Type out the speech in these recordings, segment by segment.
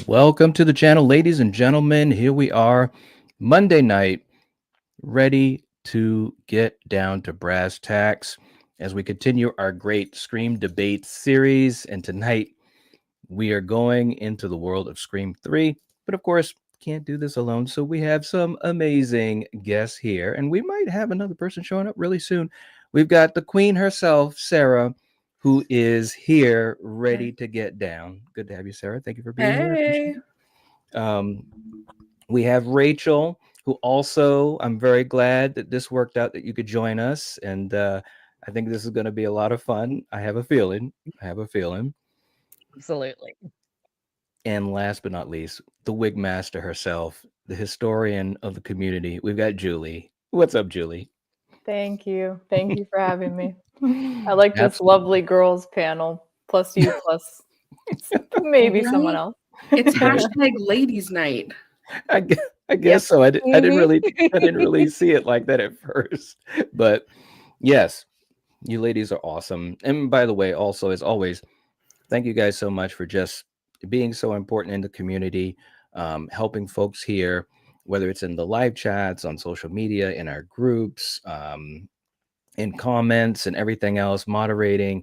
Welcome to the channel, ladies and gentlemen. Here we are, Monday night, ready to get down to brass tacks as we continue our great Scream debate series. And tonight, we are going into the world of Scream 3. But of course, can't do this alone. So we have some amazing guests here, and we might have another person showing up really soon. We've got the queen herself, Sarah, who is here ready to get down. Good to have you, Sarah. Thank you for being here. We have Rachel, who also, I'm very glad that this worked out, that you could join us. And I think this is going to be a lot of fun. I have a feeling. Absolutely. And last but not least, the wig master herself, the historian of the community. We've got Julie. What's up, Julie? Thank you. Thank you for having me. I like this lovely girls panel, plus you, plus maybe someone else. It's hashtag ladies night. I guess so. I didn't really see it like that at first, but yes, you ladies are awesome. And by the way, also, as always, thank you guys so much for just being so important in the community, helping folks here, whether it's in the live chats, on social media, in our groups, in comments and everything else, moderating.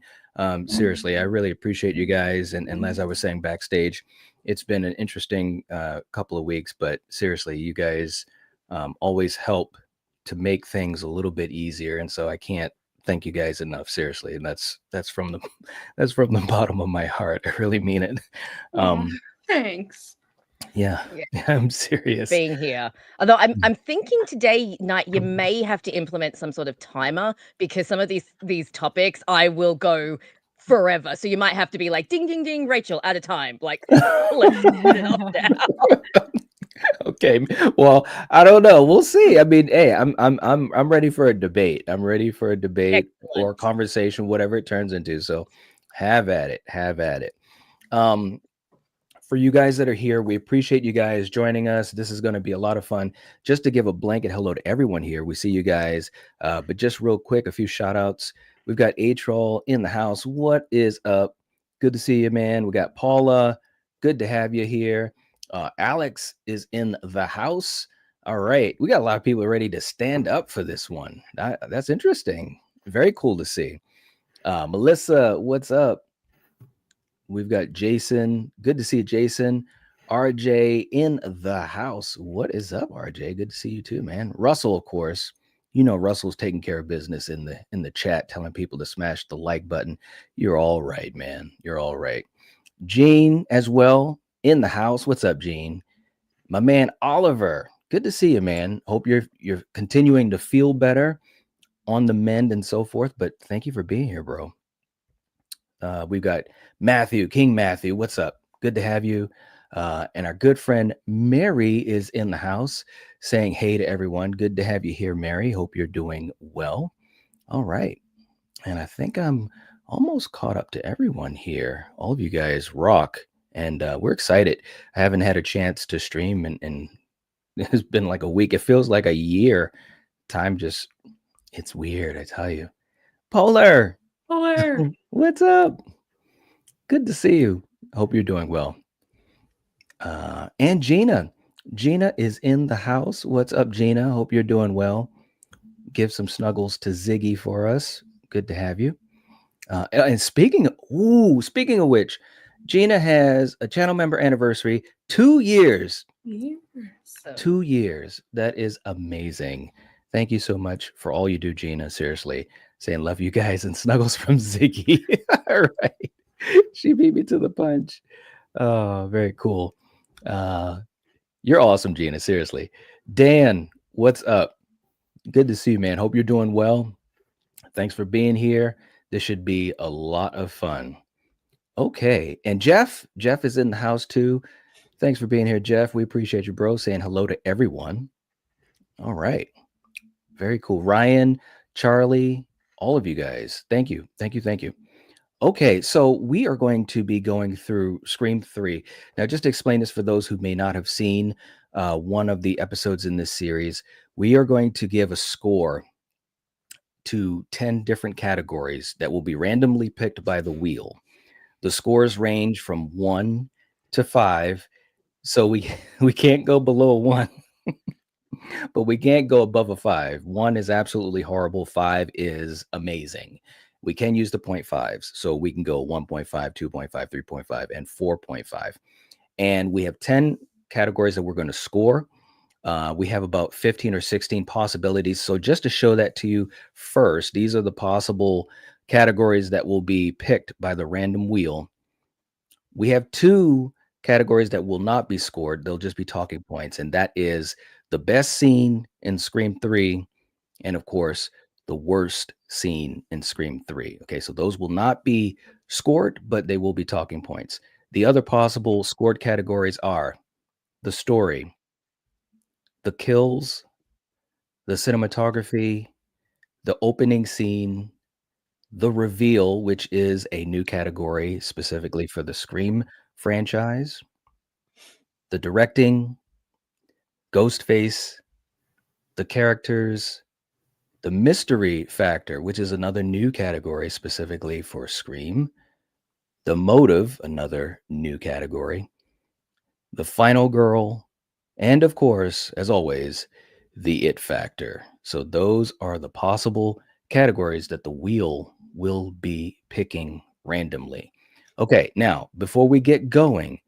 Seriously, I really appreciate you guys. And as I was saying backstage, it's been an interesting couple of weeks, but seriously, you guys always help to make things a little bit easier. And so I can't thank you guys enough, seriously. And that's from the bottom of my heart. I really mean it. Thanks. Yeah, I'm serious. Being here. Although I'm thinking today night you may have to implement some sort of timer, because some of these topics I will go forever. So you might have to be like, ding ding ding, Rachel, at a time. Like, let's put it off now. Okay. Well, I don't know. We'll see. I mean, hey, I'm ready for a debate. I'm ready for a debate or conversation, whatever it turns into. So have at it. Have at it. For you guys that are here, we appreciate you guys joining us. This is going to be a lot of fun. Just to give a blanket hello to everyone here. We see you guys. But just real quick, a few shout outs. We've got A-Troll in the house. What is up? Good to see you, man. We got Paula. Good to have you here. Alex is in the house. All right. We got a lot of people ready to stand up for this one. That's interesting. Very cool to see. Melissa, what's up? We've got Jason. Good to see you, Jason. RJ in the house. What is up, RJ? Good to see you too, man. Russell, of course. You know Russell's taking care of business in the chat, telling people to smash the like button. You're all right, man. You're all right. Gene as well in the house. What's up, Gene? My man Oliver. Good to see you, man. Hope you're continuing to feel better, on the mend and so forth. But thank you for being here, bro. We've got Matthew, King Matthew. What's up? Good to have you. And our good friend Mary is in the house saying hey to everyone. Good to have you here, Mary. Hope you're doing well. All right. And I think I'm almost caught up to everyone here. All of you guys rock. And we're excited. I haven't had a chance to stream and it's been like a week. It feels like a year. Time just, it's weird, I tell you. Polar. What's up? Good to see you. Hope you're doing well. And Gina. Gina is in the house. What's up, Gina? Hope you're doing well. Give some snuggles to Ziggy for us. Good to have you. And speaking of which, Gina has a channel member anniversary, 2 years. Yes. 2 years. That is amazing. Thank you so much for all you do, Gina. Seriously, saying love you guys and snuggles from Ziggy. All right. She beat me to the punch. Oh, very cool. You're awesome, Gina. Seriously. Dan, what's up? Good to see you, man. Hope you're doing well. Thanks for being here. This should be a lot of fun. Okay. And Jeff is in the house too. Thanks for being here, Jeff. We appreciate you, bro. Saying hello to everyone. All right. Very cool. Ryan, Charlie, all of you guys. Thank you. Thank you. Thank you. Okay, so we are going to be going through Scream 3. Now, just to explain this for those who may not have seen one of the episodes in this series, we are going to give a score to 10 different categories that will be randomly picked by the wheel. The scores range from 1 to 5, so we can't go below a 1, but we can't go above a 5. 1 is absolutely horrible. 5 is amazing. We can use the 0.5s, so we can go 1.5, 2.5, 3.5, and 4.5. And we have 10 categories that we're going to score. We have about 15 or 16 possibilities. So just to show that to you first, these are the possible categories that will be picked by the random wheel. We have 2 categories that will not be scored. They'll just be talking points. And that is the best scene in Scream 3, and of course, the worst scene in Scream 3. Okay, so those will not be scored, but they will be talking points. The other possible scored categories are the story, the kills, the cinematography, the opening scene, the reveal, which is a new category specifically for the Scream franchise, the directing, Ghostface, the characters, the mystery factor, which is another new category specifically for Scream, the motive, another new category, the final girl, and of course, as always, the it factor. So those are the possible categories that the wheel will be picking randomly. Okay, now before we get going,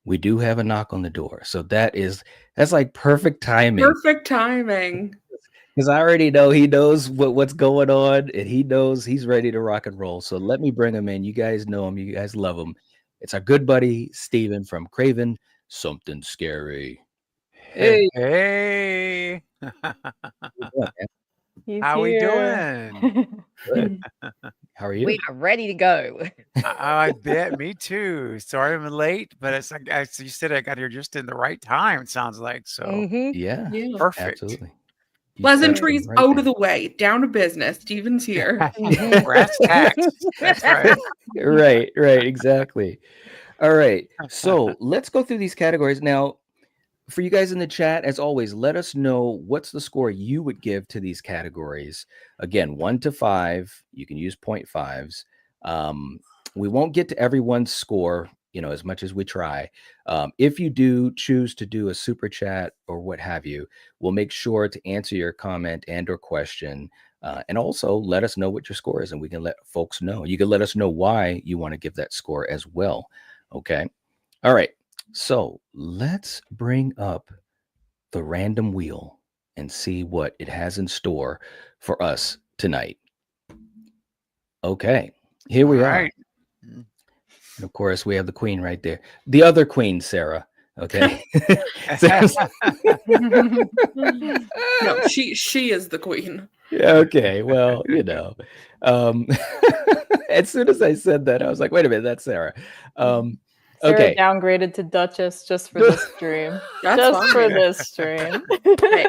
we do have a knock on the door. So that's like perfect timing. Perfect timing. Because I already know he knows what's going on, and he knows he's ready to rock and roll. So let me bring him in. You guys know him. You guys love him. It's our good buddy, Steven from Craven Something Scary. Hey. Hey. How we doing? Good. How are you? We are ready to go. I bet. Me too. Sorry I'm late, but it's like you said, I got here just in the right time, it sounds like. So Yeah, perfect. absolutely. Pleasantries out of the way, down to business. Steven's here. Brass tacks. That's right. Right, exactly. All right, so let's go through these categories now. For you guys in the chat, as always, let us know what's the score you would give to these categories. Again, 1 to 5. You can use 0.5s. We won't get to everyone's score, as much as we try. If you do choose to do a super chat or what have you, we'll make sure to answer your comment and or question. And also let us know what your score is, and we can let folks know. You can let us know why you want to give that score as well. Okay. All right. So let's bring up the random wheel and see what it has in store for us tonight. Okay, here we are. And of course, we have the queen right there. The other queen, Sarah. Okay. No, she is the queen. Okay, well, as soon as I said that, I was like, wait a minute, that's Sarah. Sarah downgraded to Duchess just for this stream. For this stream. Hey,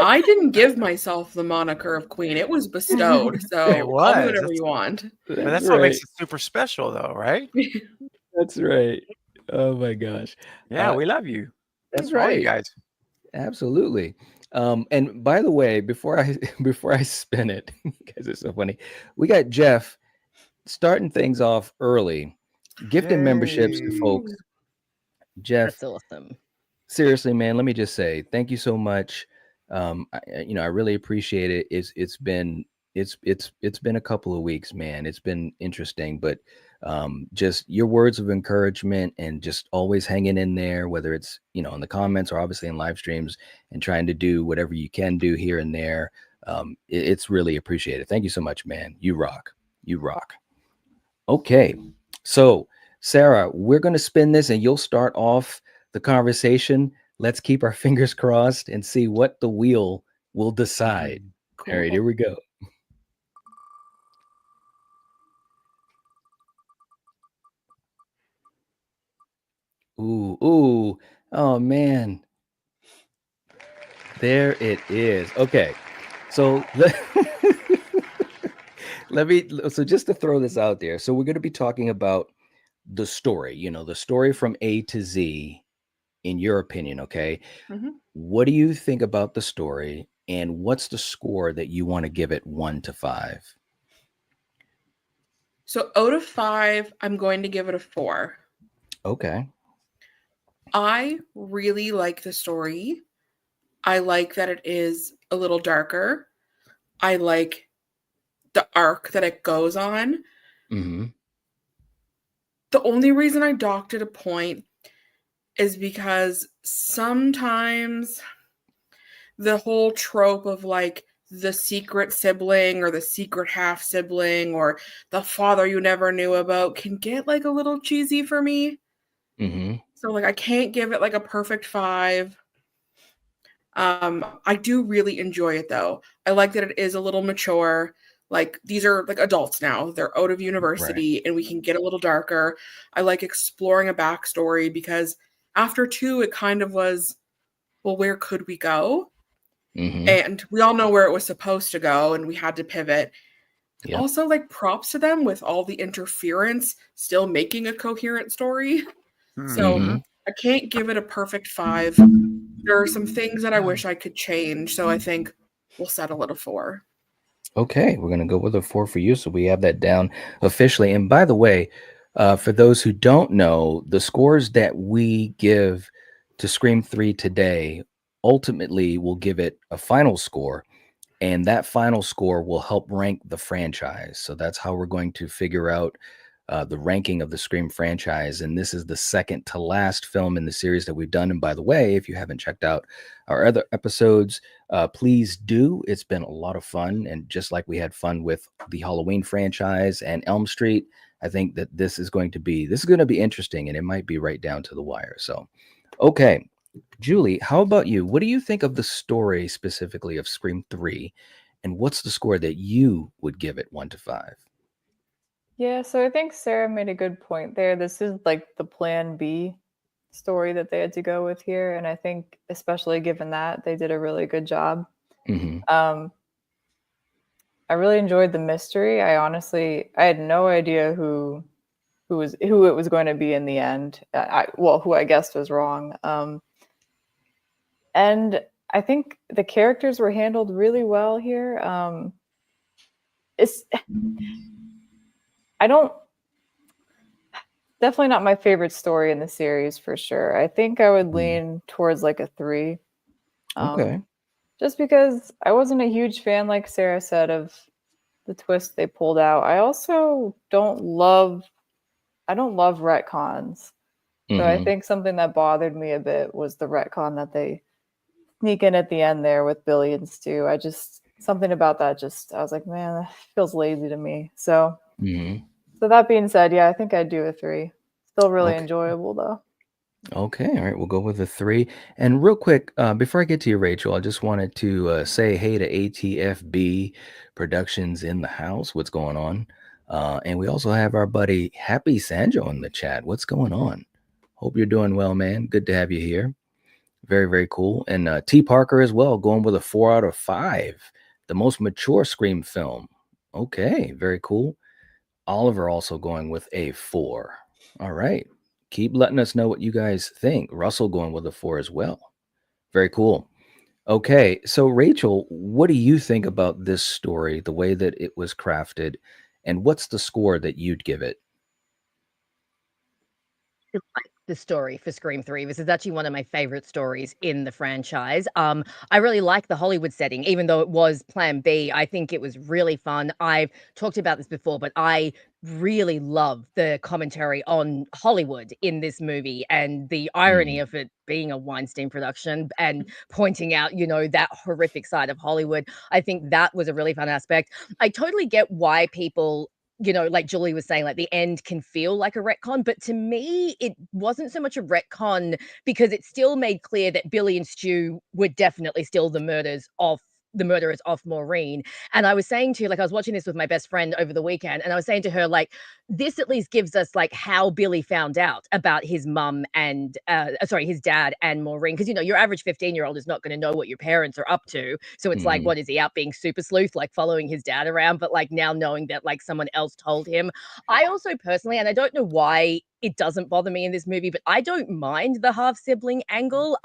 I didn't give myself the moniker of queen. It was bestowed. So I'll do whatever you want. But that's what makes it super special, though, right? That's right. Oh my gosh. Yeah, we love you. That's right. All you guys. Absolutely. And by the way, before I spin it, because it's so funny, we got Jeff starting things off early, gifting memberships to folks Jeff, That's awesome. seriously, man, let me just say thank you so much. I really appreciate it. It's been a couple of weeks, man. It's been interesting, but just your words of encouragement and just always hanging in there, whether it's in the comments or obviously in live streams, and trying to do whatever you can do here and there. It's really appreciated. Thank you so much, man. You rock. You rock. Okay, so Sarah, we're going to spin this and you'll start off the conversation. Let's keep our fingers crossed and see what the wheel will decide. Cool. All right, here we go. Ooh, oh man. There it is. Okay, so so just to throw this out there, so we're going to be talking about the story, the story from A to Z, in your opinion, okay? Mhm. What do you think about the story, and what's the score that you want to give it 1 to 5? So out of 5, I'm going to give it a 4. Okay. I really like the story. I like that it is a little darker. I like the arc that it goes on. Mm-hmm. The only reason I docked at a point is because sometimes the whole trope of like the secret sibling or the secret half sibling or the father you never knew about can get like a little cheesy for me. Mm-hmm. So like I can't give it like a perfect 5. I do really enjoy it though. I like that it is a little mature. Like these are like adults now. They're out of university and we can get a little darker. I like exploring a backstory because after 2, it kind of was, well, where could we go? Mm-hmm. And we all know where it was supposed to go and we had to pivot. Yep. Also, like props to them with all the interference, still making a coherent story. So Mhm. I can't give it a perfect 5. There are some things that I wish I could change. So I think we'll settle at a 4. Okay, we're gonna go with a 4 for you, so we have that down officially. And by the way, for those who don't know, the scores that we give to Scream 3 today ultimately will give it a final score, and that final score will help rank the franchise. So that's how we're going to figure out the ranking of the Scream franchise. And this is the second to last film in the series that we've done. And by the way, if you haven't checked out our other episodes, please do. It's been a lot of fun. And just like we had fun with the Halloween franchise and Elm Street, I think that this is going to be interesting, and it might be right down to the wire. So, okay. Julie, how about you? What do you think of the story specifically of Scream 3? And what's the score that you would give it 1 to 5? Yeah, so I think Sarah made a good point there. This is like the plan B story that they had to go with here. And I think, especially given that, they did a really good job. Mm-hmm. I really enjoyed the mystery. I had no idea who it was going to be in the end. Who I guessed was wrong. And I think the characters were handled really well here. Definitely not my favorite story in the series for sure. I think I would lean towards like a 3. Okay. Just because I wasn't a huge fan, like Sarah said, of the twist they pulled out. I also don't love retcons. So I Mm-hmm. think something that bothered me a bit was the retcon that they sneak in at the end there with Billy and Stu. Something about that I was like, man, that feels lazy to me. So So that being said, yeah, I think I'd do a 3. Still really enjoyable though. Okay, all right, we'll go with a 3. And real quick, before I get to you, Rachel, I just wanted to say hey to ATFB Productions in the house. What's going on? And we also have our buddy Happy Sanjo in the chat. What's going on? Hope you're doing well, man. Good to have you here. Very, very cool. And T. Parker as well, going with a 4 out of 5. The most mature Scream film. Okay, very cool. Oliver also going with a 4. All right. Keep letting us know what you guys think. Russell going with a 4 as well. Very cool. Okay. So, Rachel, what do you think about this story, the way that it was crafted, and what's the score that you'd give it? the story for Scream 3. This is actually one of my favorite stories in the franchise. I really like the Hollywood setting, even though it was Plan B. I think it was really fun. I've talked about this before, but I really love the commentary on Hollywood in this movie and the irony of it being a Weinstein production and pointing out, you know, that horrific side of Hollywood. I think that was a really fun aspect. I totally get why people, you know, like Julie was saying, like the end can feel like a retcon, but to me, it wasn't so much a retcon because it still made clear that Billy and Stu were definitely still the murderers of Maureen. And I was saying to, like, I was watching this with my best friend over the weekend, and I was saying to her, like, this at least gives us like how Billy found out about his mum and his dad and Maureen. Because, you know, your average 15-year-old is not going to know what your parents are up to. So it's like, what is he out being super sleuth, like following his dad around? But like now knowing that like someone else told him. I also personally, and I don't know why it doesn't bother me in this movie, but I don't mind the half sibling angle.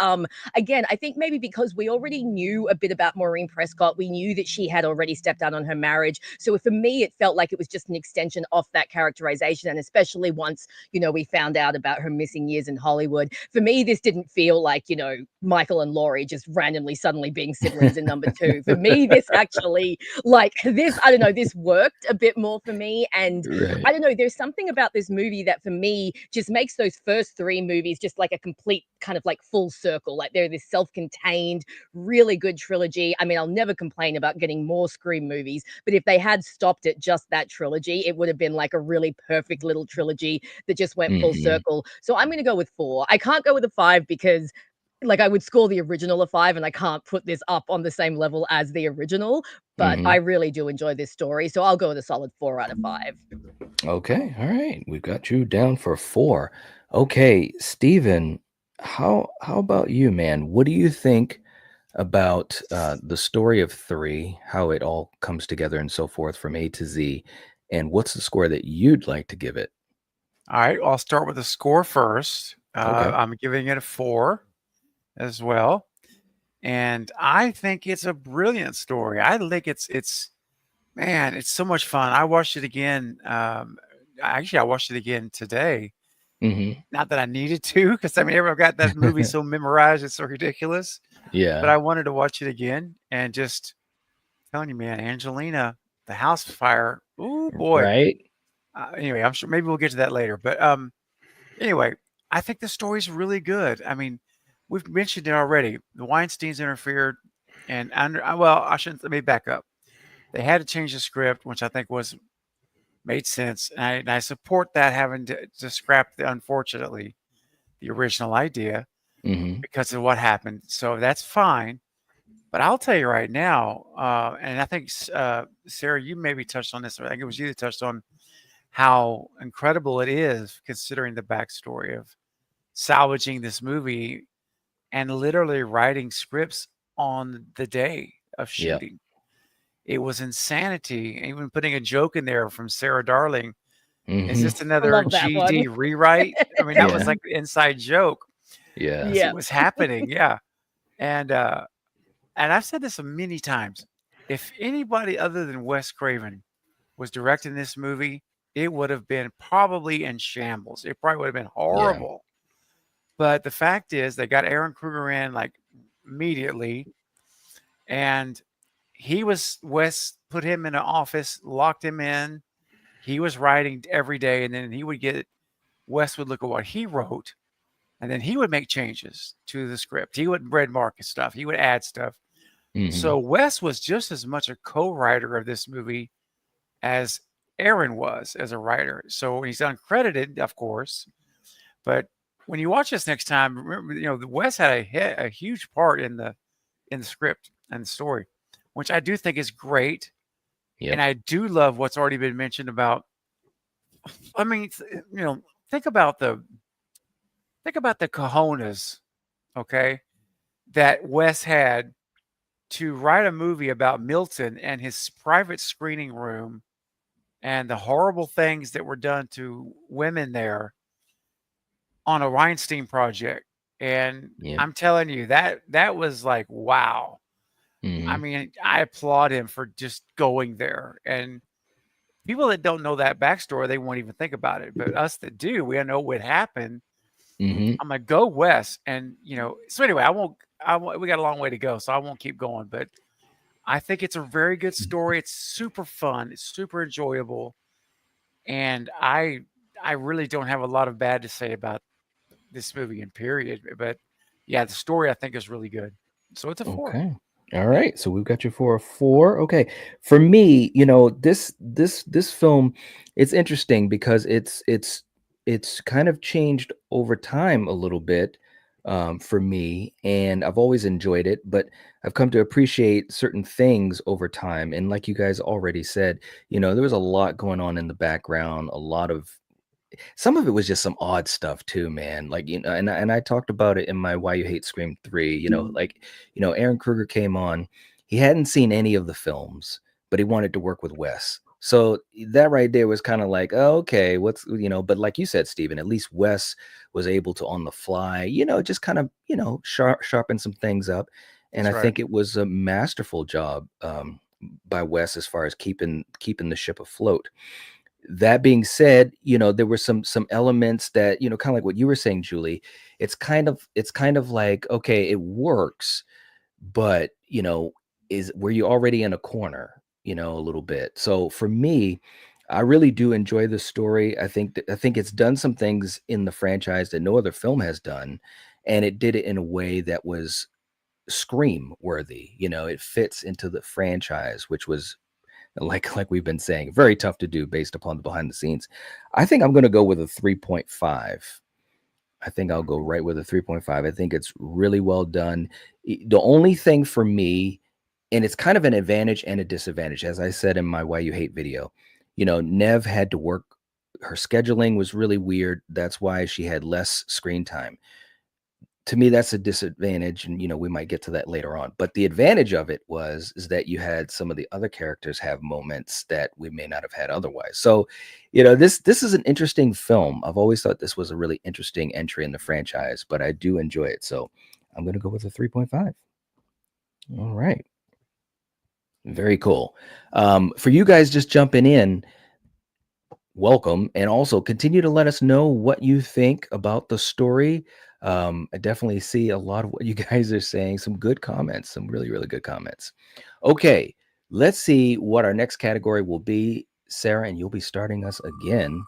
Again, I think maybe because we already knew a bit about Maureen Prescott, we knew that she had already stepped out on her marriage. So for me, it felt like it was just an extension of that characterization. And especially once, you know, we found out about her missing years in Hollywood. For me, this didn't feel like, you know, Michael and Laurie just randomly suddenly being siblings in number two. For me, this actually, like this, I don't know, this worked a bit more for me. And I don't know, there's something about this movie that for me just makes those first three movies just like a complete kind of like full circle. Like they're this self-contained, really good trilogy. I mean, I'll never complain about getting more Scream movies, but if they had stopped at just that trilogy, it would have been like a really perfect little trilogy that just went full circle. So I'm going to go with 4. I can't go with a 5 because like I would score the original a 5 and I can't put this up on the same level as the original, but I really do enjoy this story. So I'll go with a solid 4 out of 5. Okay, all right. We've got you down for 4. Okay, Steven, how about you, man? What do you think about the story of 3, how it all comes together and so forth from A to Z, and what's the score that you'd like to give it? All right, I'll start with the score first. Okay. I'm giving it a 4 as well. And I think it's a brilliant story. I think it's man, it's so much fun. I watched it again. Actually, I watched it again today. Not that I needed to, because I mean, everyone got that movie so memorized, it's so ridiculous. Yeah. But I wanted to watch it again and just telling you, man, Angelina, the house fire. Oh boy. Right. Anyway, I'm sure maybe we'll get to that later. But anyway, I think the story's really good. I mean, we've mentioned it already. The Weinsteins interfered, and well, I shouldn't. Let me back up. They had to change the script, which I think made sense, and I support that, having to scrap unfortunately the original idea because of what happened. So that's fine. But I'll tell you right now, and I think Sarah, you maybe touched on this. Or I think it was you that touched on how incredible it is, considering the backstory of salvaging this movie and literally writing scripts on the day of shooting. It was insanity. Even putting a joke in there from Sarah Darling. Is this another GD rewrite? I mean, that was like an inside joke. Yeah. It was happening. Yeah. And I've said this many times. If anybody other than Wes Craven was directing this movie, it would have been probably in shambles. It probably would have been horrible. But the fact is, they got Aaron Kruger in like immediately, and Wes put him in an office, locked him in. He was writing every day, and then Wes would look at what he wrote, and then he would make changes to the script. He would red mark stuff. He would add stuff. So Wes was just as much a co-writer of this movie as Aaron was as a writer. So he's uncredited, of course, but when you watch this next time, remember, you know, Wes had a huge part in the script and the story, which I do think is great. And I do love what's already been mentioned about. I mean, you know, think about the cojones, okay, that Wes had to write a movie about Milton and his private screening room and the horrible things that were done to women there on a Weinstein project. And I'm telling you, that was like, wow. I mean, I applaud him for just going there. And people that don't know that backstory, they won't even think about it. But us that do, we know what happened. Mm-hmm. I'm gonna go Wes, and so anyway, I won't. We got a long way to go, so I won't keep going. But I think it's a very good story. It's super fun. It's super enjoyable, and I really don't have a lot of bad to say about this movie in period. But yeah, the story I think is really good. So it's a 4. Okay. All right. So we've got you for a 4. Okay. For me, this film, it's interesting because it's kind of changed over time a little bit for me, and I've always enjoyed it, but I've come to appreciate certain things over time. And like you guys already said, there was a lot going on in the background, a lot of some of it was just some odd stuff too, man. Like, and I talked about it in my Why You Hate Scream 3, like, Aaron Kruger came on. He hadn't seen any of the films, but he wanted to work with Wes. So that right there was kind of like, oh, okay, but like you said, Steven, at least Wes was able to on the fly, just kind of, sharpen some things up. And That's I right. think it was a masterful job by Wes as far as keeping the ship afloat. That being said, there were some elements that, kind of like what you were saying, Julie. It's kind of like, okay, it works, but were you already in a corner, a little bit. So for me, I really do enjoy the story. I think it's done some things in the franchise that no other film has done, and it did it in a way that was Scream worthy. It fits into the franchise, which was like we've been saying, very tough to do based upon the behind the scenes. I think I'm going to go with a 3.5. I think I'll go right with a 3.5. I think it's really well done. The only thing for me, and it's kind of an advantage and a disadvantage, as I said in my Why You Hate video, Nev had to work. Her scheduling was really weird. That's why she had less screen time. To me, that's a disadvantage, and we might get to that later on. But the advantage of it is that you had some of the other characters have moments that we may not have had otherwise. So, this is an interesting film. I've always thought this was a really interesting entry in the franchise, but I do enjoy it. So I'm going to go with a 3.5. All right, very cool. For you guys just jumping in, welcome, and also continue to let us know what you think about the story. I definitely see a lot of what you guys are saying. Some good comments, some really, really good comments. Okay, let's see what our next category will be. Sarah, and you'll be starting us again.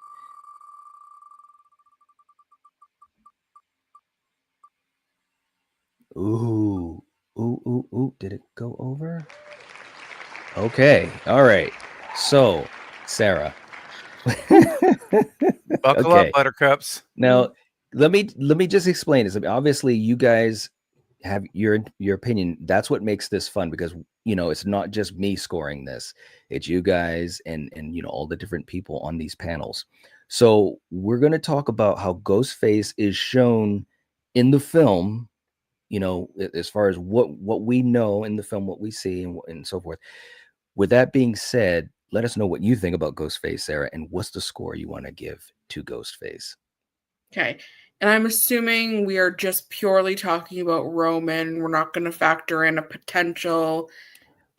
Ooh, ooh. Did it go over? Okay, all right. So, Sarah. Buckle up, buttercups. Now, let me just explain this. I mean, obviously, you guys have your opinion. That's what makes this fun, because it's not just me scoring this. It's you guys and all the different people on these panels. So we're going to talk about how Ghostface is shown in the film. As far as what we know in the film, what we see, and so forth. With that being said, let us know what you think about Ghostface, Sarah, and what's the score you want to give to Ghostface. Okay. And I'm assuming we are just purely talking about Roman. We're not going to factor in a potential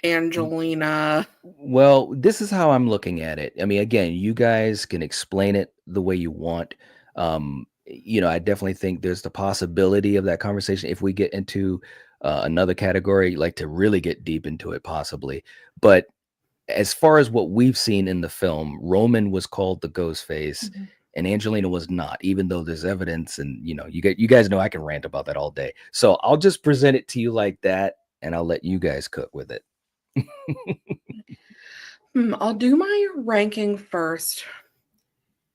Angelina. Well, this is how I'm looking at it. I mean, again, you guys can explain it the way you want. I definitely think there's the possibility of that conversation if we get into another category, like to really get deep into it, possibly. But as far as what we've seen in the film, Roman was called the Ghostface, and Angelina was not, even though there's evidence. And you guys know I can rant about that all day. So I'll just present it to you like that, and I'll let you guys cook with it. I'll do my ranking first,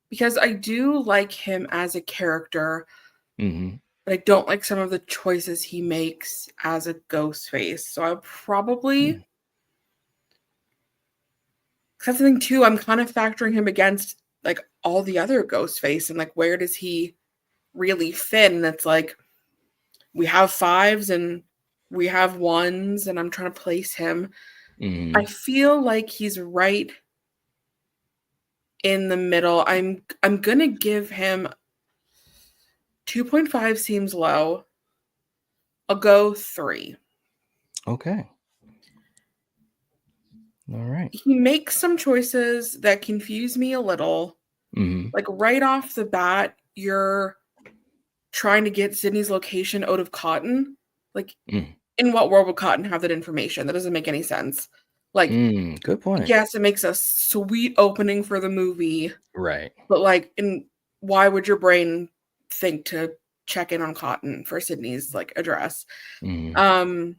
because I do like him as a character, but I don't like some of the choices he makes as a Ghostface. So I'll probably... That's the thing too, I'm kind of factoring him against like all the other Ghostface, and like, where does he really fit? And it's like, we have 5s and we have 1s, and I'm trying to place him. I feel like he's right in the middle. I'm gonna give him 2.5. Seems low. I'll go 3. Okay. All right. He makes some choices that confuse me a little. Like right off the bat, you're trying to get Sydney's location out of Cotton. Like, Mm. in what world would Cotton have that information? That doesn't make any sense. Like, good point. yes, it makes a sweet opening for the movie, Right. but like, why would your brain think to check in on Cotton for Sydney's like address? Yeah,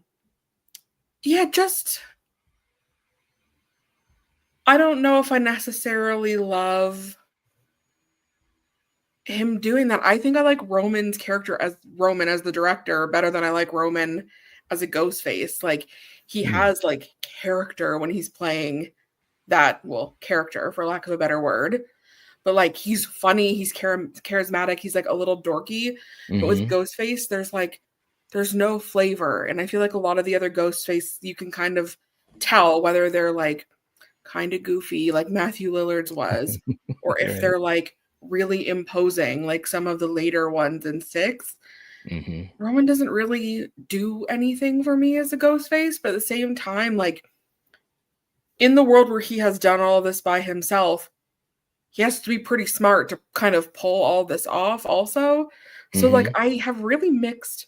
just I don't know if I necessarily love him doing that. I think I like Roman's character as Roman as the director better than I like Roman as a Ghostface. Like, he has like character when he's playing that, well, character for lack of a better word. But like, he's funny, he's charismatic, he's like a little dorky. But with Ghostface, there's no flavor. And I feel like a lot of the other Ghostface, you can kind of tell whether they're like kind of goofy, like Matthew Lillard's was, or if they're like really imposing, like some of the later ones in 6. Roman doesn't really do anything for me as a Ghostface, but at the same time, like, in the world where he has done all this by himself, he has to be pretty smart to kind of pull all this off also. So like, I have really mixed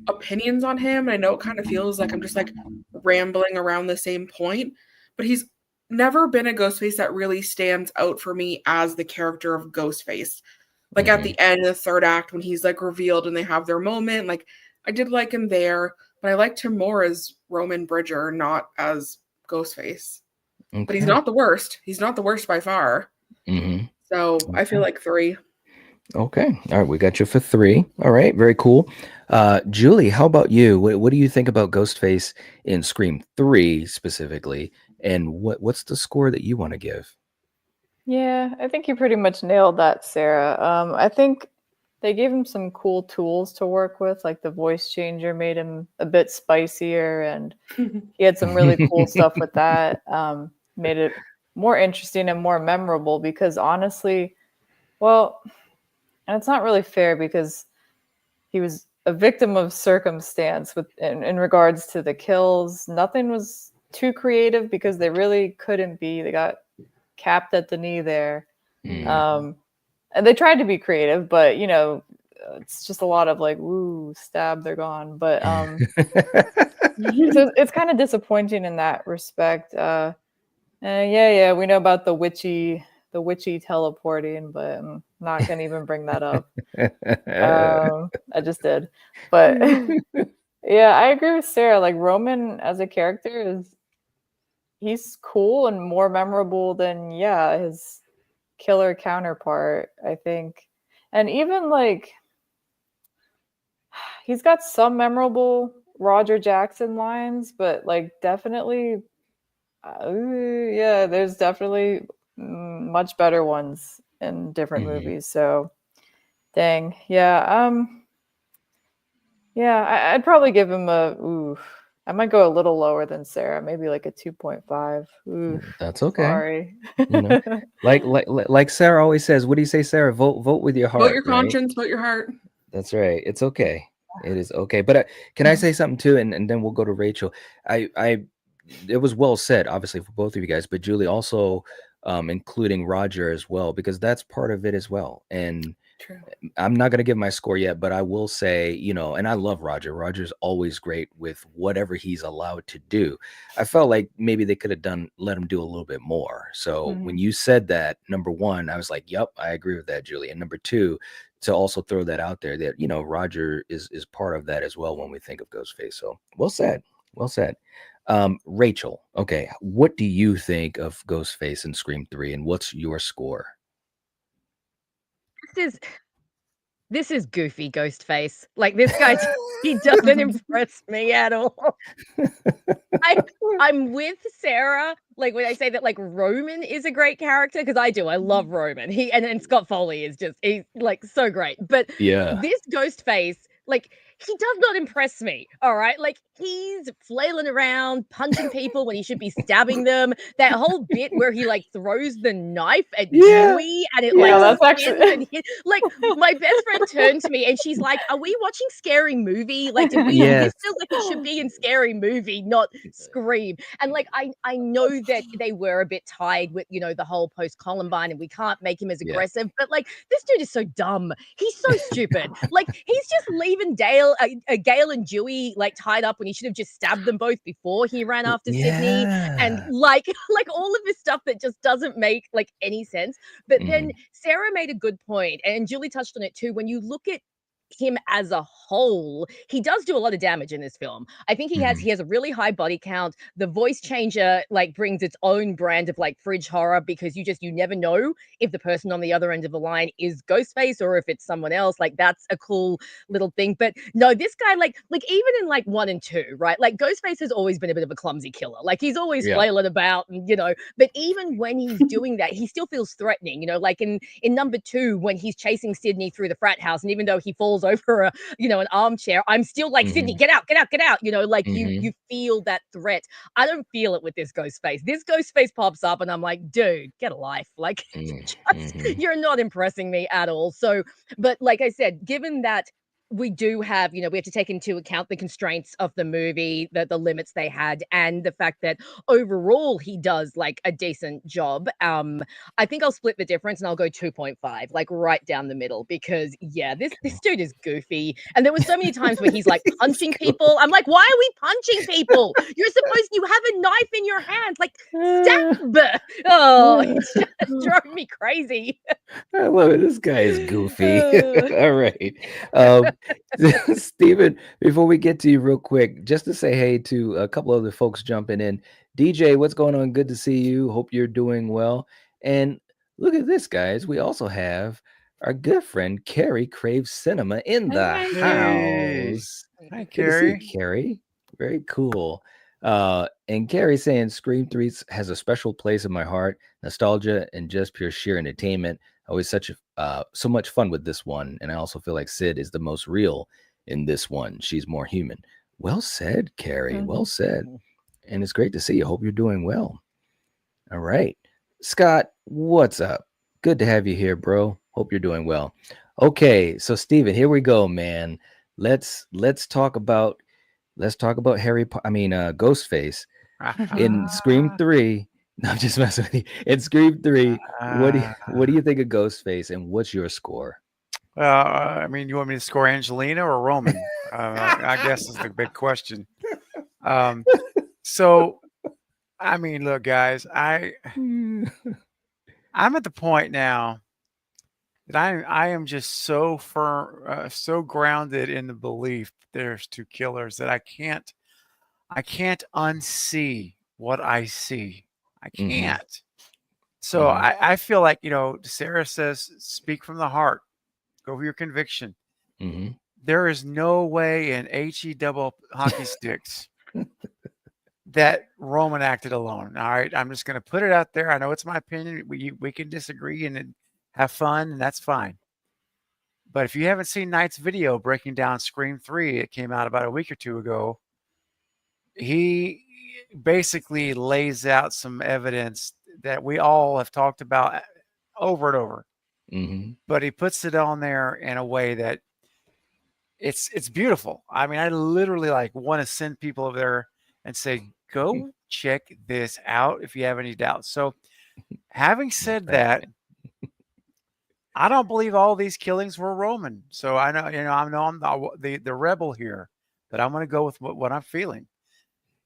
opinions on him. I know it kind of feels like I'm just like rambling around the same point, but he's never been a Ghostface that really stands out for me as the character of Ghostface. Like at the end of the 3rd act when he's like revealed and they have their moment, like I did like him there, but I liked him more as Roman Bridger, not as Ghostface. But he's not the worst. He's not the worst by far. So I feel like 3. Okay. All right. We got you for 3. All right. Very cool. Julie, how about you? What do you think about Ghostface in Scream 3 specifically? And what's the score that you want to give? Yeah, I think you pretty much nailed that, Sarah. I think they gave him some cool tools to work with, like the voice changer made him a bit spicier, and he had some really cool stuff with that. Made it more interesting and more memorable because honestly, well, and it's not really fair because he was a victim of circumstance in regards to the kills. Nothing was too creative because they really couldn't be. They got capped at the knee there. And they tried to be creative, but you know, it's just a lot of like, woo, stab, they're gone. But so it's kind of disappointing in that respect. Yeah, we know about the witchy teleporting, but I'm not gonna even bring that up. I just did. But yeah, I agree with Sarah. Like, Roman as a character he's cool and more memorable than his killer counterpart, I think. And even like, he's got some memorable Roger Jackson lines, but like definitely there's definitely much better ones in different movies. So dang. I'd probably give him I might go a little lower than Sarah, maybe like a 2.5. That's okay. Sorry. You know, like Sarah always says, what do you say, Sarah? Vote with your heart. Vote your conscience, vote your heart. That's right. It's okay. It is okay. But can I say something too? And then we'll go to Rachel. It was well said, obviously, for both of you guys, but Julie also including Roger as well, because that's part of it as well. And True. I'm not going to give my score yet, but I will say, you know, and I love Roger. Roger's always great with whatever he's allowed to do. I felt like maybe they could have let him do a little bit more. So when you said that, number one, I was like, yep, I agree with that, Julie. And number two, to also throw that out there that, you know, Roger is part of that as well when we think of Ghostface. So well said. Well said. Rachel, okay, what do you think of Ghostface in Scream 3 and what's your score? This is goofy Ghostface. Like, this guy, he doesn't impress me at all. I'm with Sarah, like, when I say that, like, Roman is a great character, because I do. I love Roman. And Scott Foley is just, he's like so great. But yeah, this Ghostface, like, he does not impress me. All right. Like he's flailing around, punching people when he should be stabbing them. That whole bit where he like throws the knife at Yeah. Dewey and it Yeah, like that's spins actually and hit. Like my best friend turned to me and she's like, "Are we watching Scary Movie? Like, did we? Yes. This feels like it should be in Scary Movie, not Scream." And like I know that they were a bit tied with the whole post Columbine and we can't make him as Yeah. aggressive, but like this dude is so dumb. He's so stupid. Like he's just leaving Gail and Dewey like tied up when he should have just stabbed them both before he ran after Sydney, and Yeah. like all of this stuff that just doesn't make like any sense. But then Mhm. Sarah made a good point, and Julie touched on it too. When you look at him as a whole, he does do a lot of damage in this film. I think he Mhm. has a really high body count. The voice changer like brings its own brand of like fridge horror because you never know if the person on the other end of the line is Ghostface or if it's someone else. Like that's a cool little thing. But no, this guy like even in like 1 and 2, right? Like Ghostface has always been a bit of a clumsy killer. Like he's always Yeah. flailing about and but even when he's doing that, he still feels threatening, like in number 2 when he's chasing Sydney through the frat house and even though he falls over an armchair, I'm still like, Sydney, Mhm. get out, like Mhm. you feel that threat. I don't feel it with this Ghostface. This Ghostface pops up and I'm like, dude, get a life. Like just Mhm. you're not impressing me at all. So, but like I said, given that we do have, we have to take into account the constraints of the movie, the limits they had, and the fact that overall he does like a decent job. I think I'll split the difference and I'll go 2.5, like right down the middle, because yeah, this dude is goofy. And there were so many times where he's like punching people. I'm like, why are we punching people? You have a knife in your hand, like stab. Oh, it's just drove me crazy. I love it. This guy is goofy. Uh, All right. Um, Stephen, before we get to you real quick, just to say hey to a couple other folks jumping in. DJ, what's going on? Good to see you. Hope you're doing well. And look at this, guys. We also have our good friend Carrie Craves Cinema in the Hey, Hey. house. Hi, Good to see you, Carrie. Carrie. Very cool. And Carrie saying Scream 3 has a special place in my heart. Nostalgia and just pure sheer entertainment. Always so much fun with this one, and I also feel like Sid is the most real in this one. She's more human. Well said, Carrie. Well said. And it's great to see you. Hope you're doing well. All right, Scott, what's up? Good to have you here, bro. Hope you're doing well. Okay, so Steven, here we go, man. Let's talk about Ghostface in Scream 3. No, I'm just messing with you. In Scream 3, what do you think of Ghostface and what's your score? I mean, you want me to score Angelina or Roman? I guess is the big question. So, I mean, look, guys, I'm at the point now that I am just so firm, so grounded in the belief there's two killers that I can't unsee what I see. I Mhm. can't. So Mhm. I feel like, Sarah says, speak from the heart, go for your conviction. Mhm. There is no way in HE double hockey sticks that Roman acted alone. All right. I'm just going to put it out there. I know it's my opinion. We can disagree and have fun, and that's fine. But if you haven't seen Knight's video breaking down Scream 3, it came out about a week or two ago. He basically lays out some evidence that we all have talked about over and over. Mhm. But he puts it on there in a way that it's beautiful. I mean, I literally like want to send people over there and say, go check this out if you have any doubts. So having said that, I don't believe all these killings were Roman. So I know, I'm the rebel here, but I'm going to go with what I'm feeling.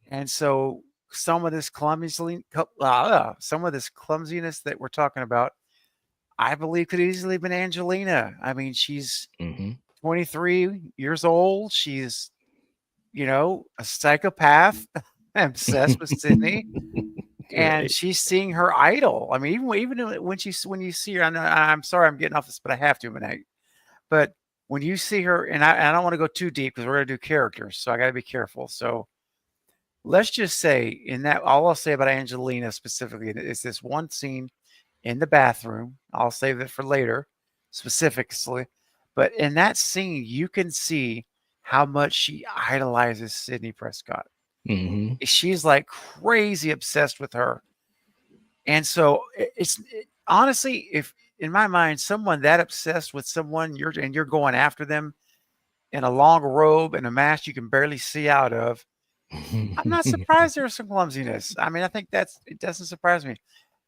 And so some of this clumsiness that we're talking about, I believe could easily have been Angelina. I mean, she's Mhm. 23 years old. She's, a psychopath obsessed with Sydney. And Right. she's seeing her idol. I mean, even when you see her, I'm sorry I'm getting off this, but I have to, Monet. But when you see her, and I don't want to go too deep because we're going to do characters, so I got to be careful. So let's just say in that, all I'll say about Angelina specifically is this one scene in the bathroom. I'll save it for later, specifically. But in that scene, you can see how much she idolizes Sydney Prescott. Mm-hmm. She's like crazy obsessed with her. And so honestly, if in my mind, someone that obsessed with someone you're going after them in a long robe and a mask you can barely see out of, I'm not surprised there's some clumsiness. I mean, I think it doesn't surprise me.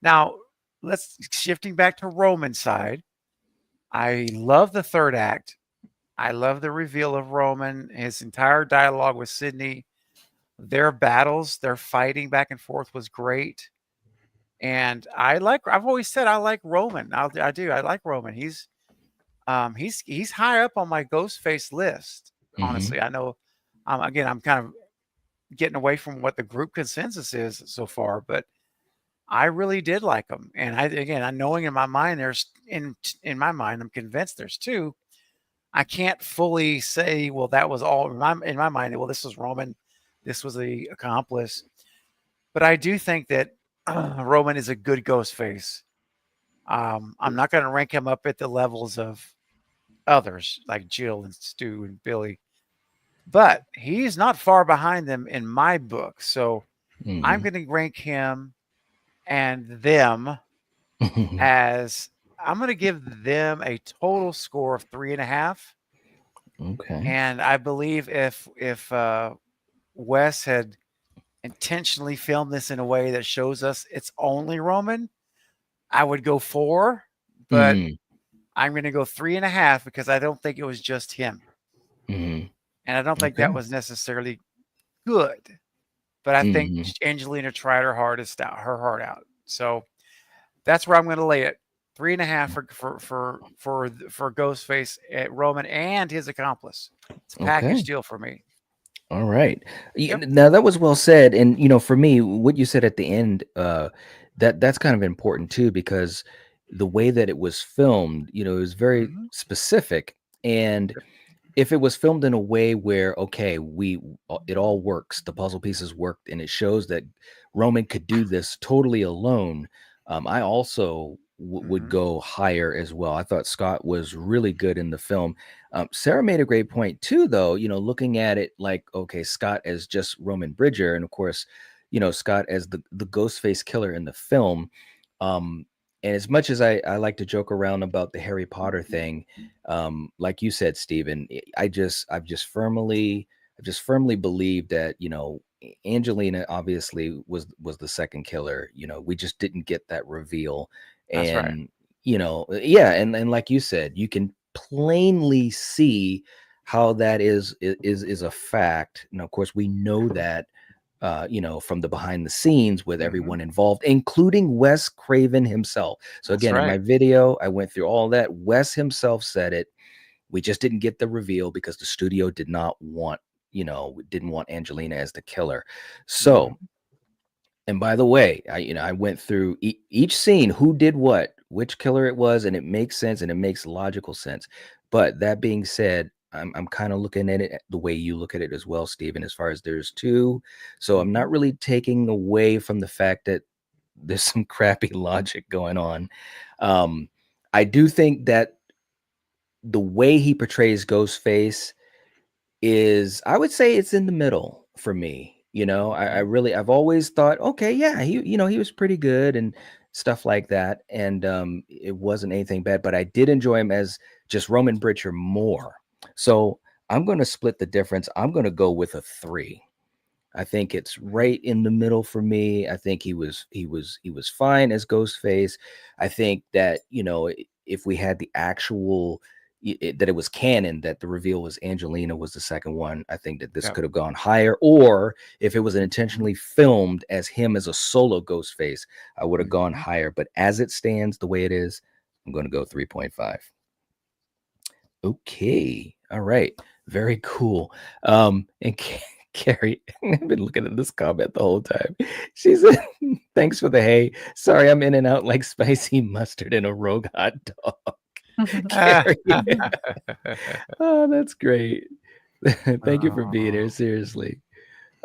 Now, let's shifting back to Roman's side. I love the third act. I love the reveal of Roman, his entire dialogue with Sydney, their battles, their fighting back and forth was great. And I've always said I like Roman. I do. I like Roman. He's high up on my Ghostface list. Honestly, I know. Again, I'm kind of getting away from what the group consensus is so far, but I really did like him. And I'm knowing in my mind in my mind, I'm convinced there's two. I can't fully say, well, that was all in my mind. Well, this was Roman, this was the accomplice, but I do think that Roman is a good Ghostface. I'm not going to rank him up at the levels of others like Jill and Stu and Billy, but he's not far behind them in my book. So I'm going to rank him and them as I'm going to give them a total score of 3.5. Okay. And I believe if Wes had intentionally filmed this in a way that shows us it's only Roman, I would go 4, but I'm going to go 3.5 because I don't think it was just him. And I don't think that was necessarily good, but I think Angelina tried her hardest out, her heart out. So that's where I'm going to lay it. 3.5 for Ghostface, Roman, and his accomplice. It's a package deal for me. All right. Now that was well said, and for me, what you said at the end, that's kind of important too, because the way that it was filmed, it was very specific, and if it was filmed in a way where it all works, the puzzle pieces worked, and it shows that Roman could do this totally alone, I also would go higher as well. I thought Scott was really good in the film. Sarah made a great point too, though, looking at it like, okay, Scott as just Roman Bridger, and of course, Scott as the Ghostface killer in the film. And as much as I like to joke around about the Harry Potter thing, like you said, Stephen, I've just firmly believed that, Angelina obviously was the second killer. We just didn't get that reveal. That's right. And, and like you said, you can plainly see how that is a fact. And of course, we know that from the behind the scenes with everyone involved, including Wes Craven himself. So again, in my video, I went through all that. Wes himself said it. We just didn't get the reveal because the studio didn't want Angelina as the killer. So, and by the way, I went through each scene, who did what, which killer it was, and it makes sense and it makes logical sense. But that being said, I'm kind of looking at it the way you look at it as well, Stephen, as far as there's two. So I'm not really taking away from the fact that there's some crappy logic going on. I do think that the way he portrays Ghostface is, I would say it's in the middle for me. I've always thought, okay, yeah, he was pretty good and stuff like that. And it wasn't anything bad, but I did enjoy him as just Roman Bridger more. So I'm going to split the difference. I'm going to go with a 3. I think it's right in the middle for me. I think he was fine as Ghostface. I think that, if we had the actual, that it was canon, that the reveal was Angelina was the second one, I think that this could have gone higher. Or if it was intentionally filmed as him as a solo Ghostface, I would have gone higher. But as it stands, the way it is, I'm going to go 3.5. Okay. All right. Very cool. And Carrie, I've been looking at this comment the whole time. She said, thanks for the hay. Sorry, I'm in and out like spicy mustard in a rogue hot dog. Carrie. Oh, that's great. Thank you for being here. Seriously.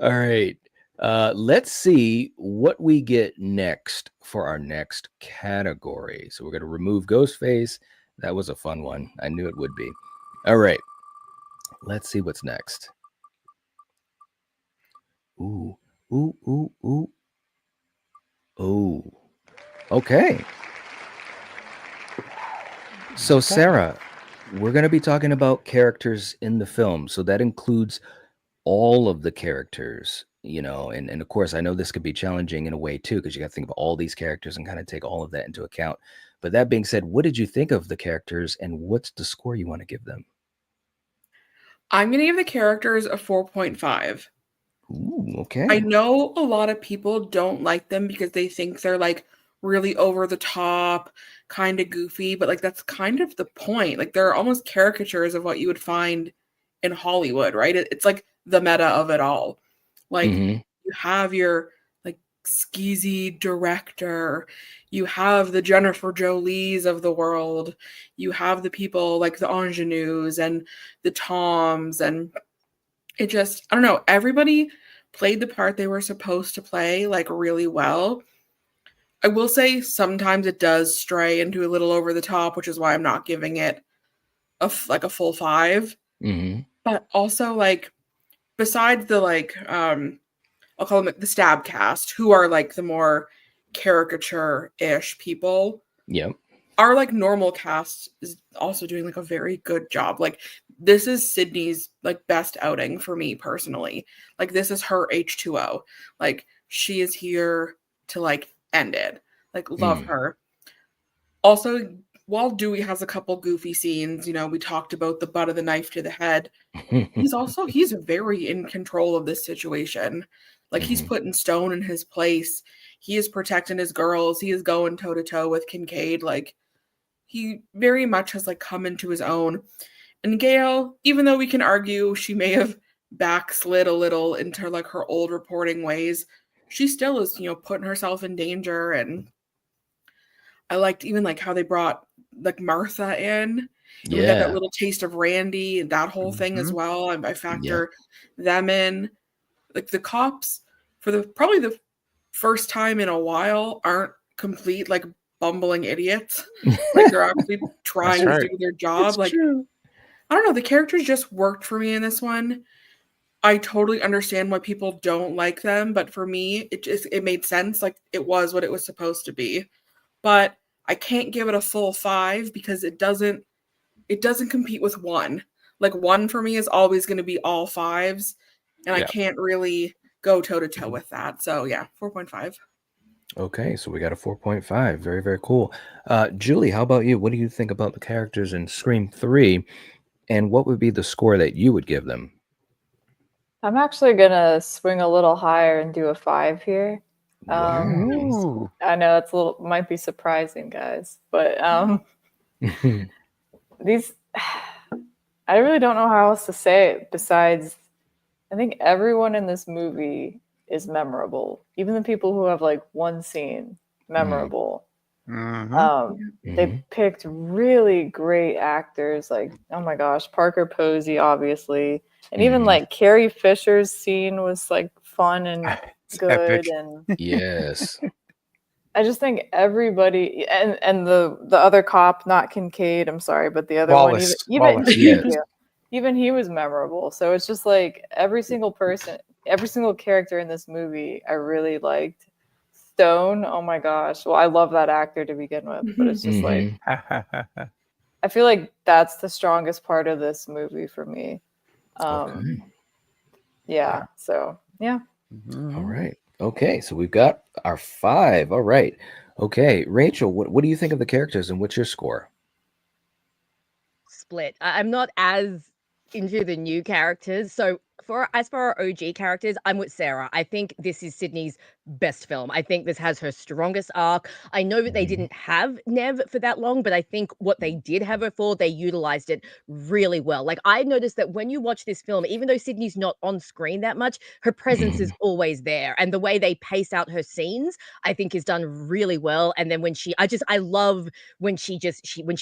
All right. Let's see what we get next for our next category. So we're going to remove Ghostface. That was a fun one. I knew it would be. All right. Let's see what's next. Ooh, ooh, ooh, ooh. Oh, okay. So, Sarah, we're going to be talking about characters in the film. So that includes all of the characters, and of course, I know this could be challenging in a way too, because you got to think of all these characters and kind of take all of that into account. But that being said, what did you think of the characters and what's the score you want to give them? I'm going to give the characters a 4.5. Ooh, okay. I know a lot of people don't like them because they think they're like really over the top, kind of goofy, but like that's kind of the point. Like they're almost caricatures of what you would find in Hollywood, right? It's like the meta of it all. Like Mhm. you have your like skeezy director, you have the Jennifer Jolies of the world, you have the people like the ingenues and the Toms, and it just, I don't know, everybody played the part they were supposed to play like really well. I will say sometimes it does stray into a little over the top, which is why I'm not giving it a full 5. Mhm. But also like besides the like I'll call them the stab cast, who are like the more caricature-ish people, Yep. our like normal cast is also doing like a very good job. Like this is Sydney's like best outing for me personally. Like this is her H2O. Like she is here to like end it. Like love her. Also, while Dewey has a couple goofy scenes, we talked about the butt of the knife to the head. He's very in control of this situation. Like he's putting Stone in his place. He is protecting his girls. He is going toe to toe with Kincaid. Like he very much has like come into his own. And Gail, even though we can argue she may have backslid a little into like her old reporting ways, she still is, putting herself in danger. And I liked even like how they brought like Martha in. And we got that little taste of Randy and that whole thing as well. I factor them in. Like the cops for probably the first time in a while aren't complete like bumbling idiots. Like they're actually trying to do their job. It's like true. I don't know, the characters just worked for me in this one. I totally understand why people don't like them, but for me it made sense. Like it was what it was supposed to be. But I can't give it a full 5 because it doesn't compete with 1. Like 1 for me is always going to be all 5s, and I can't really go toe to toe with that. So yeah, 4.5. Okay, so we got a 4.5. Very, very cool. Julie, how about you? What do you think about the characters in Scream 3, and what would be the score that you would give them? I'm actually gonna swing a little higher and do a 5 here. Wow. I know it's might be surprising, guys, but these I really don't know how else to say it besides I think everyone in this movie is memorable. Even the people who have like one scene, memorable. They picked really great actors, like, oh my gosh, Parker Posey, obviously. And even like Carrie Fisher's scene was like fun and good. Epic. And Yes. I just think everybody and the other cop, not Kincaid, I'm sorry, but the other Wallace. one, Wallace. even he was memorable. So it's just like every single character in this movie I really liked. Stone, oh my gosh. Well, I love that actor to begin with, but it's just like I feel like that's the strongest part of this movie for me. Yeah. So yeah. All right. Okay, so we've got our 5. All right. Okay, Rachel, what do you think of the characters and what's your score? Split. I'm not as into the new characters. So as for our OG characters, I'm with Sarah. I think this is Sydney's best film. I think this has her strongest arc. I know that they didn't have Nev for that long, but I think what they did have her for, they utilized it really well. Like I noticed that when you watch this film, even though Sydney's not on screen that much, her presence is always there. And the way they pace out her scenes, I think is done really well. And then when I love when she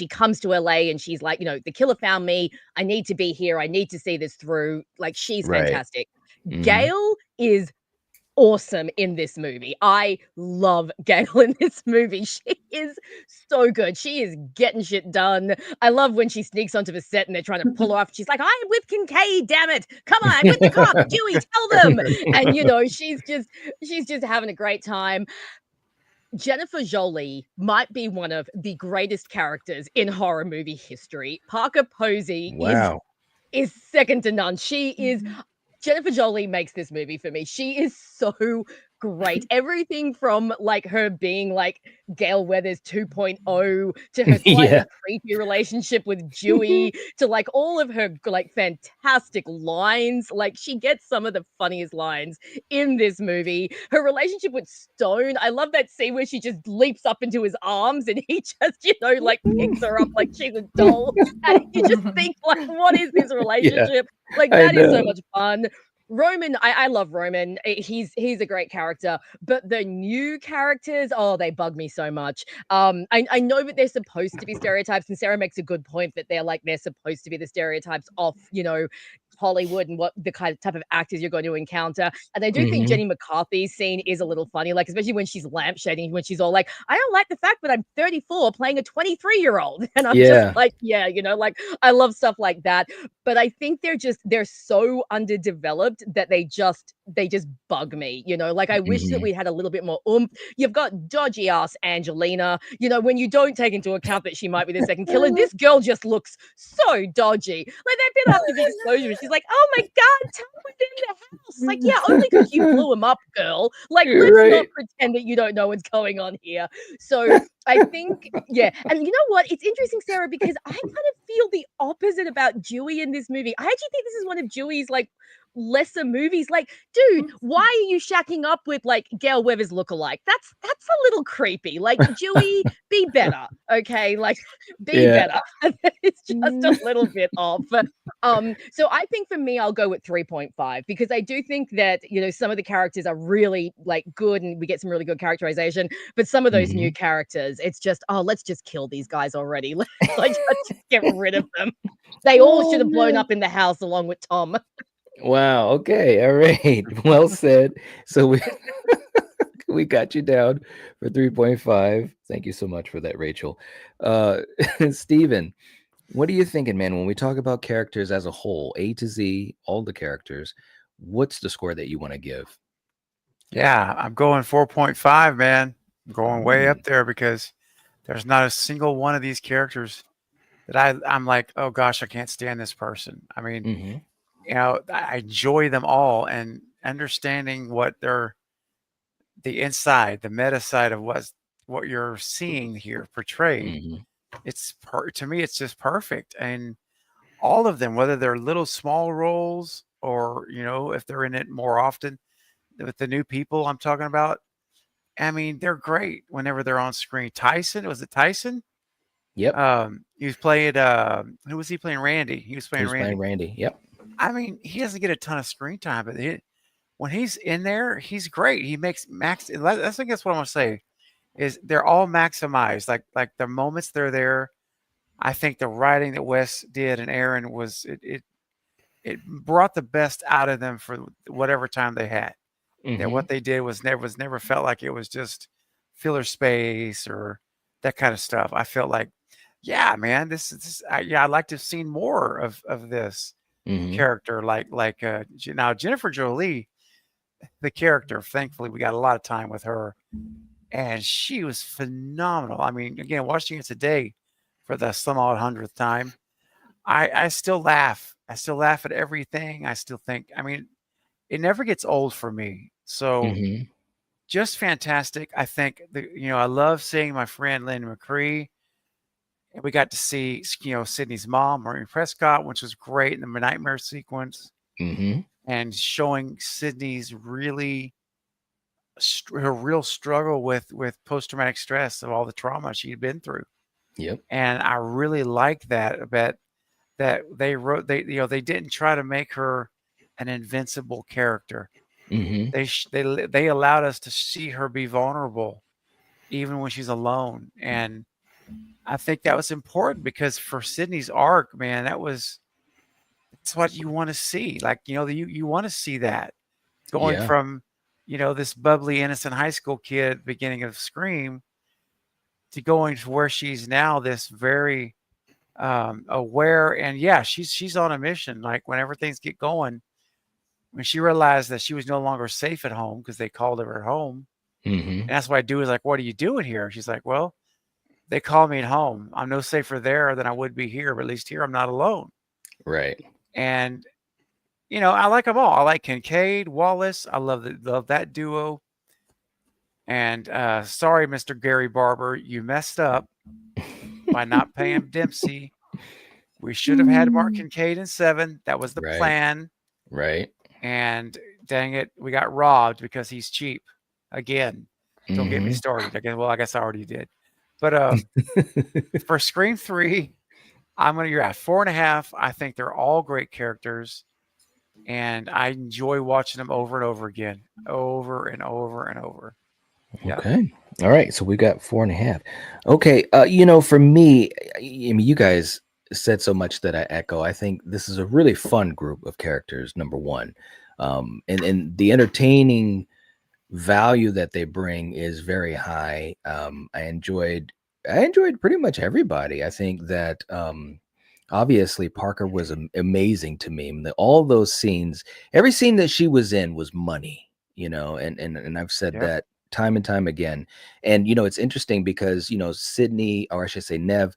comes to LA and she's like, the killer found me. I need to be here. I need to see this through. Like she's fantastic. Gail is awesome in this movie. I love Gail in this movie. She is so good. She is getting shit done. I love when she sneaks onto the set and they're trying to pull her off. She's like, I'm with Kincaid, damn it. Come on, I'm with the cops. Dewey, tell them. And she's just having a great time. Jennifer Jolie might be one of the greatest characters in horror movie history. Parker Posey Wow. is second to none. She is Mhm. Jennifer Jolie makes this movie for me. She is so great. Everything from like her being like Gail Weathers 2.0 to her slightly Yeah. creepy relationship with Dewey to like all of her like fantastic lines. Like she gets some of the funniest lines in this movie. Her relationship with Stone. I love that scene where she just leaps up into his arms and he just, like picks her up like she's a doll. And you just think like, what is this Yeah. relationship? Like I that is so know. much fun. Roman, I love Roman. He's a great character, but the new characters, oh, they bug me so much. I know that they're supposed to be stereotypes, and Sarah makes a good point that they're supposed to be the stereotypes of Hollywood and what the kind of type of actors you're going to encounter. And I do think Mhm. Jenny McCarthy's scene is a little funny, like especially when she's lampshading, when she's all like, I don't like the fact that I'm 34 playing a 23-year-old. And I'm just Yeah. like, yeah, like I love stuff like that. But I think they're so underdeveloped that they just bug me. Like I wish that Mhm. we had a little bit more oomph. You've got dodgy ass Angelina, when you don't take into account that she might be the second killer. This girl just looks so dodgy. Like that bit after the explosion, she's like, oh my god, Tom was in the house. Like, yeah, only because you blew him up, girl. Like, You're let's not right. pretend that you don't know what's going on here. So I think, yeah. And you know what? It's interesting, Sarah, because I kind of feel the opposite about Dewey in this movie. I actually think this is one of Dewey's like lesser movies. Like, dude, why are you shacking up with like Gail Weathers lookalike? That's a little creepy. Like, Dewey, be better. Okay. Like, be Yeah. better. It's just a little bit off. So I think for me, I'll go with 3.5 because I do think that, some of the characters are really like good and we get some really good characterization. But some of those new Mhm. characters, it's just, oh, let's just kill these guys already. Let's just get rid of them. They all should Oh, have blown man. up in the house along with Tom. Wow. Okay. All right. Well said. So we got you down for 3.5. Thank you so much for that, Rachel. Uh, Steven, what are you thinking, man? When we talk about characters as a whole, A to Z, all the characters, what's the score that you want to give? Yeah, I'm going 4.5, man. I'm going way Ooh. up there because there's not a single one of these characters that I'm like, oh gosh, I can't stand this person. I mean, Mhm. I enjoy them all and understanding what the inside, the meta side of what you're seeing here portrayed. Mhm. To me, it's just perfect. And all of them, whether they're little small roles or, if they're in it more often with the new people I'm talking about, I mean, they're great whenever they're on screen. Tyson, was it Tyson? Yep. He was playing, who was he playing? Randy. He was He playing was playing Randy. Randy. Yep. I mean, he doesn't get a ton of screen time, but when he's in there, he's great. He makes max. I think that's what I want to say is they're all maximized. Like the moments they're there, I think the writing that Wes did and Aaron it brought the best out of them for whatever time they had. That Mhm. what they did was never felt like it was just filler space or that kind of stuff. I felt like, yeah, man, I'd like to have seen more of this Mhm. character. Now Jennifer Jolie, the character. Thankfully, we got a lot of time with her, and she was phenomenal. I mean, again, watching it today for the some odd 100th time, I still laugh. I still laugh at everything. I still think. I mean, it never gets old for me. So Mhm. just fantastic. I think I love seeing my friend Lynn McCree. And we got to see, Sydney's mom, Maureen Prescott, which was great in the nightmare sequence, Mhm. and showing Sydney's her real struggle with post traumatic stress of all the trauma she'd been through. Yep. And I really like that they didn't try to make her an invincible character. Mhm. They allowed us to see her be vulnerable even when she's alone. And I think that was important because for Sydney's arc, man, it's what you want to see. Like, you want to see that going Yeah. from this bubbly, innocent high school kid beginning of Scream to going to where she's now, this very aware, and yeah, she's on a mission. Like whenever things get going, when she realized that she was no longer safe at home because they called her home, and that's why Dewey's like, "What are you doing here?" She's like, "Well, they called me at home. I'm no safer there than I would be here, but at least here I'm not alone." Right. And I like them all. I like Kincaid, Wallace. I love that duo. And sorry, Mr. Gary Barber, you messed up by not paying Dempsey. We should have had Mark Kincaid in 7. That was the plan. Right. And dang it, we got robbed because he's cheap. Again, don't get me started. I guess I already did. But for Scream 3, you're at 4.5. I think they're all great characters. And I enjoy watching them over and over again. Over and over and over. Yeah. Okay. All right. So we got 4.5. Okay. For me, I mean, you guys said so much that I echo. I think this is a really fun group of characters, number one. And the entertaining value that they bring is very high. I enjoyed pretty much everybody. I think that obviously Parker was amazing to me. All those scenes, every scene that she was in was money, and I've said that time and time again. And it's interesting because Sydney, or I should say Nev,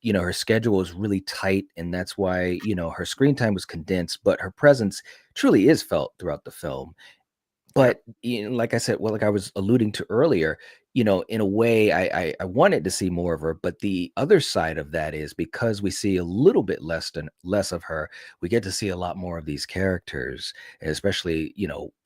her schedule is really tight, and that's why her screen time was condensed, but her presence truly is felt throughout the film. But like I said, like I was alluding to earlier, in a way, I wanted to see more of her. But the other side of that is because we see a little bit less of her, we get to see a lot more of these characters, especially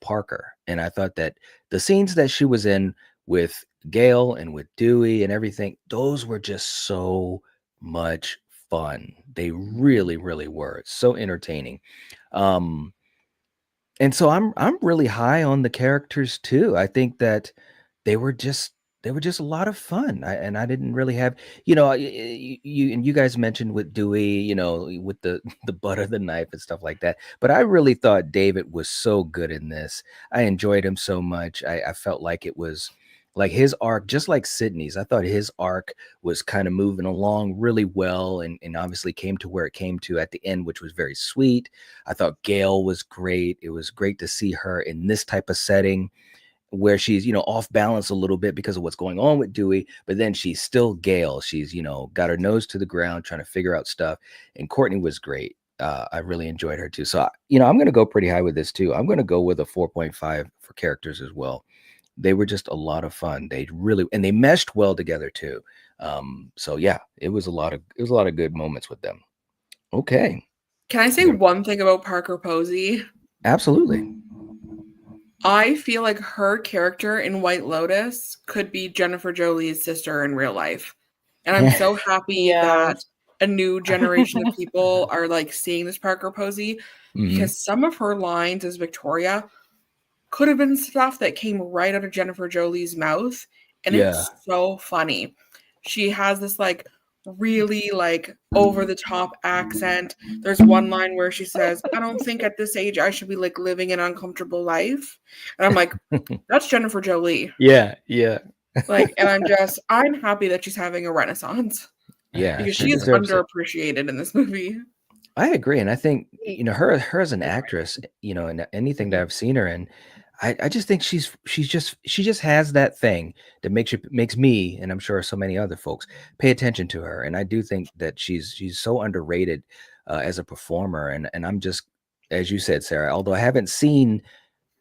Parker. And I thought that the scenes that she was in with Gail and with Dewey and everything, those were just so much fun. They really, really were so entertaining. And so I'm really high on the characters too. I think that they were just a lot of fun. I didn't really have, you guys mentioned with Dewey, with the the butt of the knife and stuff like that. But I really thought David was so good in this. I enjoyed him so much. I felt like it was like his arc, just like Sydney's. I thought his arc was kind of moving along really well, and obviously came to where it came to at the end, which was very sweet. I thought Gail was great. It was great to see her in this type of setting where she's, off balance a little bit because of what's going on with Dewey, but then she's still Gail. She's, got her nose to the ground trying to figure out stuff. And Courtney was great. I really enjoyed her too. So, I'm going to go pretty high with this too. I'm going to go with a 4.5 for characters as well. They were just a lot of fun. They meshed well together too. So yeah, it was a lot of good moments with them. Okay. Can I say one thing about Parker Posey? Absolutely. I feel like her character in White Lotus could be Jennifer Jolie's sister in real life. And I'm so happy that a new generation of people are like seeing this Parker Posey because some of her lines as Victoria could have been stuff that came right out of Jennifer Jolie's mouth. And it's so funny. She has this like really like over the top accent. There's one line where she says, "I don't think at this age I should be like living an uncomfortable life." And I'm like, that's Jennifer Jolie. Yeah. Like, and I'm happy that she's having a renaissance. Yeah. Because she is underappreciated in this movie. I agree. And I think, her as an actress, in anything that I've seen her in, I just think she just has that thing that makes me, and I'm sure so many other folks, pay attention to her. And I do think that she's so underrated as a performer. And I'm just, as you said, Sarah, although I haven't seen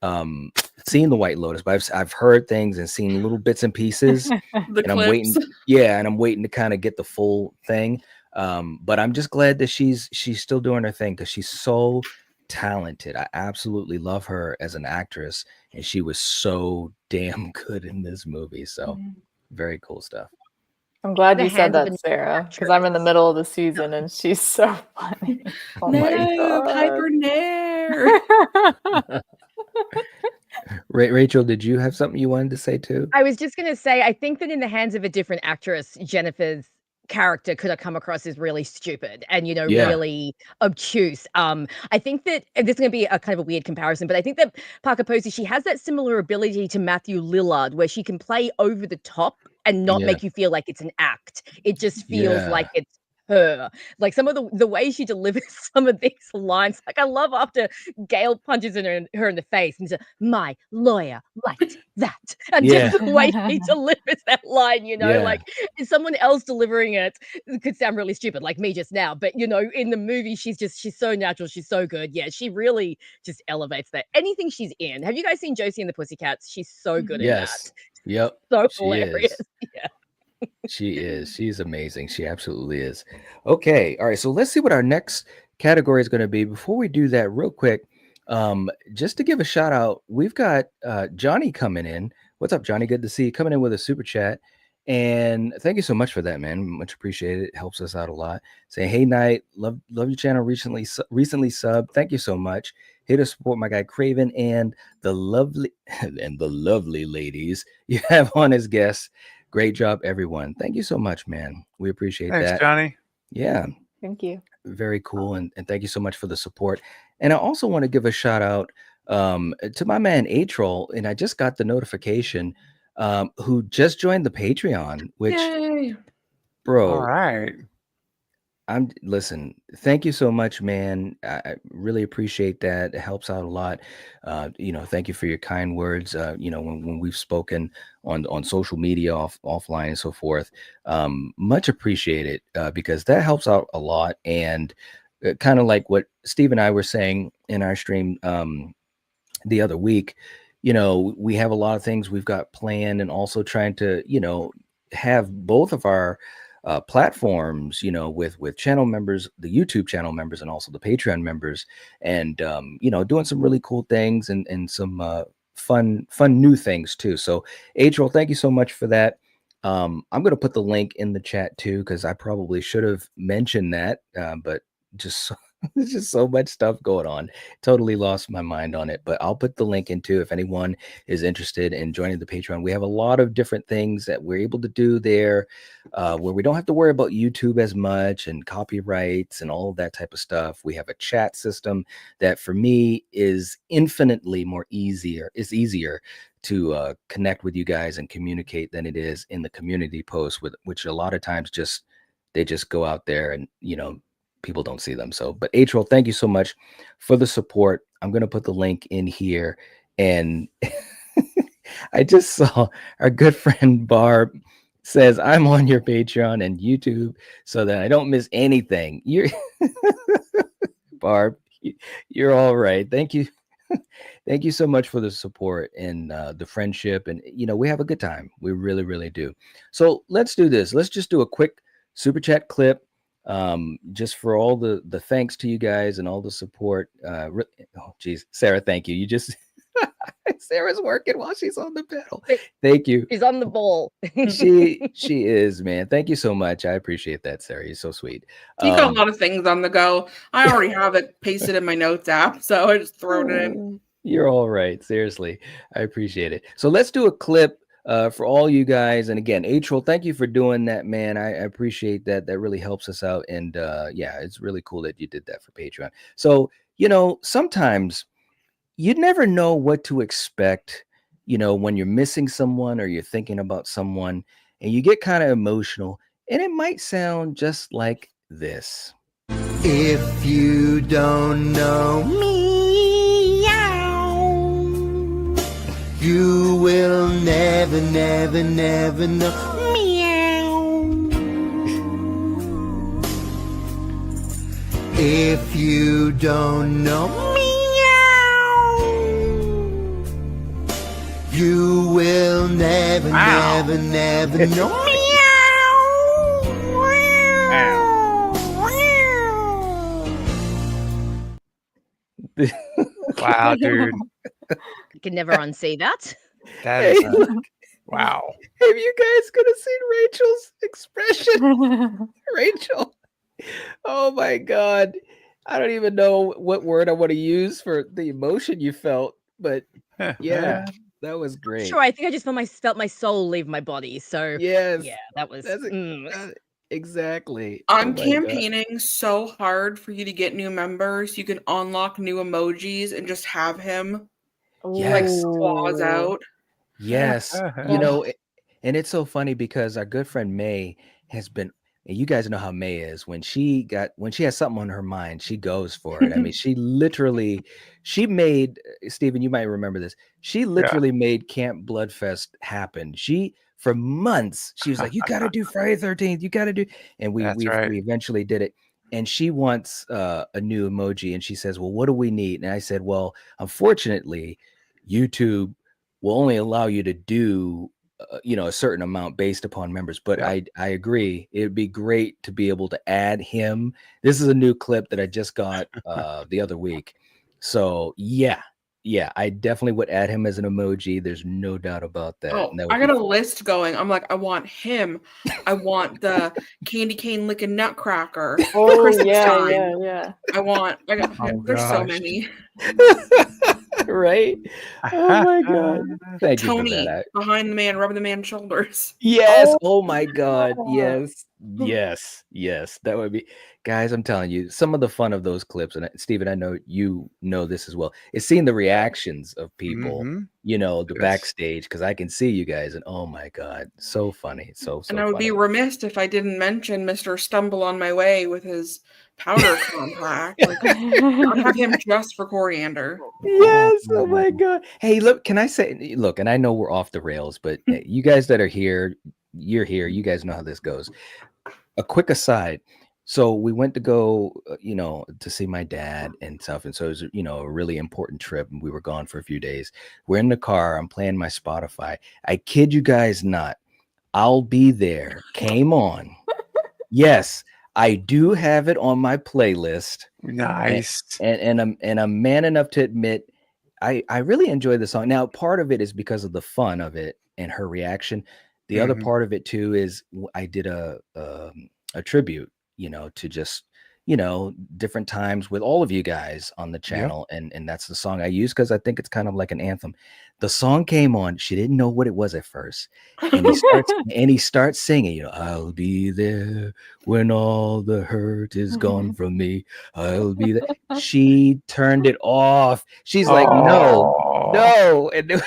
the White Lotus, but I've heard things and seen little bits and pieces. And I'm waiting. Yeah, and I'm waiting to kind of get the full thing. But I'm just glad that she's still doing her thing because she's so talented. I absolutely love her as an actress, and she was so damn good in this movie. So very cool stuff. I'm glad you said that, Sarah, because I'm in the middle of the season and she's so funny. Oh my God. Piper Nair. Rachel, did you have something you wanted to say too? I was just going to say, I think that in the hands of a different actress, Jennifer's character could have come across as really stupid and, you know, Yeah. really obtuse. I think that and this is going to be a kind of a weird comparison, but I think that Parker Posey, she has that similar ability to Matthew Lillard, where she can play over the top and not Yeah. make you feel like it's an act. It just feels Yeah. like it's her. Like some of the way she delivers some of these lines. Like I love after Gail punches her in the face and says, "My lawyer liked that," and Yeah. just the way she delivers that line, you know, Yeah. like if someone else delivering it could sound really stupid, like me just now. But you know, in the movie, she's so natural, she's so good. Yeah, she really just elevates that. Anything she's in. Have you guys seen Josie and the Pussycats? She's so good in Yes. that. Yep. So She hilarious. is. Yeah. She is. She's amazing. She absolutely is. Okay. All right. So let's see what our next category is going to be. Before we do that, real quick, just to give a shout out, we've got Johnny coming in. What's up, Johnny? Good to see you coming in with a super chat. And thank you so much for that, man. Much appreciated. It helps us out a lot. Saying, "Hey, Night, love your channel. Recently subbed. Thank you so much. Here to support my guy Craven and the lovely ladies you have on as guests. Great job, everyone. Thank you so much, man. We appreciate Thanks, that. Johnny. Yeah, Thank you. very cool. And thank you so much for the support. And I also want to give a shout out to my man Atrol. And I just got the notification who just joined the Patreon, which, Yay. bro, All right. listen, thank you so much, man. I really appreciate that. It helps out a lot. Thank you for your kind words. When we've spoken on social media offline and so forth, much appreciated because that helps out a lot. And kind of like what Steve and I were saying in our stream the other week, we have a lot of things we've got planned, and also trying to, have both of our platforms, with channel members, the YouTube channel members, and also the Patreon members, and doing some really cool things and some fun new things too. So Adriel, thank you so much for that. I'm going to put the link in the chat too, because I probably should have mentioned that, but just there's just so much stuff going on. Totally lost my mind on it, but I'll put the link in too if anyone is interested in joining the Patreon. We have a lot of different things that we're able to do there, where we don't have to worry about YouTube as much and copyrights and all of that type of stuff. We have a chat system that for me is infinitely easier to connect with you guys and communicate than it is in the community posts, which a lot of times they just go out there and people don't see them. So, but Atrol, thank you so much for the support. I'm going to put the link in here. And I just saw our good friend Barb says, "I'm on your Patreon and YouTube so that I don't miss anything." You're Barb, you're all right. Thank you. Thank you so much for the support and the friendship. And, we have a good time. We really, really do. So let's do this. Let's just do a quick super chat clip. Just for all the thanks to you guys and all the support. Oh geez, Sarah, thank you. You just Sarah's working while she's on the pedal. Thank you. She's on the ball. She is, man. Thank you so much. I appreciate that, Sarah. You're so sweet. You got a lot of things on the go. I already have it pasted in my notes app, so I just throw it in. You're all right. Seriously, I appreciate it. So let's do a clip for all you guys. And again, Atrol, thank you for doing that, man. I appreciate that. That really helps us out. And yeah, it's really cool that you did that for Patreon. So, sometimes you never know what to expect, when you're missing someone or you're thinking about someone and you get kind of emotional, and it might sound just like this. If you don't know me, you will never, never, never know. Meow. If you don't know meow, you will never, never, never know. Wow, dude. You can never unsee that. That is wow. Have you guys could have seen Rachel's expression? Rachel. Oh my God. I don't even know what word I want to use for the emotion you felt, but yeah, that was great. Sure, I think I just felt my soul leave my body. So yes, yeah, that was Exactly. Oh I'm my god. campaigning so hard for you to get new members. You can unlock new emojis and just have him like Yes. claws Ooh. out. Yes. You know, and it's so funny because our good friend May has been, and you guys know how May is. When she has something on her mind, she goes for it. I mean, she made, Stephen, you might remember this. She literally made Camp Bloodfest happen. For months, she was like, "You got to do Friday 13th. You got to do," and we That's right. eventually did it. And she wants a new emoji, and she says, "Well, what do we need?" And I said, "Well, unfortunately, YouTube will only allow you to do a certain amount based upon members, but Yep. I agree, it would be great to be able to add him. This is a new clip that I just got the other week, so yeah, I definitely would add him as an emoji. There's no doubt about that, Oh, and that I would be got a fun. list going. I'm like, I want him. I want the candy cane licking nutcracker. Oh Christmas yeah, time. yeah. Oh, There's so gosh. many. Right. Oh my god, thank you for Tony that. behind the man, rubbing the man's shoulders. Yes. Oh, Oh my God. yeah. Yes. Yes. That would be, guys. I'm telling you, some of the fun of those clips, and Stephen, I know you know this as well, is seeing the reactions of people, Mm-hmm. the Yes. backstage, because I can see you guys, and oh my God, so funny. So And I would be funny. remiss if I didn't mention Mr. Stumble on My Way with his powder compact. Like, I have him just for coriander. Yes. Oh my God. Hey, look, can I say, look, and I know we're off the rails, but you guys that are here, you're here. You guys know how this goes. A quick aside. So we went to go, to see my dad and stuff. And so it was, a really important trip. And we were gone for a few days. We're in the car. I'm playing my Spotify. I kid you guys not. I'll Be There came on. Yes, I do have it on my playlist. Nice. And I'm man enough to admit I really enjoy the song. Now, part of it is because of the fun of it and her reaction. The other Mhm. part of it too is I did a tribute, to just different times with all of you guys on the Yep. channel, and that's the song I use because I think it's kind of like an anthem. The song came on. She didn't know what it was at first, and he starts singing. I'll be there when all the hurt is gone from me. I'll be there. She turned it off. She's like, no, Oh, and then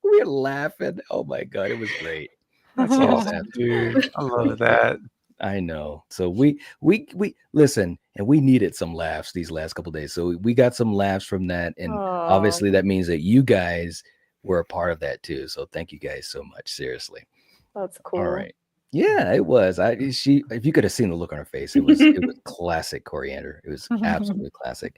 we're laughing. Oh my God, it was great. that's It was awesome, absolutely dude. I love that. I know. So we listen, and we needed some laughs these last couple days. So we got some laughs from that, and Aw, obviously that means that you guys were a part of that too. So thank you guys so much. Seriously. that's All cool. right. Yeah, it was. If you could have seen the look on her face, it was classic coriander. It was absolutely classic.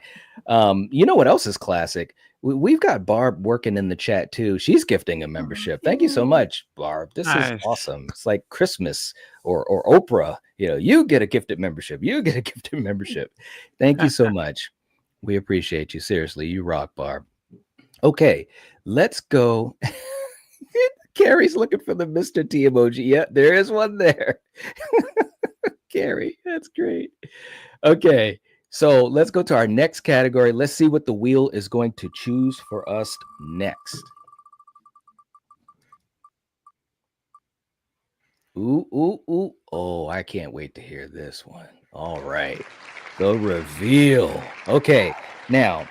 You know what else is classic? We've got Barb working in the chat too. She's gifting a membership. Thank you so much, Barb. This is Nice. awesome. It's like Christmas or Oprah. You get a gifted membership. You get a gifted membership. Thank you so much. We appreciate you. Seriously, you rock, Barb. Okay, let's go. Carrie's looking for the Mr. T emoji. Yeah, there is one there. Carrie, that's great. Okay, so let's go to our next category. Let's see what the wheel is going to choose for us next. Ooh. Oh, I can't wait to hear this one. All right. The reveal. Okay, now,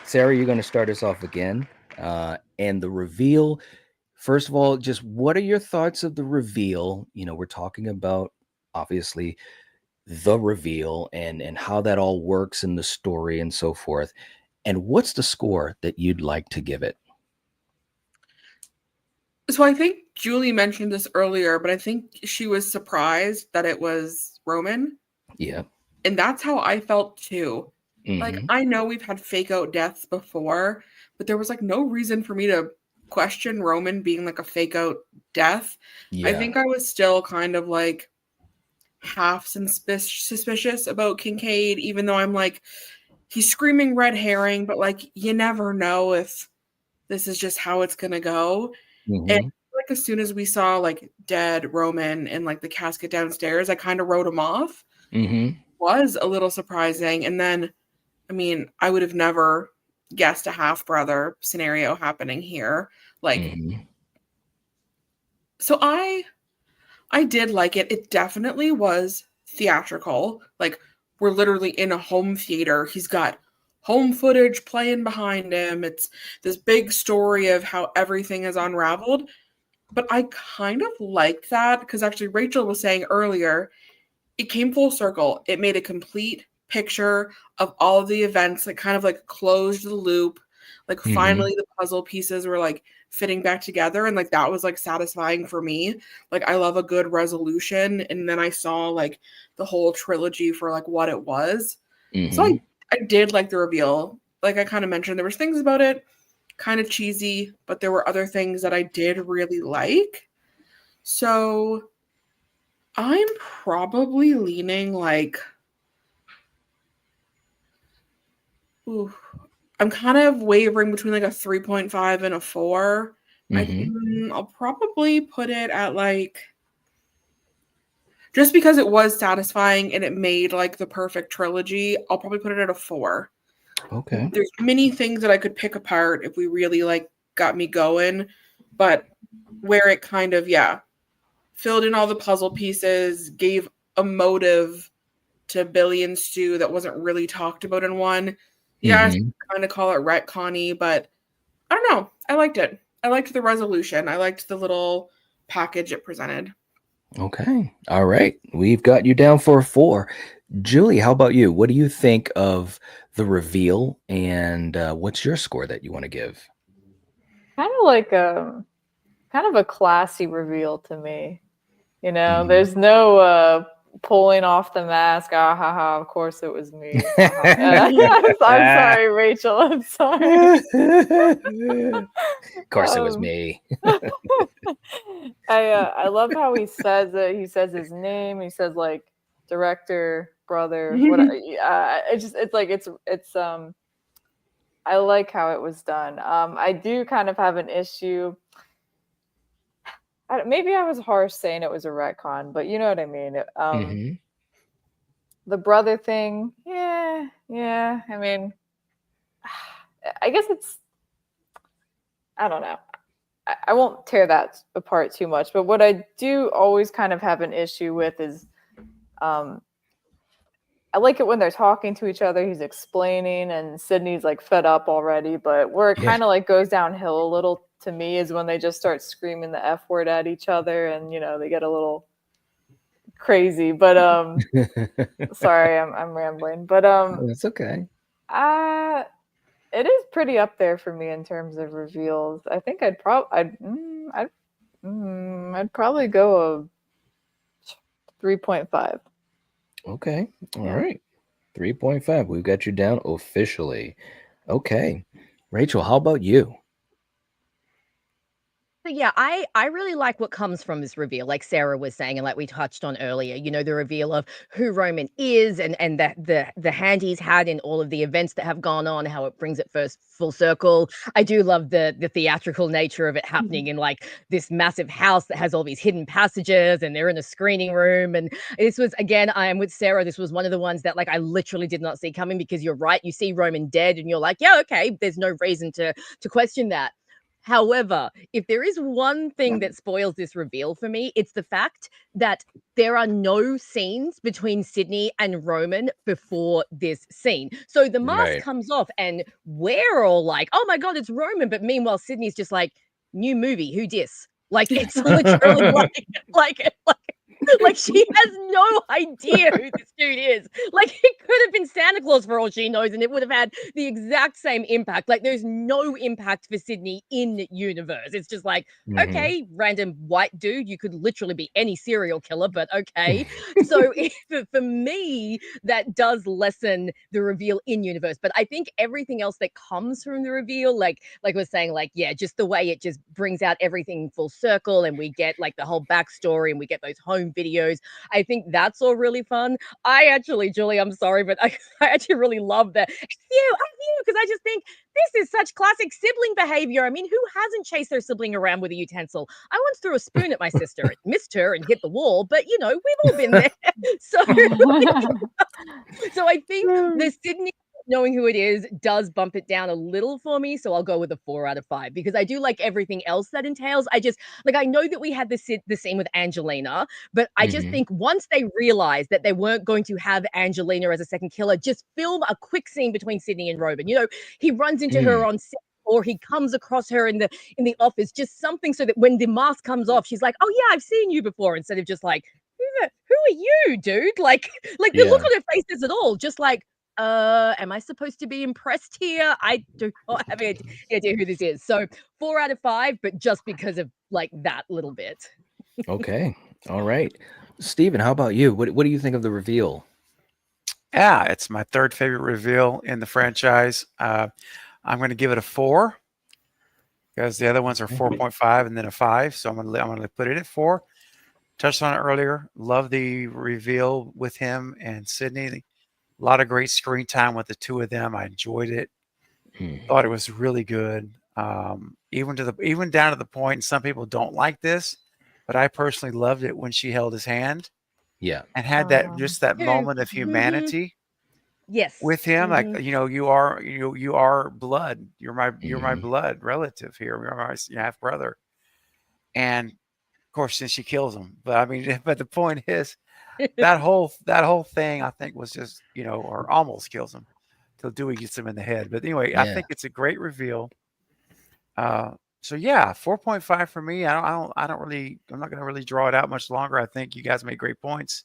Sarah, you're going to start us off again. And the reveal, first of all, just what are your thoughts of the reveal? We're talking about obviously the reveal and how that all works in the story and so forth. And what's the score that you'd like to give it? So I think Julie mentioned this earlier, but I think she was surprised that it was Roman. Yeah. And that's how I felt too. Like, Mhm. I know we've had fake out deaths before, but there was like no reason for me to question Roman being like a fake out death. I Yeah. think I was still kind of like half suspicious about Kincaid, even though I'm like, he's screaming red herring, but like, you never know if this is just how it's gonna go. And Mhm. like, as soon as we saw like dead Roman and like the casket downstairs, I kind of wrote him off. Mhm. Was a little surprising. And then, I mean, I would have never guessed a half brother scenario happening here. Like, Mhm. so I I did like it. It definitely was theatrical. Like, we're literally in a home theater. He's got home footage playing behind him. It's this big story of how everything is unraveled. But I kind of liked that because actually Rachel was saying earlier, it came full circle. It made a complete picture of all of the events that kind of like closed the loop. Like finally the puzzle pieces were like fitting back together, and like that was like satisfying for me. Like I love a good resolution, and then I saw like the whole trilogy for like what it was. So I did like the reveal. Like I kind of mentioned, there was things about it kind of cheesy, but there were other things that I did really like. So I'm probably leaning like, I'm kind of wavering between like a 3.5 and a 4. I'll probably put it at like, just because it was satisfying and it made like the perfect trilogy, I'll probably put it at a 4. Okay. There's many things that I could pick apart if we really like got me going, but where it kind of, filled in all the puzzle pieces, gave a motive to Billy and Stu that wasn't really talked about in one. Yeah, I kind of call it retconny, but I don't know. I liked it. I liked the resolution. I liked the little package it presented. Okay. All right. We've got you down for a 4. Julie, how about you? What do you think of the reveal, and what's your score that you want to give? Kind of like kind of a classy reveal to me. You know, there's no pulling off the mask. Ah, ha, ha, of course it was me. I'm sorry, Rachel. I'm sorry. Of course it was me. I love how he says it. He says his name. He says like director, brother. What? It's I like how it was done. I do kind of have an issue. Maybe I was harsh saying it was a retcon, but you know what I mean. The brother thing, yeah. I mean, I guess it's, I don't know. I won't tear that apart too much, but what I do always kind of have an issue with is, I like it when they're talking to each other. He's explaining, and Sydney's like fed up already. But where it kind of like goes downhill a little to me is when they just start screaming the F word at each other, and you know they get a little crazy. But sorry, I'm rambling. But that's okay. It is pretty up there for me in terms of reveals. I think I'd probably go a 3.5. Okay. All right. 3.5. We've got you down officially. Okay. Rachel, how about you? So yeah, I really like what comes from this reveal, like Sarah was saying, and like we touched on earlier, you know, the reveal of who Roman is, and the hand he's had in all of the events that have gone on, how it brings it first full circle. I do love the theatrical nature of it happening in like this massive house that has all these hidden passages, and they're in a screening room. And this was, again, I am with Sarah, this was one of the ones that like I literally did not see coming, because you're right, you see Roman dead and you're like, yeah, okay, there's no reason to question that. However, if there is one thing that spoils this reveal for me, it's the fact that there are no scenes between Sydney and Roman before this scene. So the mask comes off and we're all like, oh my God, it's Roman. But meanwhile, Sydney's just like, new movie, who dis? Like, it's literally like she has no idea who this dude is. Like, it could have been Santa Claus for all she knows, and it would have had the exact same impact. Like, there's no impact for Sydney in universe. It's just like, okay, random white dude. You could literally be any serial killer, but okay. So for me, that does lessen the reveal in universe. But I think everything else that comes from the reveal, like we're saying, like, yeah, just the way it just brings out everything full circle, and we get like the whole backstory, and we get those home videos. I think that's all really fun. I actually, Julie, I'm sorry, but I actually really love that. Because I just think this is such classic sibling behavior. I mean, who hasn't chased their sibling around with a utensil? I once threw a spoon at my sister, missed her and hit the wall, but you know, we've all been there. So I think the Sydney knowing who it is does bump it down a little for me. So I'll go with a 4 out of 5 because I do like everything else that entails. I just like, I know that we had the scene with Angelina, but I just think once they realized that they weren't going to have Angelina as a second killer, just film a quick scene between Sydney and Robin. You know, he runs into her on set, or he comes across her in the office, just something so that when the mask comes off, she's like, "Oh yeah, I've seen you before," instead of just like, "Who are you, dude?" Like the look on her face is at all, just like, am I supposed to be impressed here? I do not have any idea who this is. So 4 out of 5, but just because of like that little bit. Okay. All right. Steven, how about you? What do you think of the reveal? Yeah, it's my third favorite reveal in the franchise. I'm going to give it a 4 because the other ones are 4.5 and then a 5. So I'm going to put it at 4. Touched on it earlier. Love the reveal with him and Sydney. A lot of great screen time with the two of them. I enjoyed it. Thought it was really good. Even down to the point, and some people don't like this, but I personally loved it when she held his hand. Yeah. And had that moment of humanity. Yes. With him, like, you know, you are blood. You're my blood relative here. You're my half brother. And of course, then she kills him. But I mean, but the point is, that whole thing, I think, was just, you know, or almost kills him till Dewey gets him in the head. But anyway, I think it's a great reveal. So yeah, 4.5 for me. I'm not going to really draw it out much longer. I think you guys made great points,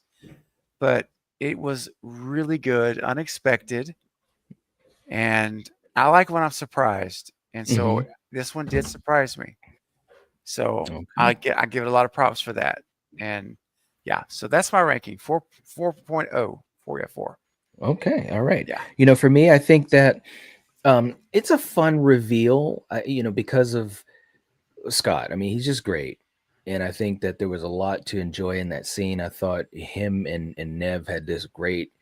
but it was really good, unexpected, and I like when I'm surprised. And so this one did surprise me. So I give it a lot of props for that. And yeah, so that's my ranking, 4.0. 4. Okay, all right. Yeah. You know, for me, I think that it's a fun reveal, you know, because of Scott. I mean, he's just great. And I think that there was a lot to enjoy in that scene. I thought him and Nev had this great,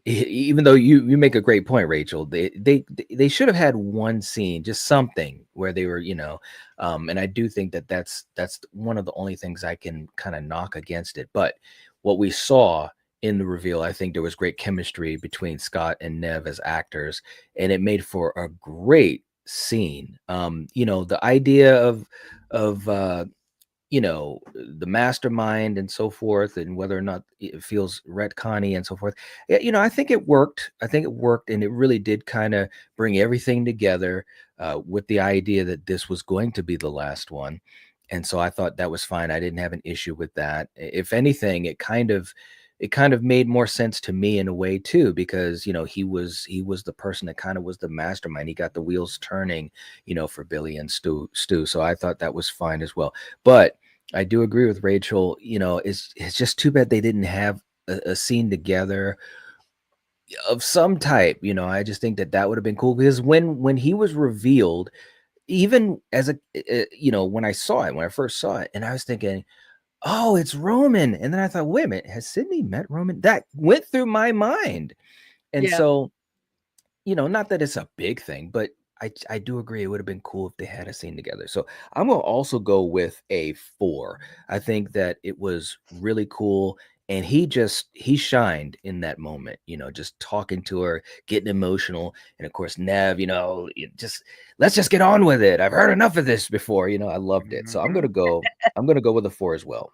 even though you make a great point, Rachel, they should have had one scene, just something where they were, you know, and I do think that that's one of the only things I can kind of knock against it. But what we saw in the reveal, I think there was great chemistry between Scott and Nev as actors, and it made for a great scene. You know, the idea of you know, the mastermind and so forth, and whether or not it feels retconny and so forth. You know, I think it worked. And it really did kind of bring everything together with the idea that this was going to be the last one. And so I thought that was fine. I didn't have an issue with that. If anything, it kind of made more sense to me in a way too, because, you know, he was the person that kind of was the mastermind. He got the wheels turning, you know, for Billy and Stu. So I thought that was fine as well. But I do agree with Rachel. You know, it's just too bad they didn't have a scene together of some type. You know, I just think that would have been cool, because when he was revealed, even as you know, when I first saw it, and I was thinking, oh, it's Roman. And then I thought, wait a minute, has Sydney met Roman? That went through my mind. And so, you know, not that it's a big thing, but I do agree it would have been cool if they had a scene together. So I'm going to also go with a 4. I think that it was really cool. And he shined in that moment, you know, just talking to her, getting emotional. And of course, Nev, you know, let's just get on with it. I've heard enough of this before. You know, I loved it. So I'm going to go with a 4 as well.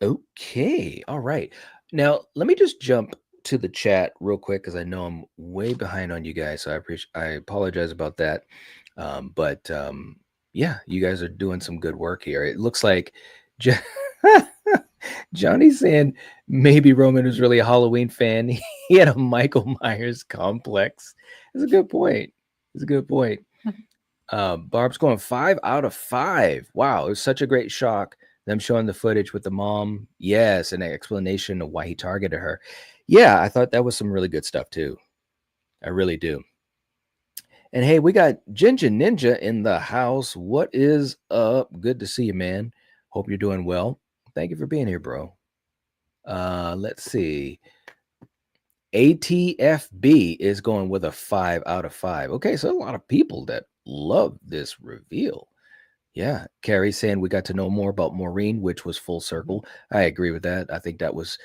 Okay. All right. Now, let me just jump to the chat real quick, because I know I'm way behind on you guys. So I apologize about that. But yeah, you guys are doing some good work here. It looks like Johnny's saying maybe Roman was really a Halloween fan. He had a Michael Myers complex. That's a good point. Barb's going 5 out of 5. Wow, it was such a great shock. Them showing the footage with the mom. Yes, and an explanation of why he targeted her. Yeah, I thought that was some really good stuff too. I really do. And hey, we got Ginger Ninja in the house. What is up? Good to see you, man. Hope you're doing well. Thank you for being here, bro. Let's see. ATFB is going with a 5 out of 5. Okay, so a lot of people that love this reveal. Yeah, Carrie's saying we got to know more about Maureen, which was full circle. I agree with that. I think that was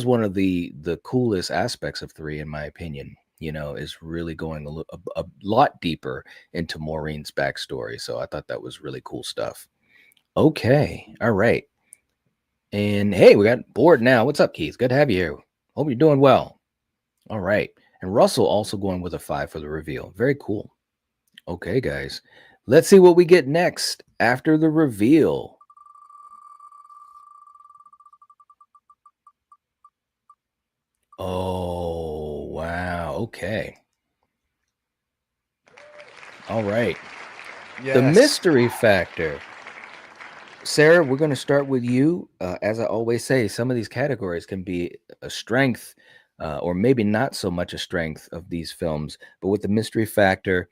one of the coolest aspects of 3, in my opinion. you know, is really going a lot deeper into Maureen's backstory. So I thought that was really cool stuff. Okay. All right. And hey, we got bored now. What's up, Keith? Good to have you here. Hope you're doing well. All right. And Russell also going with a 5 for the reveal. Very cool. Okay, guys. Let's see what we get next after the reveal. Oh, wow. Okay. All right. Yes. The mystery factor. Sarah, we're going to start with you. As I always say, some of these categories can be a strength or maybe not so much a strength of these films. But with the mystery factor,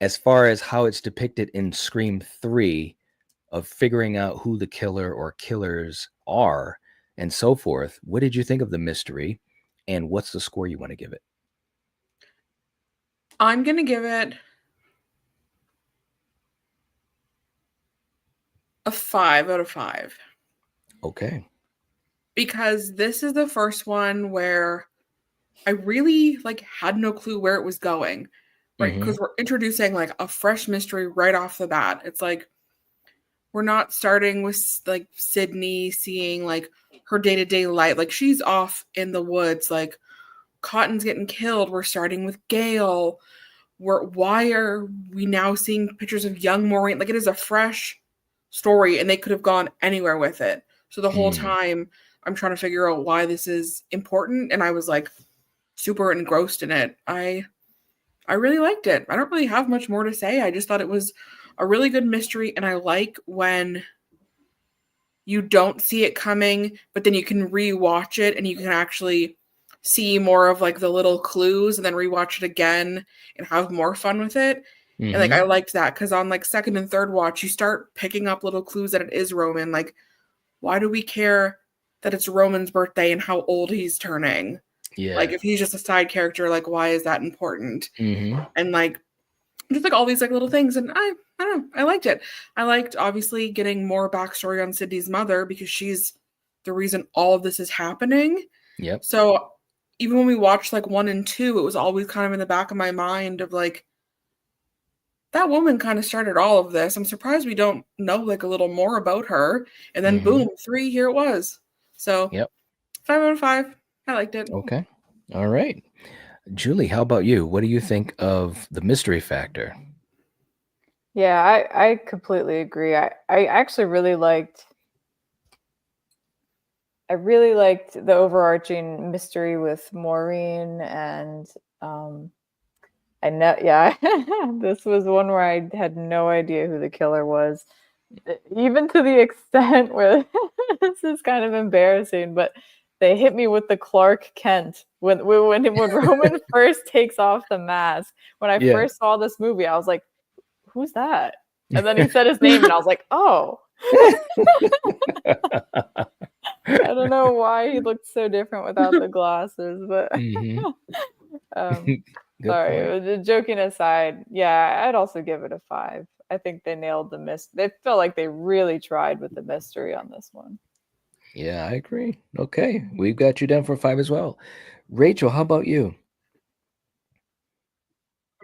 as far as how it's depicted in Scream 3, of figuring out who the killer or killers are and so forth, what did you think of the mystery? And what's the score you want to give it? I'm going to give it a 5 out of 5. Okay. Because this is the first one where I really had no clue where it was going, right? Because we're introducing a fresh mystery right off the bat. It's like we're not starting with Sydney seeing her day-to-day life. Like she's off in the woods, Cotton's getting killed. We're starting with Gail. Why are we now seeing pictures of young Maureen? It is a fresh story, and they could have gone anywhere with it. So the whole time I'm trying to figure out why this is important, and I was super engrossed in it. I really liked it. I don't really have much more to say. I just thought it was a really good mystery, and I like when you don't see it coming, but then you can rewatch it and you can actually see more of the little clues and then rewatch it again and have more fun with it. And I liked that because on second and third watch, you start picking up little clues that it is Roman. Why do we care that it's Roman's birthday and how old he's turning? Yeah. If he's just a side character, why is that important? And just all these little things. And I don't know. I liked it. I liked obviously getting more backstory on Sydney's mother because she's the reason all of this is happening. Yep. So even when we watched 1 and 2, it was always kind of in the back of my mind of that woman kind of started all of this. I'm surprised we don't know a little more about her. And then boom, 3, here it was. So 5 out of 5. I liked it. Okay. All right. Julie, how about you? What do you think of the mystery factor? Yeah, I completely agree. I actually really liked the overarching mystery with Maureen, and I know, yeah, this was one where I had no idea who the killer was, even to the extent where this is kind of embarrassing, but they hit me with the Clark Kent when Roman first takes off the mask. When I first saw this movie, I was like, "Who's that?" And then he said his name, and I was like, "Oh." I don't know why he looked so different without the glasses, but sorry. Joking aside, yeah, I'd also give it a 5. I think they nailed the mystery. They felt like they really tried with the mystery on this one. Yeah, I agree. Okay, we've got you down for 5 as well. Rachel, how about you?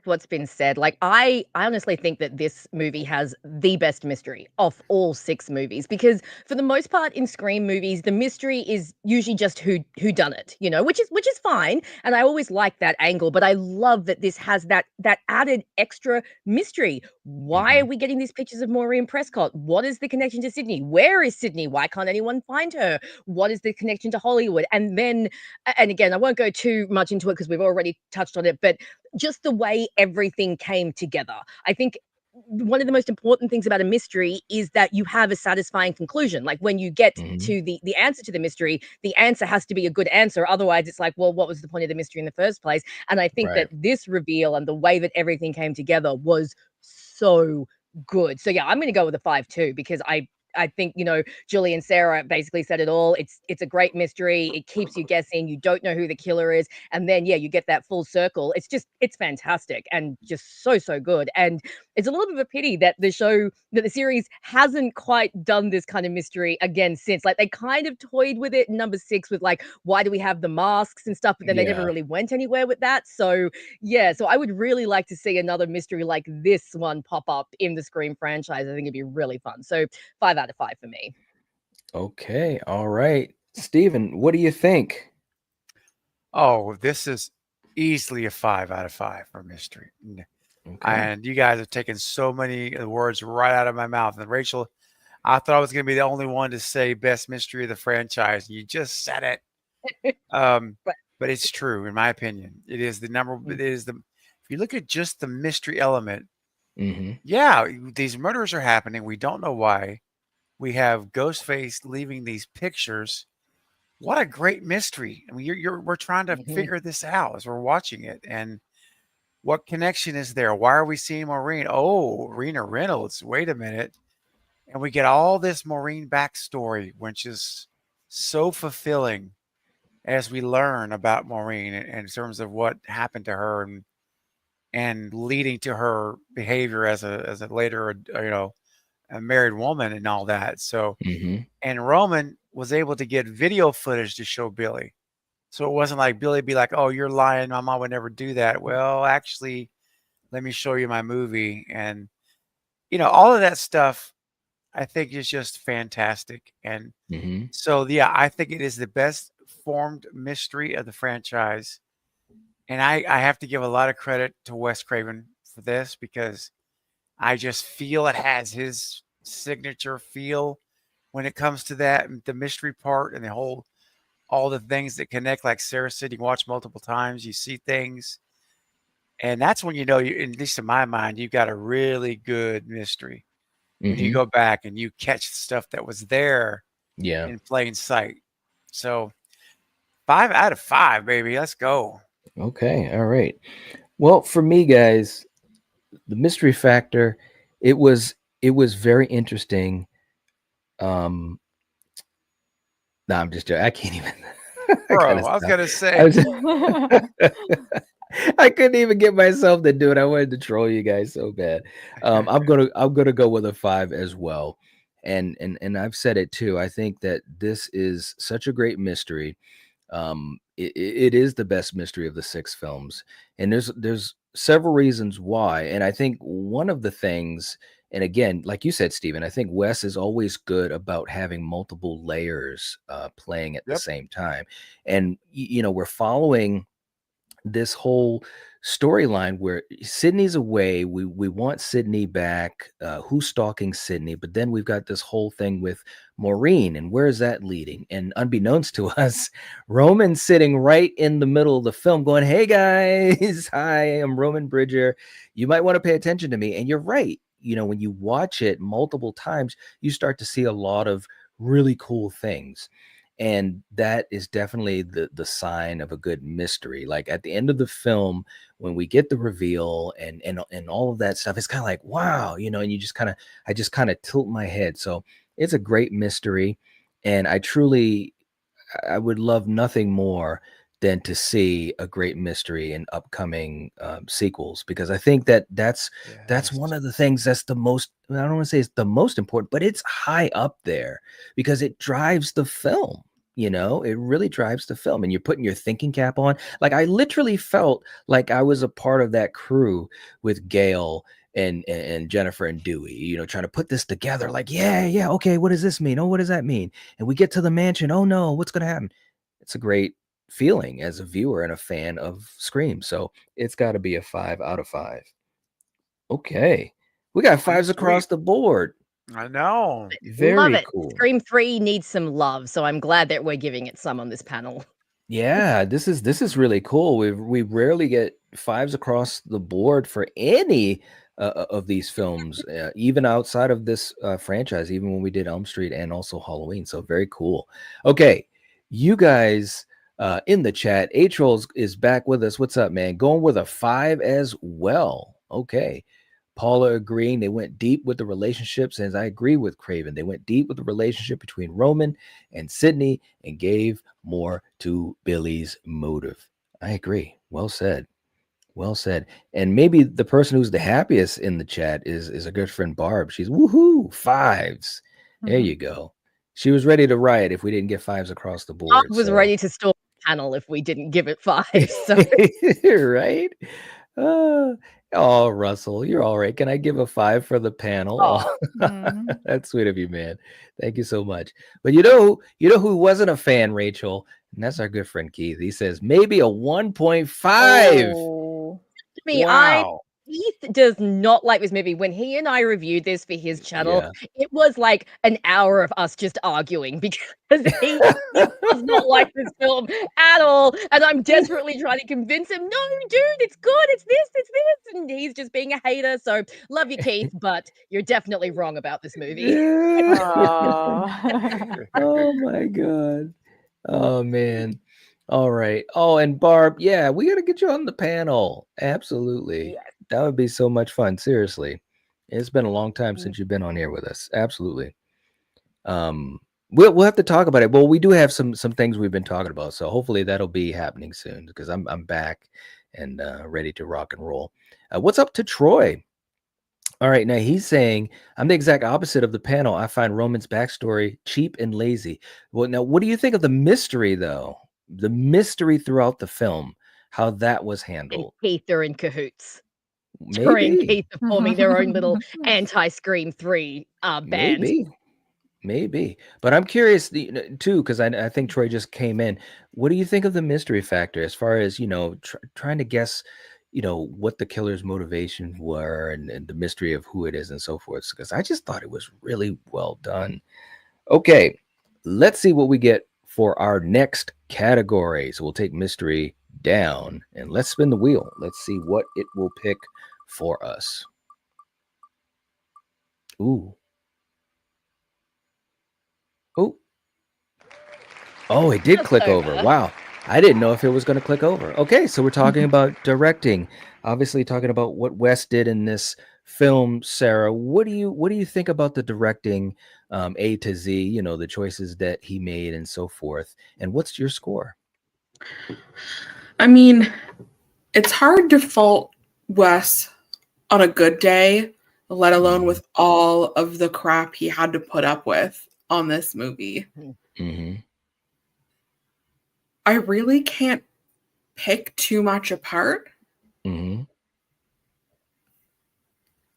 What's been said. I honestly think that this movie has the best mystery of all 6 movies, because for the most part in Scream movies, the mystery is usually just who done it, which is fine, and I always like that angle, but I love that this has that added extra mystery. Why are we getting these pictures of Maureen Prescott? What is the connection to Sydney? Where is Sydney? Why can't anyone find her? What is the connection to Hollywood? And then, and again, I won't go too much into it because we've already touched on it, but just the way everything came together. I think one of the most important things about a mystery is that you have a satisfying conclusion. When you get to the answer to the mystery, the answer has to be a good answer. Otherwise, it's well, what was the point of the mystery in the first place? And I think that this reveal and the way that everything came together was so good. So yeah, I'm going to go with a 5 too, because I I think, Julie and Sarah basically said it all. It's a great mystery. It keeps you guessing. You don't know who the killer is. And then, you get that full circle. It's fantastic and just so, so good. And it's a little bit of a pity that the series hasn't quite done this kind of mystery again since. Like, they kind of toyed with it in number 6 with like, why do we have the masks and stuff? But then they never really went anywhere with that. So yeah, so I would really like to see another mystery like this one pop up in the Scream franchise. I think it'd be really fun. So 5 out of 5 for me. Okay, all right, Steven, what do you think? Oh, this is easily a 5 out of 5 for mystery. Okay. And you guys have taken so many words right out of my mouth. And Rachel, I thought I was going to be the only one to say best mystery of the franchise. You just said it. But it's true, in my opinion. It is the number. It is the. If you look at just the mystery element, yeah, these murders are happening. We don't know why. We have Ghostface leaving these pictures. What a great mystery! I mean, we're trying to figure this out as we're watching it, and what connection is there? Why are we seeing Maureen? Oh, Rena Reynolds. Wait a minute. And we get all this Maureen backstory, which is so fulfilling as we learn about Maureen in terms of what happened to her and leading to her behavior as a later, a married woman and all that. So, and Roman was able to get video footage to show Billy. So it wasn't like Billy be like, oh, you're lying. My mom would never do that. Well, actually, let me show you my movie. And, all of that stuff, I think is just fantastic. And so, yeah, I think it is the best formed mystery of the franchise. And I have to give a lot of credit to Wes Craven for this because I just feel it has his signature feel when it comes to that, the mystery part and all the things that connect, like Sarah said, you can watch multiple times, you see things. And that's when at least in my mind, you've got a really good mystery. When you go back and you catch stuff that was there in plain sight. So 5 out of 5, baby. Let's go. Okay, all right. Well, for me, guys, the mystery factor, it was very interesting. No, I'm just joking. I can't even. Bro, I was gonna say. I couldn't even get myself to do it. I wanted to troll you guys so bad. I'm gonna go with a 5 as well. And I've said it too. I think that this is such a great mystery. It is the best mystery of the 6 films, and there's several reasons why. And I think one of the things, and again, like you said, Steven, I think Wes is always good about having multiple layers playing at the same time. And we're following this whole storyline where Sydney's away. We want Sydney back. Who's stalking Sydney? But then we've got this whole thing with Maureen, and where is that leading? And unbeknownst to us, Roman's sitting right in the middle of the film going, hey guys, hi, I'm Roman Bridger. You might want to pay attention to me. And you're right. When you watch it multiple times, you start to see a lot of really cool things. And that is definitely the sign of a good mystery. Like at the end of the film, when we get the reveal and all of that stuff, it's kind of like, wow, and I just kind of tilt my head. So it's a great mystery. And I would love nothing more than to see a great mystery in upcoming sequels, because I think that's one of the things that's the most, I don't want to say it's the most important, but it's high up there because it drives the film. It really drives the film, and you're putting your thinking cap on. Like I literally felt like I was a part of that crew with Gail and Jennifer and Dewey, trying to put this together. Like, yeah, okay, what does this mean? Oh, what does that mean? And we get to the mansion. Oh no, what's going to happen? It's a great feeling as a viewer and a fan of Scream. So it's got to be a 5 out of 5. Okay, we got 5s across the board. I know. Very Love it. cool. Scream 3 needs some love, so I'm glad that we're giving it some on this panel. Yeah, this is really cool. We rarely get 5s across the board for any of these films, even outside of this franchise, even when we did Elm Street and also Halloween. So very cool. Okay, you guys in the chat, H-Rolls is back with us. What's up, man? Going with a 5 as well. Okay. Paula agreeing they went deep with the relationships, and I agree with Craven. They went deep with the relationship between Roman and Sydney and gave more to Billy's motive. I agree. Well said. Well said. And maybe the person who's the happiest in the chat is a good friend Barb. She's woohoo, 5s. There you go. She was ready to riot if we didn't get 5s across the I board. was ready to storm the panel if we didn't give it 5. So right? Oh, Russell, you're all right. Can I give a 5 for the panel? That's sweet of you, man. Thank you so much. But you know who wasn't a fan, Rachel? And that's our good friend Keith. He says maybe a 1.5. Oh. Wow. Keith does not like this movie. When he and I reviewed this for his channel, Yeah. it was like an hour of us just arguing because he does not like this film at all. And I'm desperately trying to convince him, no, dude, it's good. It's this. And he's just being a hater. So love you, Keith, but you're definitely wrong about this movie. Oh my God. Oh man. All right. Oh, and Barb, yeah, we got to get you on the panel. Absolutely. Yes. That would be so much fun. Seriously. It's been a long time since you've been on here with us. Absolutely. We'll have to talk about it. Well, we do have some things we've been talking about, so hopefully that'll be happening soon because I'm back and ready to rock and roll. What's up to Troy? All right, now he's saying I'm the exact opposite of the panel. I find Roman's backstory cheap and lazy. Well, now what do you think of the mystery though? The mystery throughout the film, how that was And handled. Keith are in cahoots. Troy and Keith are forming their own little anti-Scream 3 band. Maybe. But I'm curious too, because I think Troy just came in. What do you think of the mystery factor as far as, trying to guess, what the killer's motivations were and the mystery of who it is and so forth? Because I just thought it was really well done. Okay, let's see what we get for our next category. So we'll take mystery down and let's spin the wheel. Let's see what it will pick for us. Ooh. Oh, it did click over. Wow. I didn't know if it was going to click over. Okay, so we're talking about directing. Obviously talking about what Wes did in this film. Sarah, what do you think about the directing, A to Z, the choices that he made and so forth? And what's your score? I mean, it's hard to fault Wes on a good day, let alone with all of the crap he had to put up with on this movie. Mm-hmm. I really can't pick too much apart. Mm-hmm.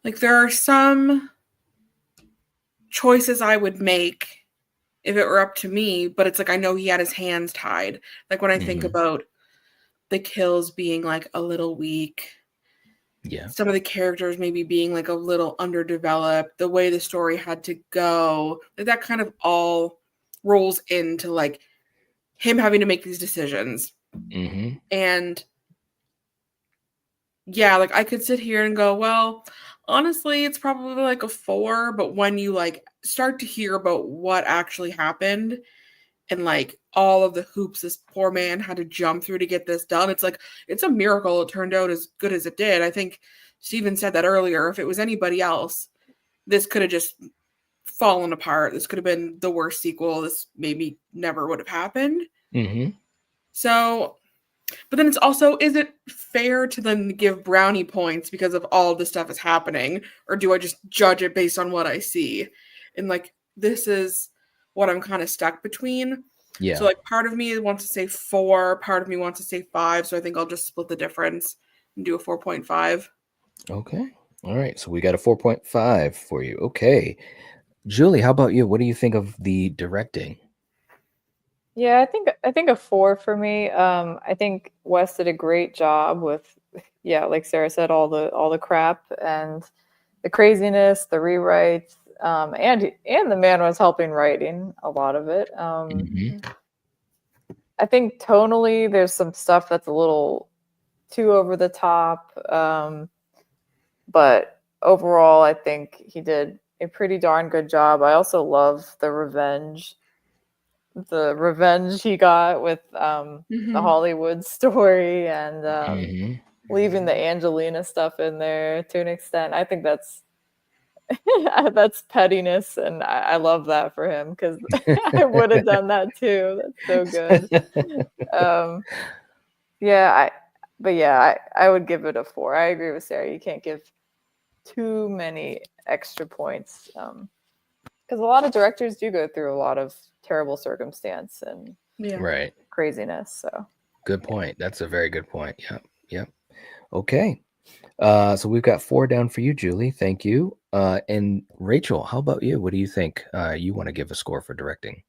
Like, there are some choices I would make if it were up to me, but it's like I know he had his hands tied. Like, when I think about the kills being like a little weak, some of the characters maybe being like a little underdeveloped, the way the story had to go, like that kind of all rolls into like him having to make these decisions. And yeah, like I could sit here and go, well, honestly, it's probably like a 4, but when you like start to hear about what actually happened and like all of the hoops this poor man had to jump through to get this done, it's like it's a miracle it turned out as good as it did. I think Steven said that earlier. If it was anybody else, this could have just fallen apart. This could have been the worst sequel. This maybe never would have happened. So, but then it's also, is it fair to then give brownie points because of all of this stuff is happening? Or do I just judge it based on what I see? And like, this is what I'm kind of stuck between. Yeah. So like part of me wants to say 4, part of me wants to say 5. So I think I'll just split the difference and do a 4.5. Okay. All right. So we got a 4.5 for you. Okay. Julie, how about you? What do you think of the directing? Yeah, I think a 4 for me. I think Wes did a great job with, like Sarah said, all the crap and the craziness, the rewrites, and the man was helping writing a lot of it. I think tonally there's some stuff that's a little too over the top, but overall I think he did a pretty darn good job. I also love the revenge he got with the Hollywood story and leaving the Angelina stuff in there to an extent. I think that's that's pettiness, and I love that for him because I would have done that too. That's so good. Yeah, I would give it a 4. I agree with Sarah. You can't give too many extra points because a lot of directors do go through a lot of terrible circumstance and Right. craziness. So Good point. That's a very good point. Yep. Okay. So we've got 4 down for you, Julie. Thank you. And Rachel, how about you? What do you think you want to give a score for directing?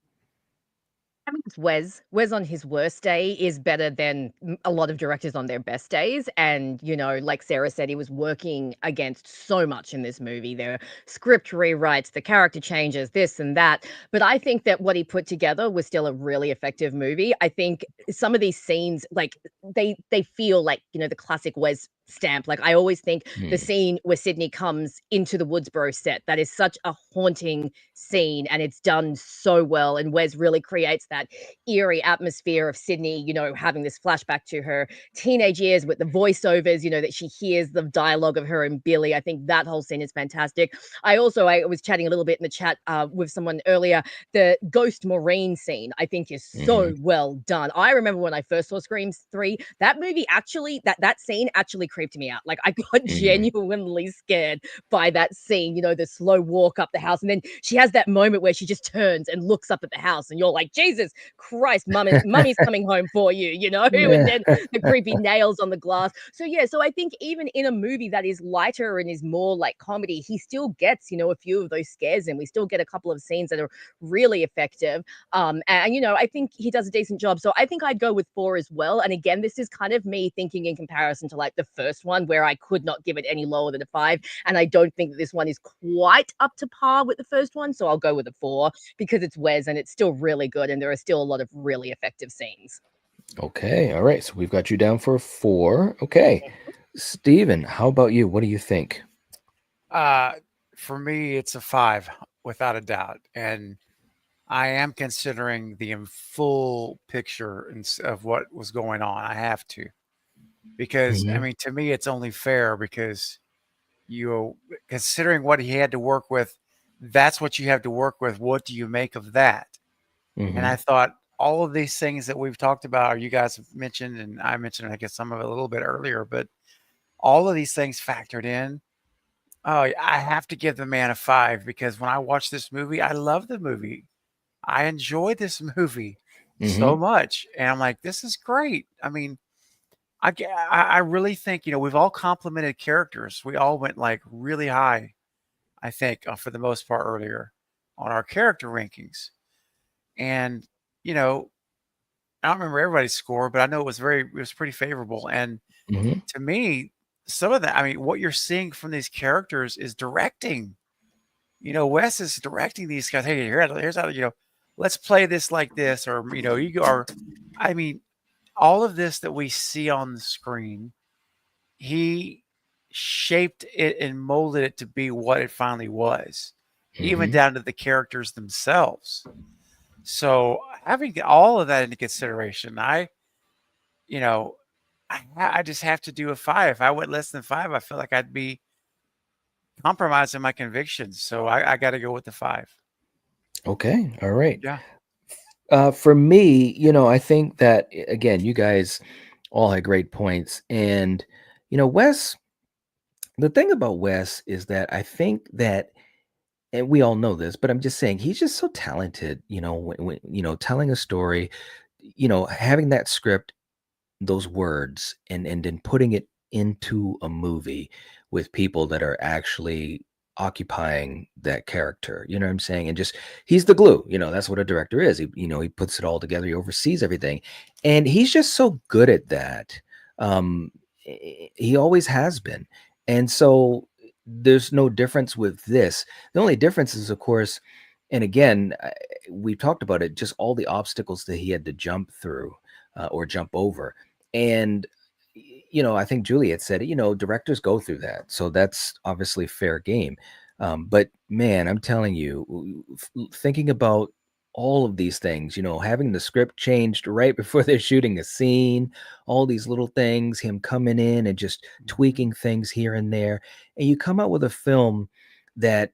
I mean, it's Wes. Wes on his worst day is better than a lot of directors on their best days. And, you know, like Sarah said, he was working against so much in this movie. There are script rewrites, the character changes, this and that. But I think that what he put together was still a really effective movie. I think some of these scenes, like, they feel like, you know, the classic Wes stamp. Like, I always think the scene where Sydney comes into the Woodsboro set, that is such a haunting scene, and it's done so well. And Wes really creates that eerie atmosphere of Sydney, you know, having this flashback to her teenage years with the voiceovers, you know, that she hears the dialogue of her and Billy. I think that whole scene is fantastic. I was chatting a little bit in the chat with someone earlier. The Ghost Maureen scene, I think, is so well done. I remember when I first saw Scream 3, that movie actually, that scene actually creeped me out. Like, I got genuinely scared by that scene, you know, the slow walk up the house. And then she has that moment where she just turns and looks up at the house, and you're like, Jesus Christ, mummy's coming home for you, you know? And then the creepy nails on the glass. So yeah, so I think even in a movie that is lighter and is more like comedy, he still gets, you know, a few of those scares in. We still get a couple of scenes that are really effective. And you know, I think he does a decent job. So I think I'd go with 4 as well. And again, this is kind of me thinking in comparison to like the first one, where I could not give it any lower than a 5. And I don't think that this one is quite up to par with the first one. So I'll go with a 4 because it's Wes and it's still really good. And there are still a lot of really effective scenes. Okay. All right. So we've got you down for a 4. Okay. Steven, how about you? What do you think? For me, it's a 5 without a doubt. And I am considering the full picture of what was going on. I have to, because I mean, to me, it's only fair because considering what he had to work with, that's what you have to work with. What do you make of that? And I thought all of these things that we've talked about, or you guys have mentioned, and I mentioned, I guess, some of it a little bit earlier, but all of these things factored in. Oh, I have to give the man a 5 because when I watch this movie, I love the movie. I enjoy this movie so much. And I'm like, this is great. I mean, I really think, you know, we've all complimented characters. We all went like really high, I think, for the most part earlier on our character rankings. And, you know, I don't remember everybody's score, but I know it was pretty favorable. And to me, some of that, I mean, what you're seeing from these characters is directing. You know, Wes is directing these guys. Hey, here's how, you know, let's play this like this, or, you know, I mean, all of this that we see on the screen, he shaped it and molded it to be what it finally was, even down to the characters themselves. So having all of that into consideration, I just have to do a 5. If I went less than 5, I feel like I'd be compromising my convictions. So I got to go with the 5. Okay. All right. Yeah. For me, you know, I think that, again, you guys all had great points. And, you know, Wes, the thing about Wes is that I think that, and we all know this, but I'm just saying he's just so talented, you know, when you know, telling a story, you know, having that script, those words, and then putting it into a movie with people that are actually occupying that character. You know what I'm saying? And just he's the glue. You know, that's what a director is. He puts it all together. He oversees everything, and he's just so good at that. He always has been, and so there's no difference with this. The only difference is, of course, and again, we talked about it, just all the obstacles that he had to jump through or jump over. And, you know, I think Juliet said, you know, directors go through that. So that's obviously fair game. But man, I'm telling you, thinking about all of these things, having the script changed right before they're shooting a scene, all these little things, him coming in and just tweaking things here and there. And you come out with a film that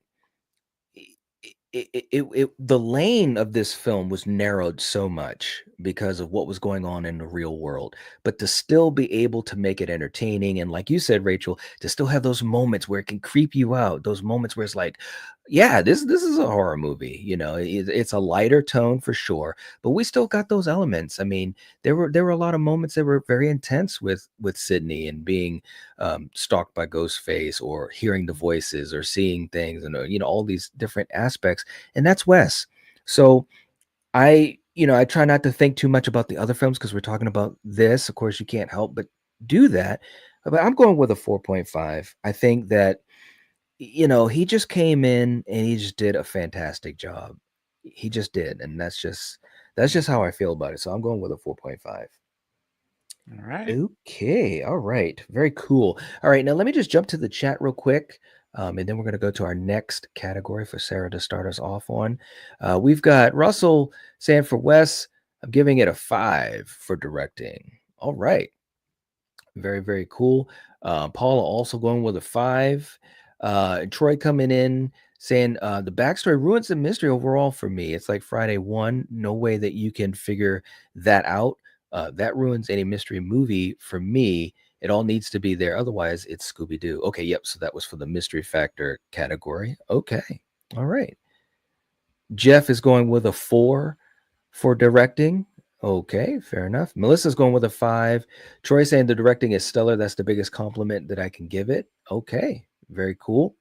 the lane of this film was narrowed so much because of what was going on in the real world, but to still be able to make it entertaining, and like you said, Rachel, to still have those moments where it can creep you out, those moments where it's like, yeah, this is a horror movie. It's a lighter tone for sure, but we still got those elements. I mean, there were a lot of moments that were very intense with Sydney and being stalked by Ghostface, or hearing the voices, or seeing things, and all these different aspects. And that's Wes. So I try not to think too much about the other films because we're talking about this. Of course, you can't help but do that. But I'm going with a 4.5. I think that he just came in and he just did a fantastic job. He just did, and that's just how I feel about it. So I'm going with a 4.5. All right. Okay. All right. Very cool. All right. Now let me just jump to the chat real quick. And then we're going to go to our next category for Sarah to start us off on. We've got Russell saying, for Wes, I'm giving it a 5 for directing. All right. Very, very cool. Paula also going with a 5. Troy coming in saying, the backstory ruins the mystery overall for me. It's like Friday 1. No way that you can figure that out. That ruins any mystery movie for me. It all needs to be there. Otherwise, it's Scooby-Doo. Okay, yep. So that was for the mystery factor category. Okay. All right. Jeff is going with a 4 for directing. Okay, fair enough. Melissa's going with a 5. Troy saying the directing is stellar. That's the biggest compliment that I can give it. Okay, very cool.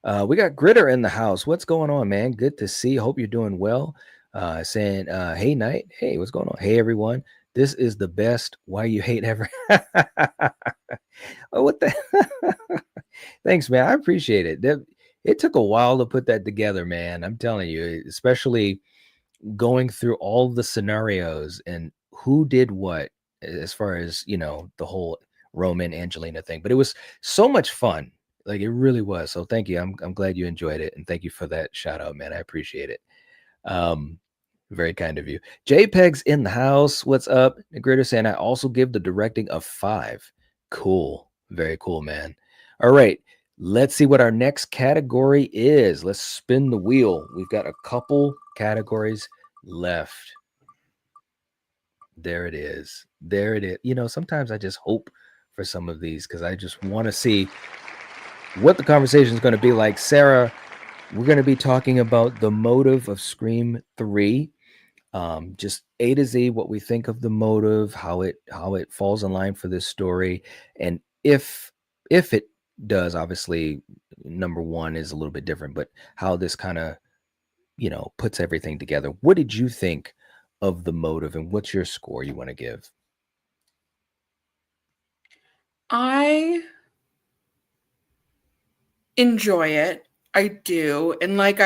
We got Gritter in the house. What's going on, man? Good to see. Hope you're doing well. Saying, hey, Night. Hey, what's going on? Hey, everyone. This is the best. Why you hate ever? Oh, what the? Thanks, man. I appreciate it. It took a while to put that together, man. I'm telling you, especially going through all the scenarios and who did what, as far as the whole Roman Angelina thing. But it was so much fun. Like, it really was. So thank you. I'm glad you enjoyed it, and thank you for that shout out, man. I appreciate it. Very kind of you. JPEG's in the house. What's up? Negritter saying, I also give the directing a 5. Cool. Very cool, man. All right. Let's see what our next category is. Let's spin the wheel. We've got a couple categories left. There it is. There it is. Sometimes I just hope for some of these because I just want to see what the conversation is going to be like. Sarah, we're going to be talking about the motive of Scream 3. Just A to Z, what we think of the motive, how it falls in line for this story, and if it does, obviously number 1 is a little bit different, but how this kind of puts everything together. What did you think of the motive, and what's your score you want to give? I enjoy it. I do. And like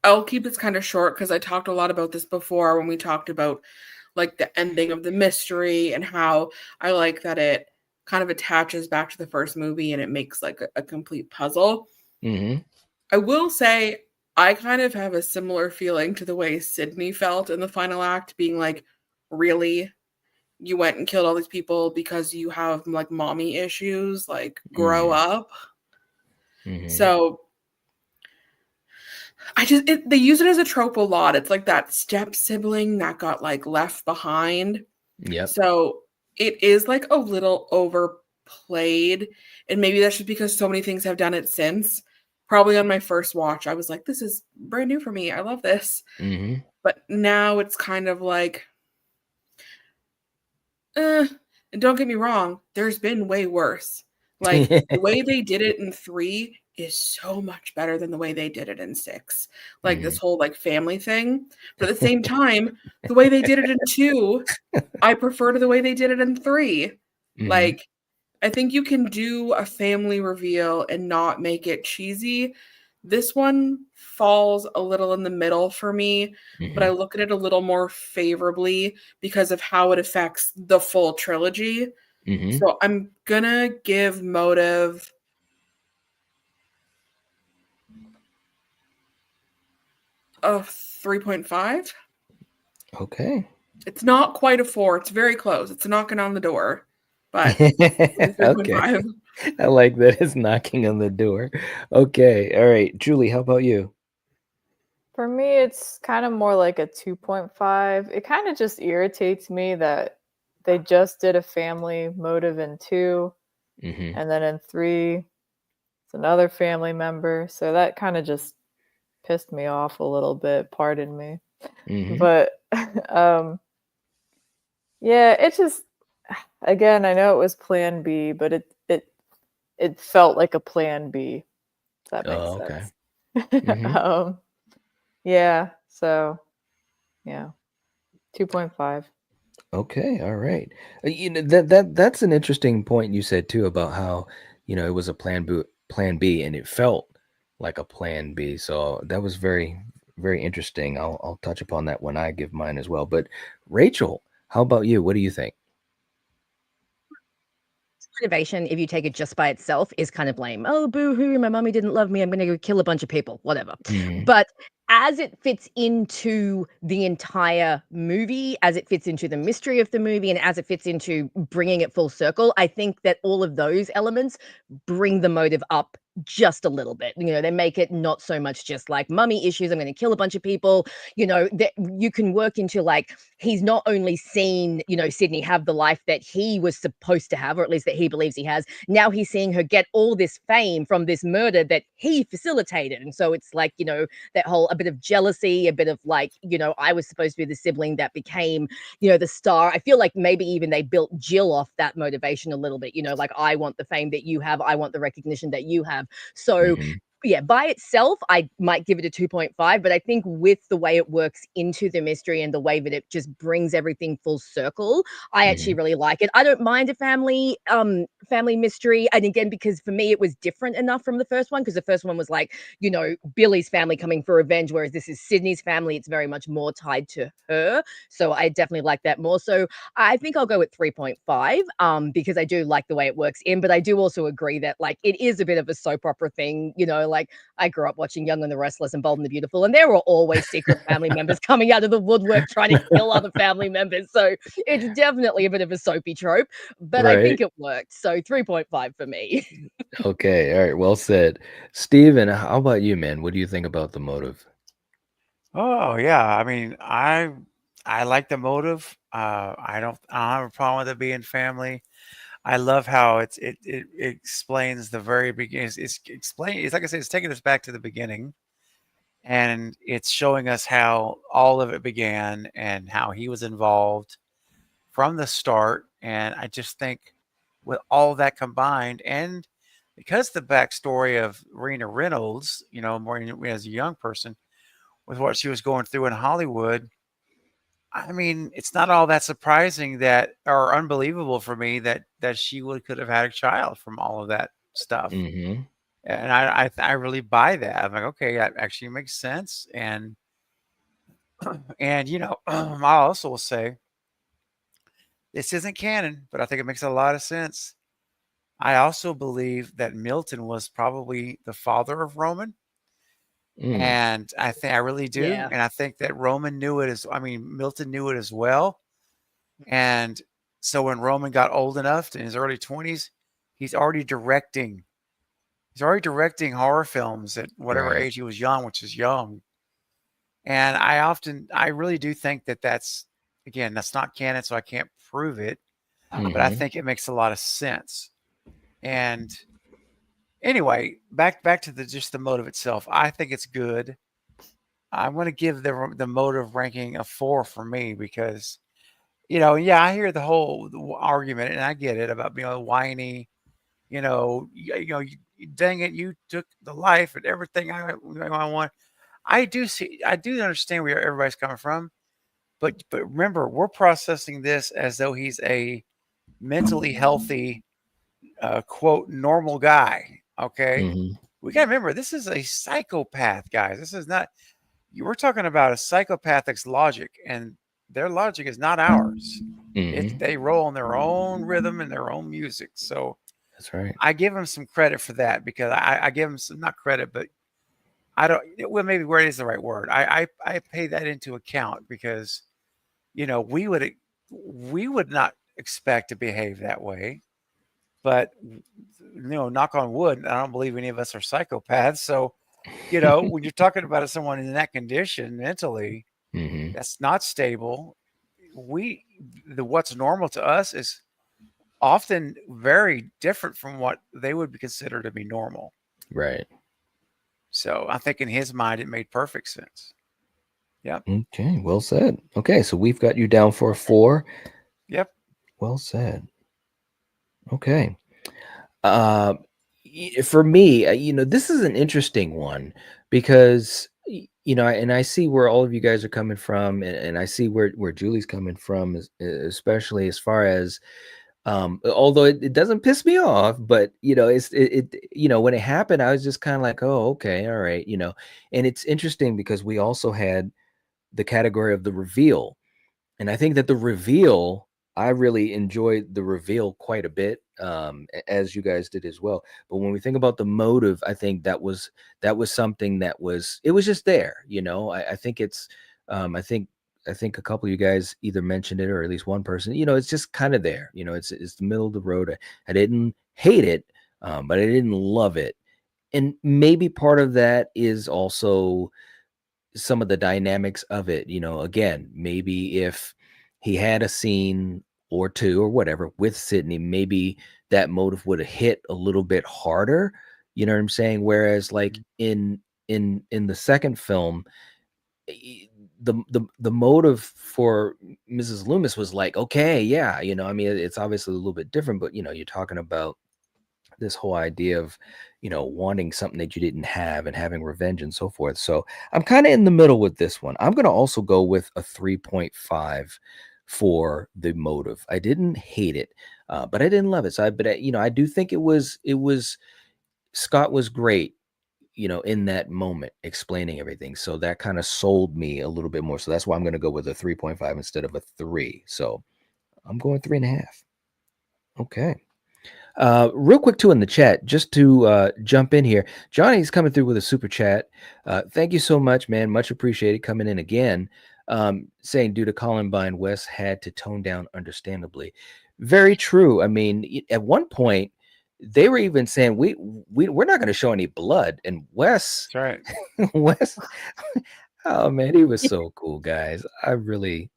I'll keep this kind of short because I talked a lot about this before when we talked about like the ending of the mystery and how I like that it kind of attaches back to the first movie and it makes like a complete puzzle. Mm-hmm. I will say I kind of have a similar feeling to the way Sydney felt in the final act, being like, really? You went and killed all these people because you have like mommy issues, like grow up. Mm-hmm. So they use it as a trope a lot. It's like that step sibling that got like left behind. Yep. So it is like a little overplayed. And maybe that's just because so many things have done it since. Probably on my first watch, I was like, this is brand new for me. I love this. Mm-hmm. But now it's kind of like, and don't get me wrong, there's been way worse. Like the way they did it in 3 is so much better than the way they did it in 6. Like this whole like family thing. But at the same time, the way they did it in 2, I prefer to the way they did it in 3. Mm-hmm. Like, I think you can do a family reveal and not make it cheesy. This one falls a little in the middle for me, but I look at it a little more favorably because of how it affects the full trilogy. So I'm gonna give motive a 3.5. Okay. It's not quite a 4. It's very close. It's knocking on the door, but Okay. 3.5. I like that it's knocking on the door. Okay. All right. Julie, how about you? For me, it's kind of more like a 2.5. It kind of just irritates me that they just did a family motive in 2, Mm-hmm. and then in 3, it's another family member. So that kind of just pissed me off a little bit. Pardon me. Mm-hmm. But yeah, it just, again, I know it was Plan B, but it felt like a Plan B. If that makes Oh, okay. sense. Mm-hmm. Yeah. So yeah, 2.5. Okay, all right. That's an interesting point you said too about how, it was a plan B and it felt like a plan B. So that was very, very interesting. I'll touch upon that when I give mine as well. But Rachel, how about you? What do you think? Motivation, if you take it just by itself, is kind of lame. Oh, boo hoo, my mommy didn't love me. I'm going to go kill a bunch of people, whatever. Mm-hmm. But as it fits into the entire movie, as it fits into the mystery of the movie, and as it fits into bringing it full circle, I think that all of those elements bring the motive up just a little bit. They make it not so much just like mummy issues. I'm going to kill a bunch of people. That you can work into like he's not only seen, Sydney have the life that he was supposed to have, or at least that he believes he has. Now he's seeing her get all this fame from this murder that he facilitated. And so it's like, that whole, a bit of jealousy, a bit of like, I was supposed to be the sibling that became, the star. I feel like maybe even they built Jill off that motivation a little bit, like I want the fame that you have. I want the recognition that you have. So Mm-hmm. yeah, by itself, I might give it a 2.5, but I think with the way it works into the mystery and the way that it just brings everything full circle, I actually really like it. I don't mind a family mystery. And again, because for me, it was different enough from the first one, because the first one was like, Billy's family coming for revenge, whereas this is Sydney's family. It's very much more tied to her. So I definitely like that more. So I think I'll go with 3.5, because I do like the way it works in, but I do also agree that like it is a bit of a soap opera thing, like I grew up watching Young and the Restless and Bold and the Beautiful, and there were always secret family members coming out of the woodwork trying to kill other family members. So it's definitely a bit of a soapy trope, but I think Right. it worked. So 3.5 for me. Okay. All right. Well said. Steven, how about you, man? What do you think about the motive? Oh yeah, I mean, I like the motive. I don't have a problem with it being family. I love how it explains the very beginning. It's explain. It's like I said, it's taking us back to the beginning, and it's showing us how all of it began and how he was involved from the start. And I just think with all that combined, and because the backstory of Rena Reynolds, more as a young person, with what she was going through in Hollywood, I mean, it's not all that surprising that, or unbelievable for me that she could have had a child from all of that stuff. Mm-hmm. And I really buy that. I'm like, okay, that actually makes sense. And I also will say this isn't canon, but I think it makes a lot of sense. I also believe that Milton was probably the father of Roman. Mm. And I really do. Yeah. And I think that Milton knew it as well. And so when Roman got old enough in his early 20s, he's already directing. He's already directing horror films at whatever Right. age he was young, which is young. And I really do think that's not canon, so I can't prove it, but I Mm-hmm. think it makes a lot of sense. And anyway, back to just the motive itself. I think it's good. I'm going to give the motive ranking a 4 for me because, yeah, I hear the whole argument and I get it about being whiny. Dang it, you took the life and everything I want. I do understand where everybody's coming from, but remember, we're processing this as though he's a mentally healthy, quote, normal guy. Okay, Mm-hmm. we got to remember this is a psychopath, guys. This is not. We're talking about a psychopathic's logic, and their logic is not ours. Mm-hmm. They roll on their own rhythm and their own music. So That's right. I give him some credit for that because I give him some, not credit, but I don't. Well, maybe where is the right word? I pay that into account because, we would not expect to behave that way. But knock on wood, I don't believe any of us are psychopaths. So, when you're talking about someone in that condition mentally, that's not stable, what's normal to us is often very different from what they would be considered to be normal. Right. So I think in his mind, it made perfect sense. Yep. Okay. Well said. Okay. So we've got you down for a 4. Yep. Well said. Okay. For me, this is an interesting one because, and I see where all of you guys are coming from, and I see where Julie's coming from, especially as far as, although it doesn't piss me off, but when it happened, I was just kind of like, oh, okay, all right, and it's interesting because we also had the category of the reveal, and I think that the reveal, I really enjoyed the reveal quite a bit, as you guys did as well. But when we think about the motive, I think that was something it was just there. I think it's, I think a couple of you guys either mentioned it or at least one person. It's just kind of there. It's the middle of the road. I didn't hate it, but I didn't love it, and maybe part of that is also some of the dynamics of it. Again, maybe if he had a scene or two or whatever with Sydney, maybe that motive would have hit a little bit harder. You know what I'm saying? Whereas like in the second film, the motive for Mrs. Loomis was like, okay, yeah, I mean, it's obviously a little bit different, but you're talking about this whole idea of wanting something that you didn't have and having revenge and so forth. So I'm kind of in the middle with this one. I'm going to also go with a 3.5 for the motive. I didn't hate it, but I didn't love it. So I do think it was Scott was great, in that moment explaining everything. So that kind of sold me a little bit more. So that's why I'm going to go with a 3.5 instead of a 3. So I'm going 3.5. Okay. Real quick too in the chat, just to jump in here, Johnny's coming through with a super chat. Thank you so much, man. Much appreciated coming in again. Saying due to Columbine, Wes had to tone down understandably. Very true. I mean, at one point they were even saying we're not going to show any blood, and Wes, That's right. Wes, oh man, he was so cool, guys. I really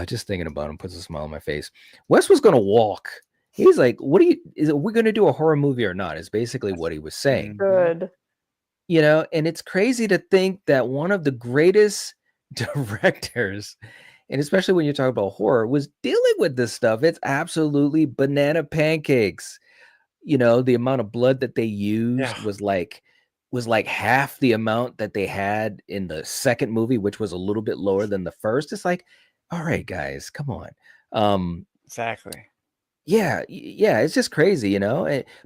just thinking about him puts a smile on my face. Wes was going to walk. He's like, are we going to do a horror movie or not? Is basically what he was saying. Good. And it's crazy to think that one of the greatest directors, and especially when you're talking about horror, was dealing with this stuff. It's absolutely banana pancakes. The amount of blood that they used was like half the amount that they had in the second movie, which was a little bit lower than the first. It's like, all right, guys, come on. Exactly. Yeah, it's just crazy,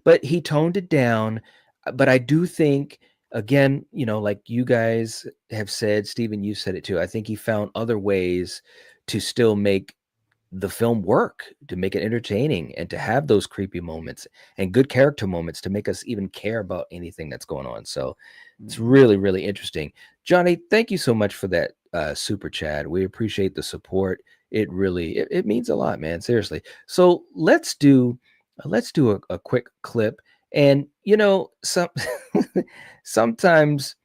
but he toned it down. But I do think, again, like you guys have said, Stephen, you said it too. I think he found other ways to still make the film work, to make it entertaining and to have those creepy moments and good character moments to make us even care about anything that's going on. So it's really, really interesting. Johnny, thank you so much for that super chat. We appreciate the support. It really, it means a lot, man. Seriously. So let's do a quick clip. And sometimes,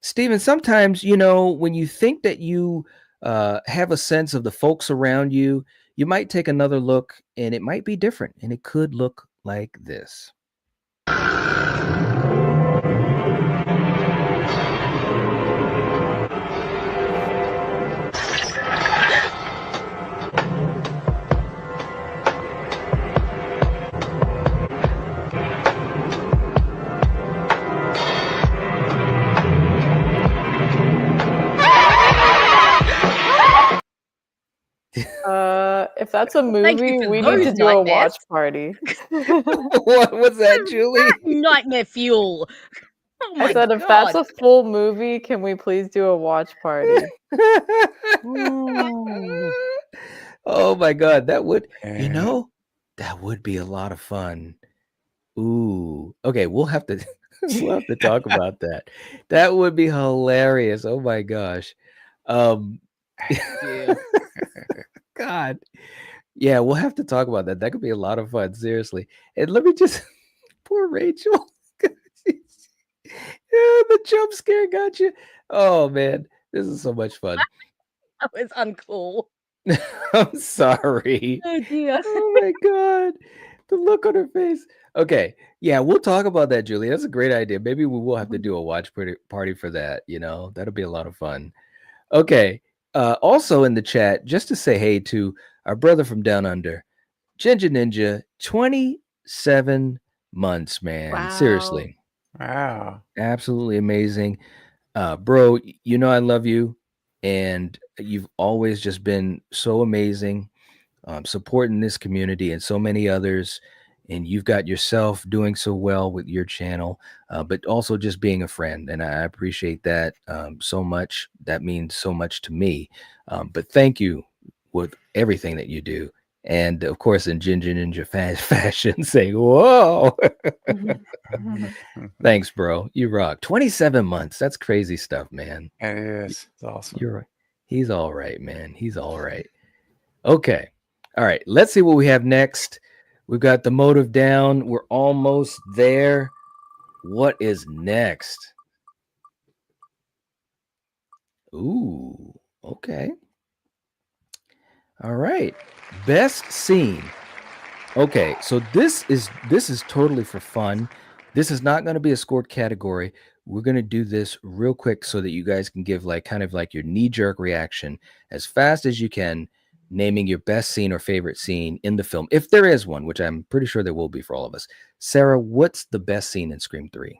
Stephen, sometimes, when you think that you have a sense of the folks around you, you might take another look and it might be different, and it could look like this. If that's a Thank you movie, for we need to those do a nightmares. watch party. What was that, Julie? Nightmare fuel. Oh my I said, if that's a full movie, can we please do a watch party? Oh my God, that would, that would be a lot of fun. Ooh, okay, we'll have to love to talk about that. That would be hilarious. Oh my gosh. Yeah. God. Yeah, we'll have to talk about that. That could be a lot of fun, seriously. And let me just poor Rachel. Yeah, the jump scare got you. Oh man, this is so much fun. That was uncool. I'm sorry. Oh dear. Oh my god. The look on her face. Okay. Yeah, we'll talk about that, Julie. That's a great idea. Maybe we will have to do a watch party for that, That'll be a lot of fun. Okay. Also in the chat, just to say hey to our brother from down under, Ginger Ninja, 27 months, man. Wow. Seriously. Wow. Absolutely amazing. Bro, I love you, and you've always just been so amazing, supporting this community and so many others. And you've got yourself doing so well with your channel, but also just being a friend. And I appreciate that so much. That means so much to me. But thank you with everything that you do. And of course, in Ginger Ninja fashion, saying, whoa. Thanks, bro. You rock. 27 months. That's crazy stuff, man. It is. It's awesome. You're right. He's all right, man. He's all right. Okay. All right. Let's see what we have next. We've got the motive down. We're almost there. What is next? Ooh. Okay. All right. Best scene. Okay, so this is totally for fun. This is not going to be a scored category. We're going to do this real quick so that you guys can give kind of your knee-jerk reaction as fast as you can, naming your best scene or favorite scene in the film, if there is one, which I'm pretty sure there will be for all of us. Sarah, what's the best scene in Scream 3?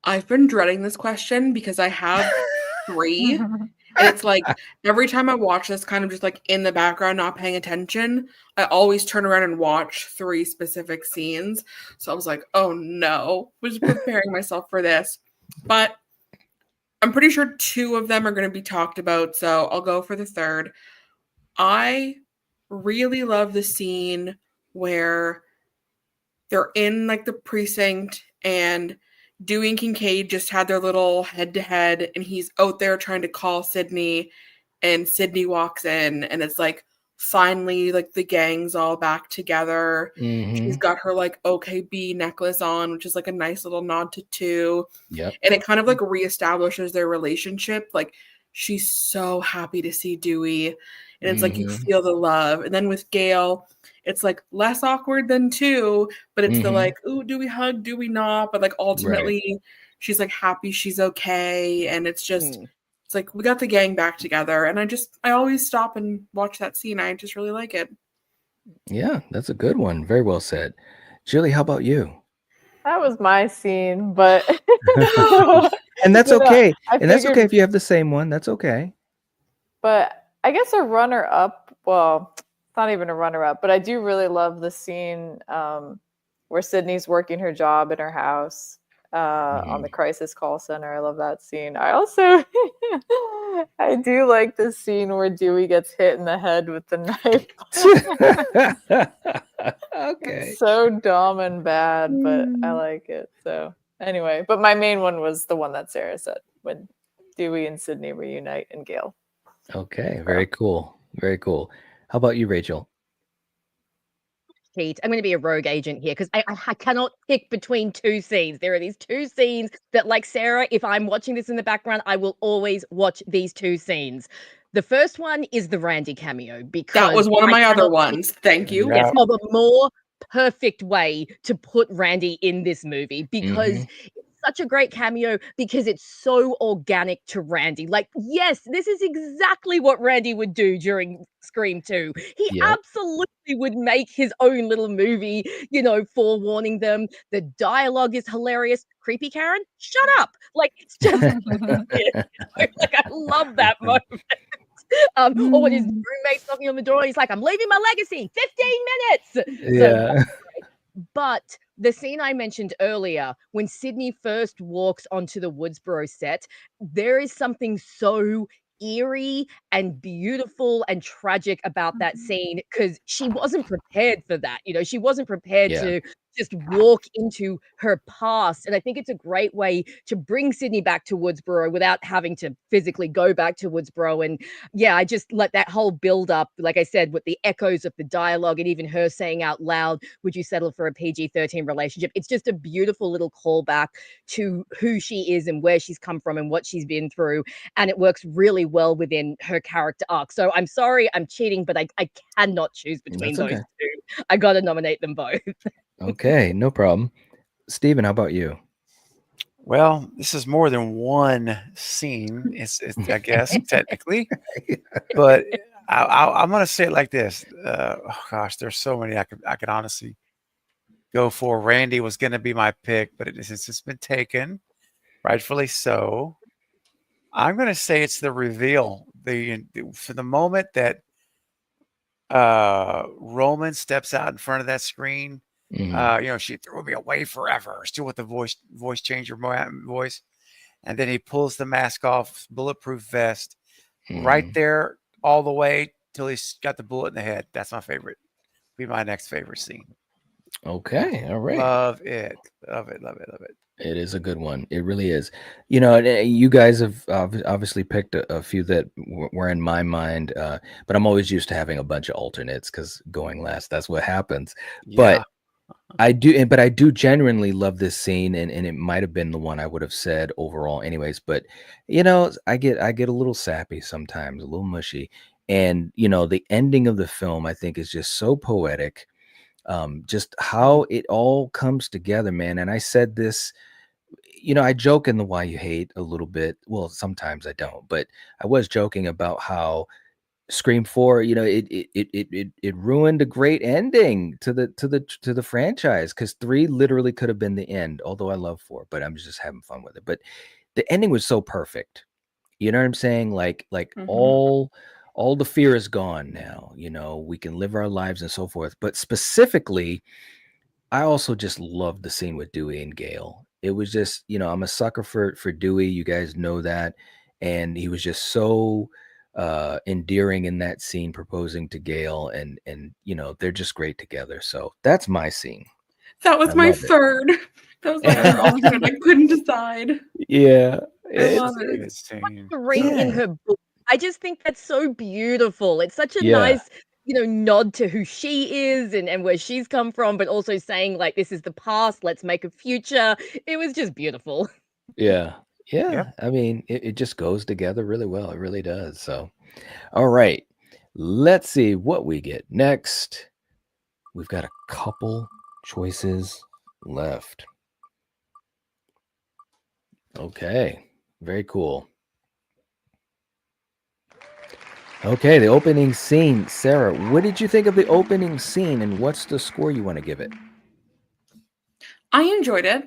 I've been dreading this question because I have 3. And it's like every time I watch this, kind of just in the background, not paying attention, I always turn around and watch 3 specific scenes. So I was like, oh no, was preparing myself for this. But I'm pretty sure 2 of them are going to be talked about. So I'll go for the third. I really love the scene where they're in the precinct and Dewey and Kincaid just had their little head-to-head, and he's out there trying to call Sydney, and Sydney walks in, and it's finally the gang's all back together. She's got her OKB necklace on, which is a nice little nod to 2. Yep. And it kind of reestablishes their relationship. She's so happy to see Dewey, and it's you feel the love. And then with Gail, it's less awkward than 2, but it's the ooh, do we hug, do we not? But ultimately she's happy she's okay. And it's just it's we got the gang back together. And I always stop and watch that scene. I just really like it. Yeah, that's a good one. Very well said. Julie, how about you? That was my scene, but and that's okay. And that's figured, okay if you have the same one. That's okay. But I guess a runner-up, well, it's not even a runner-up, but I do really love the scene where Sydney's working her job in her house on the crisis call center. I love that scene. I also I do like the scene where Dewey gets hit in the head with the knife. Okay. It's so dumb and bad, but I like it. So anyway, but my main one was the one that Sarah said, when Dewey and Sydney reunite and Gail. Okay, very cool. Very cool. How about you, Rachel? I'm going to be a rogue agent here because I cannot pick between 2 scenes. There are these 2 scenes that, like Sarah, if I'm watching this in the background, I will always watch these 2 scenes. The first one is the Randy cameo, because that was one of my other ones. Thank you. Yes, of a more perfect way to put Randy in this movie, because it's such a great cameo, because it's so organic to Randy. Yes, this is exactly what Randy would do during Scream 2. He absolutely would make his own little movie, forewarning them. The dialogue is hilarious. Creepy Karen, shut up. It's just I love that moment. Or when his roommate's knocking on the door, he's like, I'm leaving my legacy, 15 minutes. Yeah. But the scene I mentioned earlier, when Sydney first walks onto the Woodsboro set, there is something so eerie and beautiful and tragic about that scene, because she wasn't prepared for that. She wasn't prepared to just walk into her past. And I think it's a great way to bring Sydney back to Woodsboro without having to physically go back to Woodsboro. And yeah, I just let that whole build up, like I said, with the echoes of the dialogue and even her saying out loud, would you settle for a PG-13 relationship? It's just a beautiful little callback to who she is and where she's come from and what she's been through. And it works really well within her character arc. So I'm sorry, I'm cheating, but I cannot choose between That's those okay. two. I got to nominate them both. Okay, no problem. Steven, how about you? Well, this is more than one scene. It's I guess technically, but I'm gonna say it like this. Oh gosh, there's so many I could honestly go for. Randy was gonna be my pick, but it's just been taken, rightfully so. I'm gonna say it's the reveal. For the moment that Roman steps out in front of that screen. Mhm. She threw me away forever. Still with the voice changer voice, and then he pulls the mask off, bulletproof vest, right Mhm. there all the way till he's got the bullet in the head. That's my favorite. Be my next favorite scene. Okay, all right. Love it, love it, love it, love it. It is a good one. It really is. You guys have obviously picked a few that were in my mind, but I'm always used to having a bunch of alternates because going last, that's what happens. Yeah, But I do genuinely love this scene, and it might have been the one I would have said overall, anyways. But I get a little sappy sometimes, a little mushy, and the ending of the film I think is just so poetic. Just how it all comes together, man. And I said this. I joke in the Why You Hate a little bit. Well, sometimes I don't, but I was joking about how Scream 4, it ruined a great ending to the franchise because 3 literally could have been the end. Although I love 4, but I'm just having fun with it. But the ending was so perfect. You know what I'm saying? Like Mhm. all the fear is gone now. We can live our lives and so forth. But specifically, I also just loved the scene with Dewey and Gale. It was just, I'm a sucker for Dewey. You guys know that. And he was just so endearing in that scene proposing to Gale and they're just great together. So that's my scene. That I was my love it. third. That was my other alternate. I couldn't decide. Yeah. I love that's a it. good scene. The ring in Yeah. her book. I just think that's so beautiful. It's such a Yeah. nice, nod to who she is and where she's come from, but also saying like this is the past, let's make a future. It was just beautiful. Yeah. Yep. Yeah. I mean, it just goes together really well. It really does. So, all right. Let's see what we get next. We've got a couple choices left. Okay. Very cool. Okay, the opening scene. Sarah, what did you think of the opening scene and what's the score you want to give it? I enjoyed it.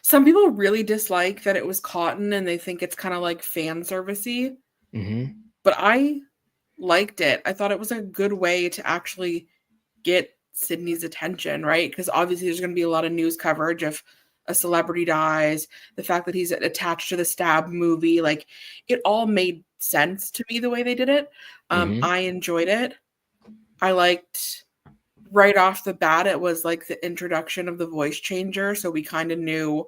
Some people really dislike that it was cotton and they think it's kind of like fan servicey, Mm-hmm. but I liked it. I thought it was a good way to actually get Sydney's attention, right? Because obviously there's going to be a lot of news coverage if a celebrity dies, the fact that he's attached to the Stab movie, like it all made sense to me the way they did it. Mm-hmm. I enjoyed it. I liked right off the bat, it was like the introduction of the voice changer. So we kind of knew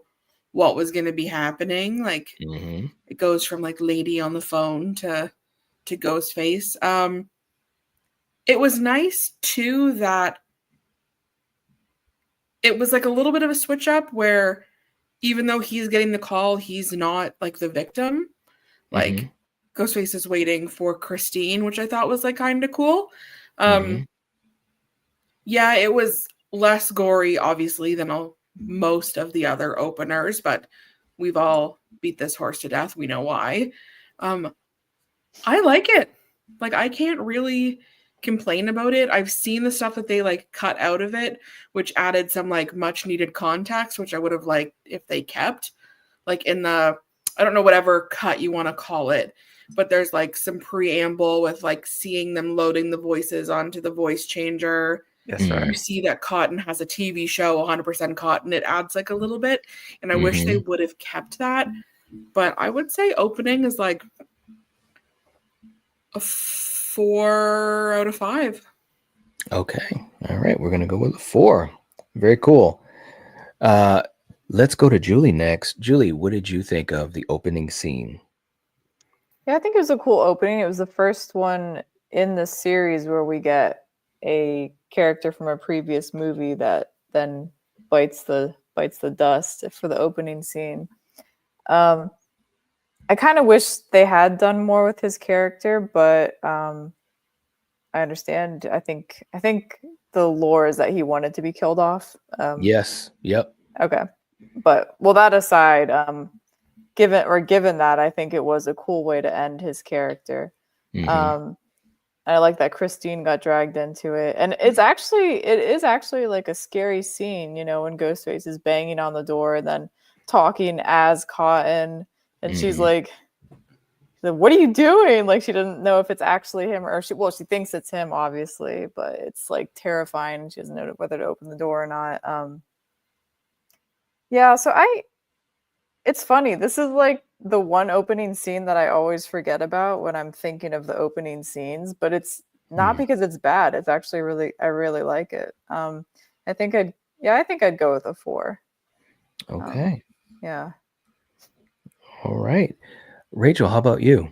what was going to be happening. Like Mm-hmm. it goes from like lady on the phone to Ghostface. It was nice too that it was like a little bit of a switch up where even though he's getting the call, he's not like the victim. Mm-hmm. Like Ghostface is waiting for Christine, which I thought was like kind of cool. Mm-hmm. Yeah, it was less gory, obviously, than most of the other openers, but we've all beat this horse to death. We know why. I like it. Like, I can't really complain about it. I've seen the stuff that they like cut out of it, which added some like much needed context, which I would have liked if they kept. Like in the, I don't know, whatever cut you want to call it, but there's like some preamble with like seeing them loading the voices onto the voice changer. That's Mm-hmm. right. You see that Cotton has a TV show, 100% Cotton. It adds like a little bit. And I wish they Mm-hmm. would have kept that. But I would say opening is like a 4 out of 5. Okay. All right. We're gonna go with a 4. Very cool. Let's go to Julie next. Julie, what did you think of the opening scene? Yeah, I think it was a cool opening. It was the first one in the series where we get a character from a previous movie that then bites the dust for the opening scene. I kind of wish they had done more with his character, but I understand. I think the lore is that he wanted to be killed off. Yes. Yep. Okay, but well, that aside, given that, I think it was a cool way to end his character. I like that Christine got dragged into it, and it is actually like a scary scene, you know, when Ghostface is banging on the door and then talking as Cotton, and she's like, "What are you doing?" Like she doesn't know if it's actually him or she thinks it's him, obviously, but it's like terrifying. She doesn't know whether to open the door or not. Yeah, so it's funny. This is like the one opening scene that I always forget about when I'm thinking of the opening scenes, but it's not because it's bad. It's actually I really like it. I think I'd go with a 4. Okay. Yeah. All right. Rachel, how about you?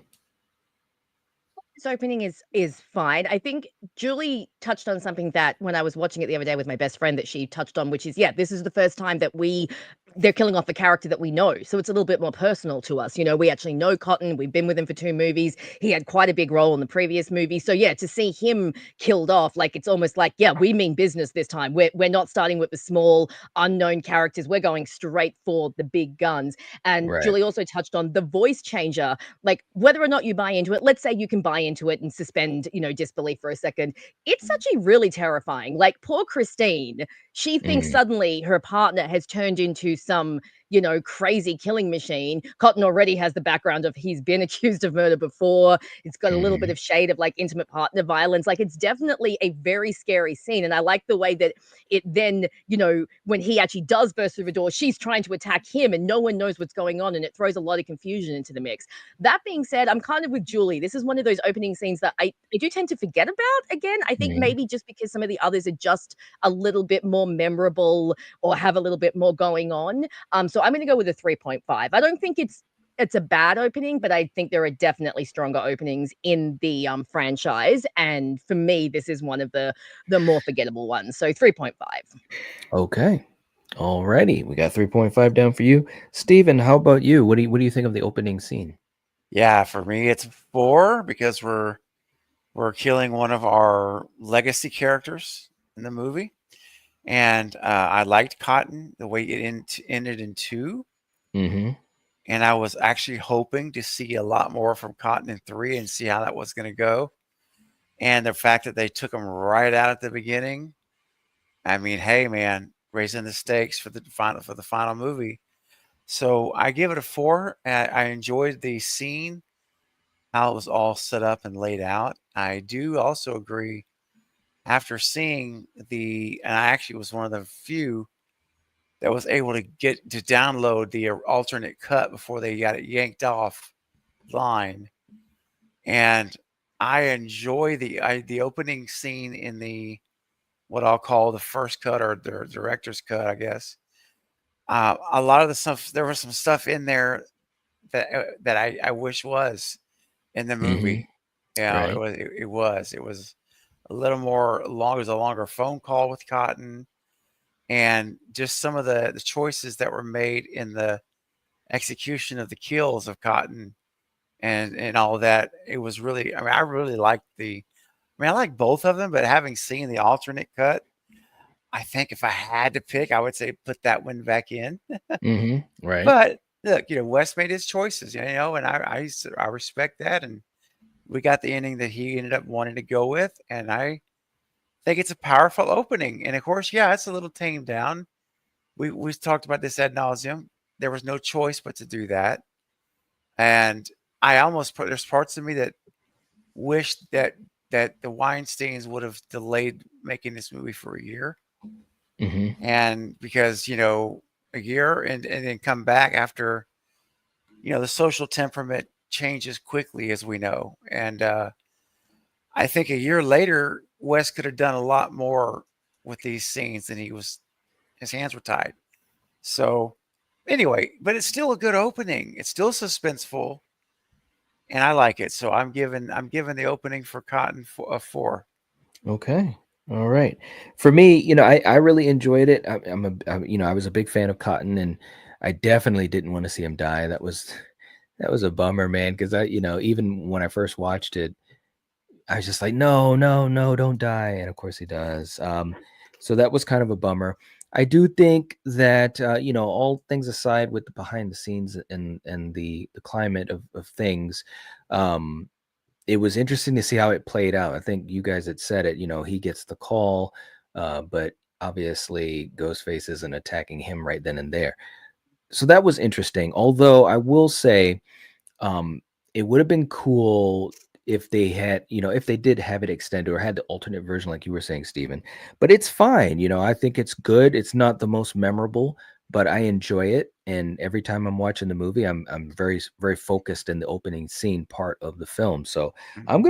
This opening is fine. I think Julie touched on something that when I was watching it the other day with my best friend that she touched on, which is, yeah, this is the first time that they're killing off a character that we know. So it's a little bit more personal to us. You know, we actually know Cotton. We've been with him for 2 movies. He had quite a big role in the previous movie. So yeah, to see him killed off, like it's almost like, yeah, we mean business this time. We're not starting with the small unknown characters. We're going straight for the big guns. And Right. Julie also touched on the voice changer, like whether or not you buy into it. Let's say you can buy into it and suspend, disbelief for a second. It's actually really terrifying. Like poor Christine, she thinks suddenly her partner has turned into some, crazy killing machine. Cotton already has the background of he's been accused of murder before. It's got a little bit of shade of like intimate partner violence. Like it's definitely a very scary scene. And I like the way that it then, when he actually does burst through the door, she's trying to attack him and no one knows what's going on. And it throws a lot of confusion into the mix. That being said, I'm kind of with Julie. This is one of those opening scenes that I do tend to forget about again. I think maybe just because some of the others are just a little bit more memorable or have a little bit more going on. So I'm going to go with a 3.5. I don't think it's a bad opening, but I think there are definitely stronger openings in the franchise. And for me, this is one of the more forgettable ones. So 3.5. Okay. All righty. We got 3.5 down for you. Steven, how about you? What do you think of the opening scene? Yeah, for me it's 4 because we're killing one of our legacy characters in the movie. And I liked Cotton, the way it ended in 2. And I was actually hoping to see a lot more from Cotton in 3 and see how that was going to go. And the fact that they took him right out at the beginning, I mean, hey man, raising the stakes for the final movie. So I give it a 4. I enjoyed the scene, how it was all set up and laid out. I do also agree, after seeing and I actually was one of the few that was able to get to download the alternate cut before they got it yanked off line. And I enjoy the opening scene in the what I'll call the first cut or the director's cut, I guess. A lot of the stuff, there was some stuff in there that I wish was in the movie. Yeah, Right. it was a little more long. It was a longer phone call with Cotton, and just some of the choices that were made in the execution of the kills of Cotton and all of that. It was really, I mean, I really liked I like both of them, but having seen the alternate cut, I think if I had to pick, I would say put that one back in. Right. But look, Wes made his choices, and I respect that, and we got the ending that he ended up wanting to go with, and I think it's a powerful opening. And of course, yeah, it's a little tamed down. We talked about this ad nauseum. There was no choice but to do that, and I almost there's parts of me that wish that the Weinsteins would have delayed making this movie for a year, and because a year and then come back after the social temperament changes quickly, as we know, and I think a year later Wes could have done a lot more with these scenes than his hands were tied. So anyway, but it's still a good opening. It's still suspenseful, and I like it. So I'm giving the opening for Cotton a 4. Okay. All right. For me, I really enjoyed it. I was a big fan of Cotton, and I definitely didn't want to see him die. That was a bummer, man. Because even when I first watched it, I was just like, no, no, no, don't die. And of course he does. So that was kind of a bummer. I do think that, all things aside with the behind the scenes and the climate of things, it was interesting to see how it played out. I think you guys had said it, he gets the call, but obviously Ghostface isn't attacking him right then and there. So that was interesting. Although I will say, it would have been cool if they had, if they did have it extended or had the alternate version, like you were saying, Steven. But it's fine. I think it's good. It's not the most memorable, but I enjoy it. And every time I'm watching the movie, I'm very, very focused in the opening scene part of the film. So I'm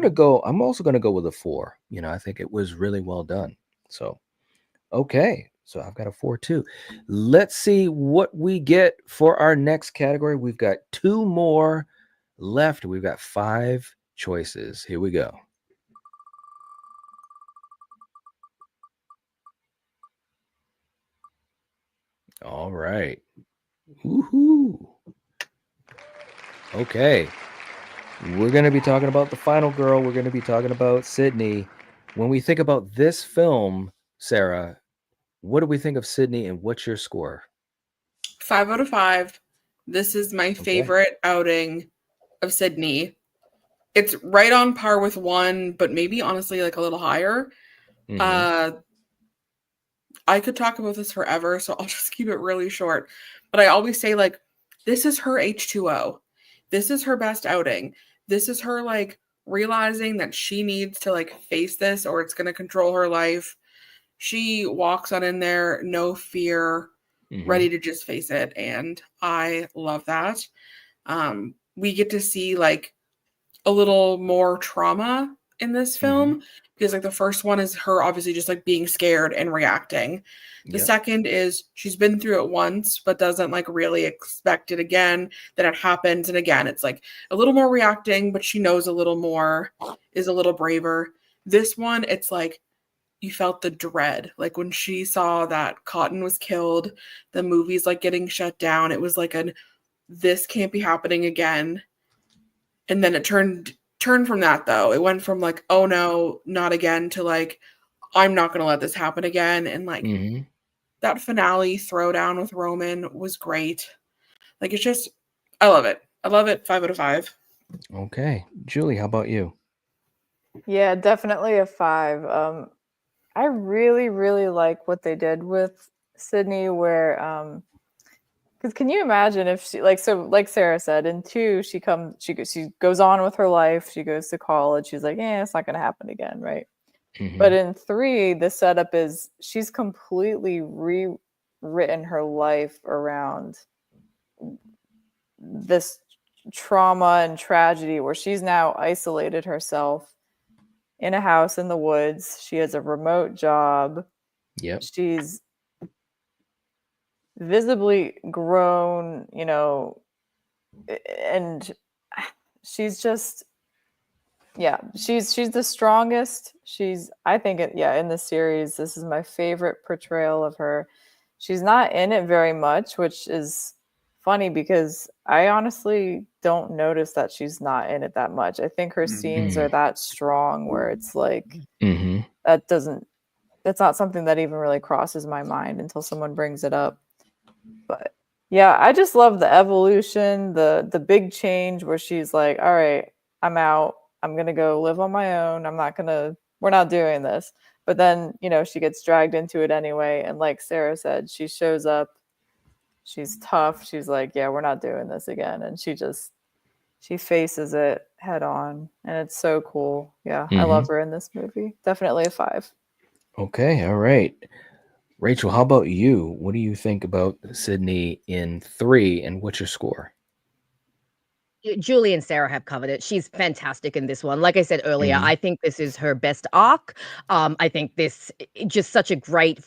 also gonna go with a 4. I think it was really well done. So okay. So I've got a 4 too. Let's see what we get for our next category. We've got 2 more left. We've got 5 choices. Here we go. All right. Woohoo. Okay. We're going to be talking about the final girl. We're going to be talking about Sydney. When we think about this film, Sarah, what do we think of Sydney, and what's your score? 5 out of 5. This is my favorite outing of Sydney. It's right on par with 1, but maybe honestly like a little higher. Mm-hmm. I could talk about this forever, so I'll just keep it really short. But I always say, like, this is her H2O. This is her best outing. This is her, like, realizing that she needs to, like, face this or it's going to control her life. She walks on in there, no fear, ready to just face it. And I love that. We get to see, like, a little more trauma in this film because like the first one is her obviously just like being scared and reacting. The second is she's been through it once but doesn't like really expect it again, that it happens, and again it's like a little more reacting, but she knows a little more, is a little braver. This one, it's like you felt the dread, like when she saw that Cotton was killed, the movie's like getting shut down, it was like this can't be happening again. And then it turned from that, though. It went from like, oh no, not again, to like, I'm not going to let this happen again. And like that finale throwdown with Roman was great. Like, it's just, I love it. I love it. 5 out of 5. Okay. Julie, how about you? Yeah, definitely a 5. I really, really like what they did with Sydney, where because can you imagine if she like Sarah said, in 2 she goes on with her life, she goes to college, she's like, it's not going to happen again, right? But in 3 the setup is she's completely rewritten her life around this trauma and tragedy, where she's now isolated herself in a house in the woods. She has a remote job. She's visibly grown, and she's just, she's the strongest. I think in the series, this is my favorite portrayal of her. She's not in it very much, which is funny because I honestly don't notice that she's not in it that much. I think her scenes are that strong where it's like that's not something that even really crosses my mind until someone brings it up. But yeah, I just love the evolution, the big change where she's like, all right, I'm out. I'm going to go live on my own. We're not doing this. But then, she gets dragged into it anyway. And like Sarah said, she shows up. She's tough. She's like, yeah, we're not doing this again. And she faces it head on. And it's so cool. Yeah, I love her in this movie. Definitely a 5. Okay. All right. Rachel, how about you? What do you think about Sydney in 3, and what's your score? Julie and Sarah have covered it. She's fantastic in this one. Like I said earlier, Mhm. I think this is her best arc. I think this just such a great,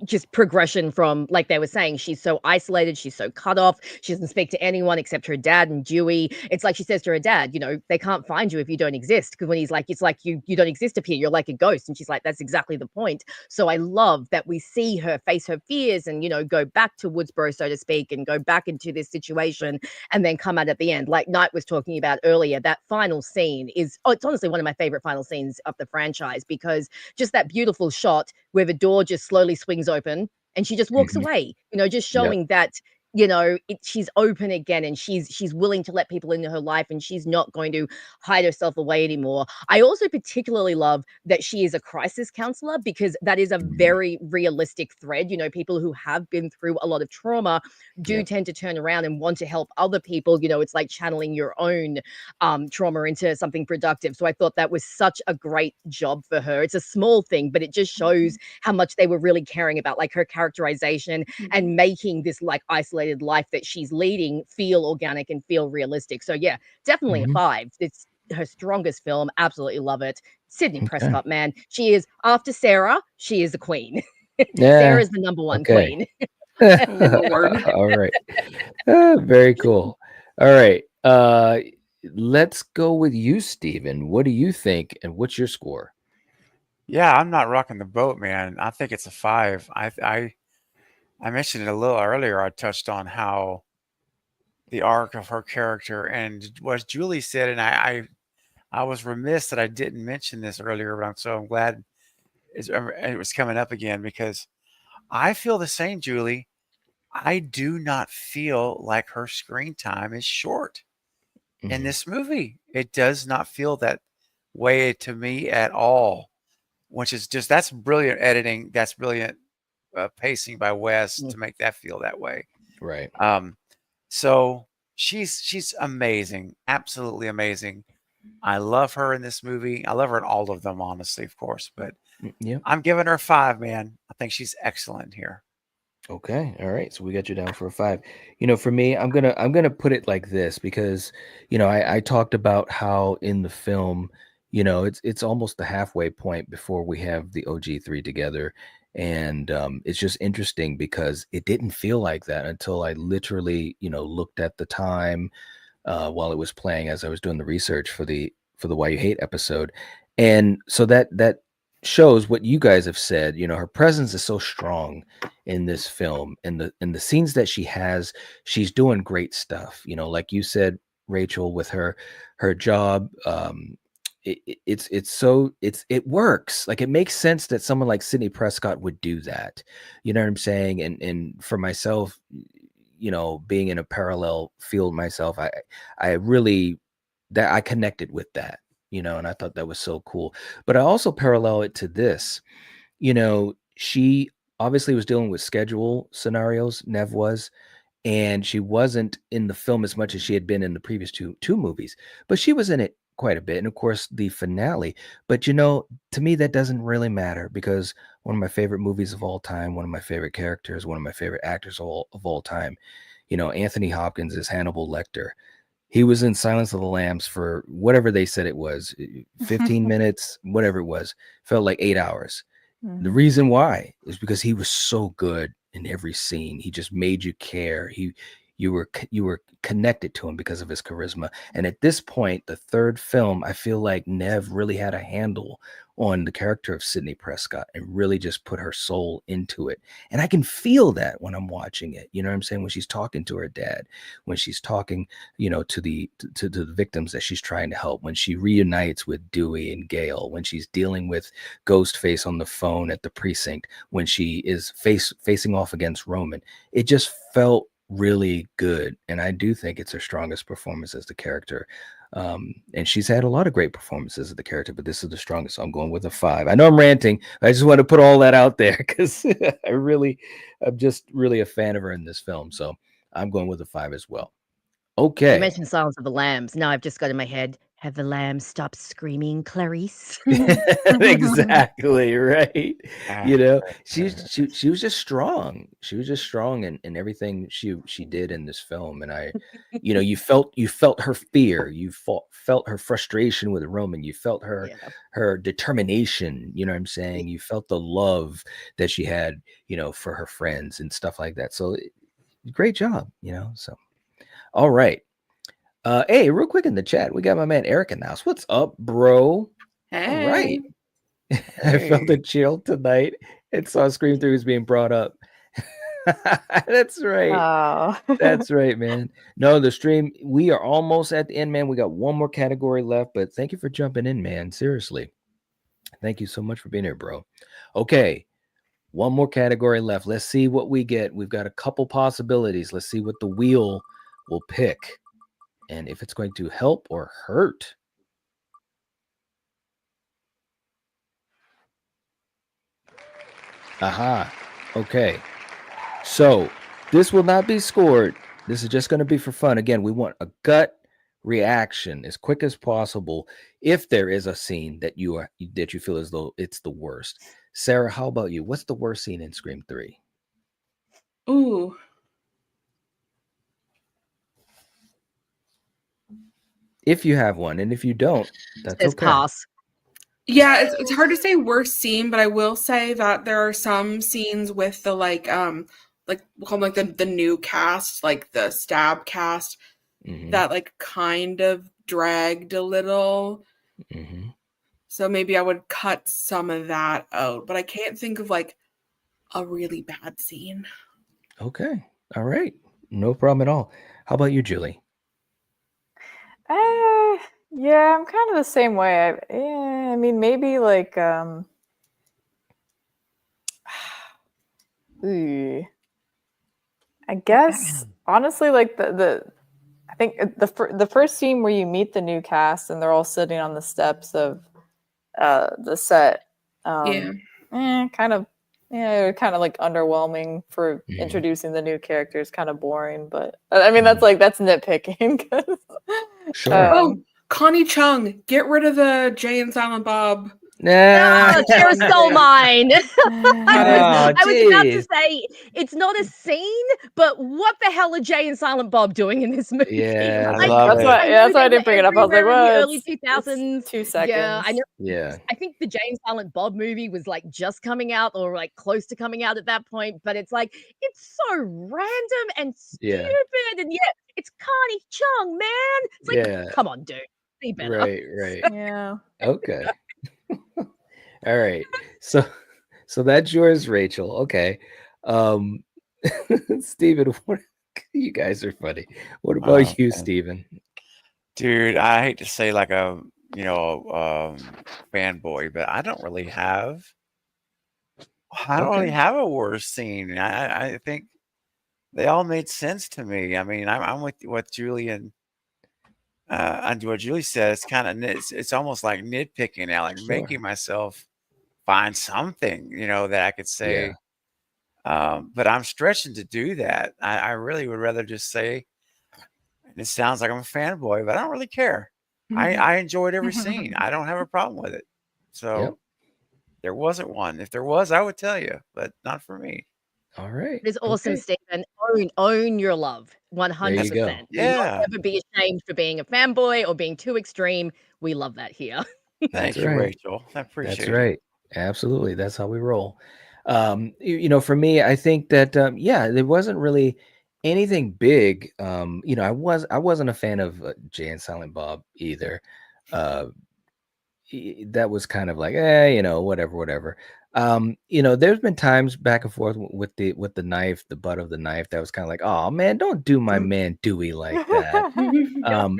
just progression from, like they were saying, she's so isolated, she's so cut off, she doesn't speak to anyone except her dad and Dewey. It's like she says to her dad, they can't find you if you don't exist. Because when he's like, it's like you don't exist up here, you're like a ghost. And she's like, that's exactly the point. So I love that we see her face her fears and, go back to Woodsboro, so to speak, and go back into this situation and then come out at the end. Like Knight was talking about earlier, that final scene it's honestly one of my favorite final scenes of the franchise, because just that beautiful shot where the door just slowly swings open and she just walks Mhm. away, just Yep. showing that she's open again and she's willing to let people into her life and she's not going to hide herself away anymore. I also particularly love that she is a crisis counselor, because that is a Mhm. very realistic thread. People who have been through a lot of trauma do Yep. tend to turn around and want to help other people. It's like channeling your own trauma into something productive. So I thought that was such a great job for her. It's a small thing, but it just shows how much they were really caring about, like, her characterization and making this like isolated life that she's leading feel organic and feel realistic. So yeah, definitely a Mhm. 5. It's her strongest film. Absolutely love it. Sydney Okay. Prescott, man, she is, after Sarah, she is a queen. Yeah. Sarah's the number one Okay. queen. Lord. All right. Very cool. All right. Let's go with you, Steven. What do you think, and what's your score? Yeah, I'm not rocking the boat, man. I think it's a 5. I mentioned it a little earlier. I touched on how the arc of her character, and what Julie said, and I was remiss that I didn't mention this earlier, but I'm glad it was coming up again, because I feel the same, Julie. I do not feel like her screen time is short in Mhm. this movie. It does not feel that way to me at all, which is just, that's brilliant editing. That's brilliant pacing by Wes to make that feel that way. Right. So she's amazing, absolutely amazing. I love her in this movie. I love her in all of them, honestly, of course. But Yep. I'm giving her a 5, man. I think she's excellent here. Okay. All right. So we got you down for a 5. For me, I'm gonna put it like this, because I talked about how in the film, it's almost the halfway point before we have the OG3 together. And it's just interesting because it didn't feel like that until I literally, looked at the time while it was playing as I was doing the research for the Why You Hate episode. And so that shows what you guys have said. Her presence is so strong in this film, and the scenes that she has, she's doing great stuff. Like you said, Rachel, with her job. It works. Like, it makes sense that someone like Sidney Prescott would do that. You know what I'm saying? And for myself, being in a parallel field myself, I really, that I connected with that, and I thought that was so cool. But I also parallel it to this. She obviously was dealing with schedule scenarios, Nev was, and she wasn't in the film as much as she had been in the previous two movies, but she was in it quite a bit, and of course the finale. But to me, that doesn't really matter, because one of my favorite movies of all time, one of my favorite characters, one of my favorite actors of all time, Anthony Hopkins is Hannibal Lecter. He was in Silence of the Lambs for whatever they said it was, 15 minutes, whatever it was, felt like 8 hours. The reason why is because he was so good in every scene. He just made you care. You were connected to him because of his charisma. And at this point, the third film, I feel like Nev really had a handle on the character of Sidney Prescott and really just put her soul into it. And I can feel that when I'm watching it. You know what I'm saying? When she's talking to her dad, when she's talking, to the victims that she's trying to help, when she reunites with Dewey and Gail, when she's dealing with Ghostface on the phone at the precinct, when she is facing off against Roman. It just felt really good, and I do think it's her strongest performance as the character. And she's had a lot of great performances as the character, but this is the strongest, so I'm going with a 5. I know I'm ranting. I just want to put all that out there because I'm just really a fan of her in this film, so I'm going with a 5 as well. You Okay. mentioned Silence of the Lambs. Now I've just got in my head, Have the lamb stopped screaming, Clarice? Exactly, right. You know, she was just strong. She was just strong in everything she did in this film. And you felt her fear. You felt her frustration with Roman. You felt her determination. You know what I'm saying? You felt the love that she had, for her friends and stuff like that. So great job, So all right. Hey, real quick in the chat, we got my man Eric in the house. What's up, bro? Hey. All right. I felt a chill tonight and saw Scream 3 was being brought up. That's right. Oh. That's right, man. No, the stream, we are almost at the end, man. We got one more category left, but thank you for jumping in, man. Seriously. Thank you so much for being here, bro. Okay. One more category left. Let's see what we get. We've got a couple possibilities. Let's see what the wheel will pick and if it's going to help or hurt. Aha. Okay. So this will not be scored. This is just going to be for fun. Again, we want a gut reaction as quick as possible if there is a scene that you feel as though it's the worst. Sarah, how about you? What's the worst scene in Scream 3? Ooh. If you have one, and if you don't, that's Says okay. pass. Yeah, it's hard to say worst scene, but I will say that there are some scenes with the we'll call them the new cast, like the stab cast, that kind of dragged a little. So maybe I would cut some of that out, but I can't think of a really bad scene. Okay. All right. No problem at all. How about you, Julie? Yeah, I'm kind of the same way. I mean, maybe I guess honestly, I think the first scene where you meet the new cast and they're all sitting on the steps of the set. Kind of underwhelming for introducing the new characters. Kind of boring, but I mean that's nitpicking. Sure. Connie Chung, get rid of the Jay and Silent Bob. Nah, Sarah stole mine. I was about to geez. say it's not a scene, but what the hell are Jay and Silent Bob doing in this movie? Yeah, I love it. That's why I didn't bring it up. I was like, everywhere in well, the early 2000s. 2 seconds. Yeah, I know. Yeah. I think the Jay and Silent Bob movie was just coming out or close to coming out at that point, but it's it's so random and stupid, and yet it's Connie Chung, man. It's come on, dude, be better. Right. Yeah. Okay. All right. So that's yours, Rachel. Okay. Steven, you guys are funny. What about you, Steven? Dude, I hate to say a fanboy, but I don't really have a worse scene. I think they all made sense to me. I mean, I'm with what Julie and what Julie said. It's kind of it's almost like nitpicking now, making myself find something that I could say. But I'm stretching to do that. I really would rather just say, and it sounds like I'm a fanboy, but I don't really care. I enjoyed every scene. I don't have a problem with it. So there wasn't one. If there was, I would tell you, but not for me. All right. It is awesome, Stephen. Own your love. 100%. Yeah. Don't ever be ashamed for being a fanboy or being too extreme. We love that here. Thank you, Rachel. I appreciate it. That's right. Absolutely. That's how we roll. For me, I think that there wasn't really anything big. I wasn't a fan of Jay and Silent Bob either. That was kind of whatever. There's been times back and forth with the knife, the butt of the knife, that was kind of oh man, don't do my man Dewey like that.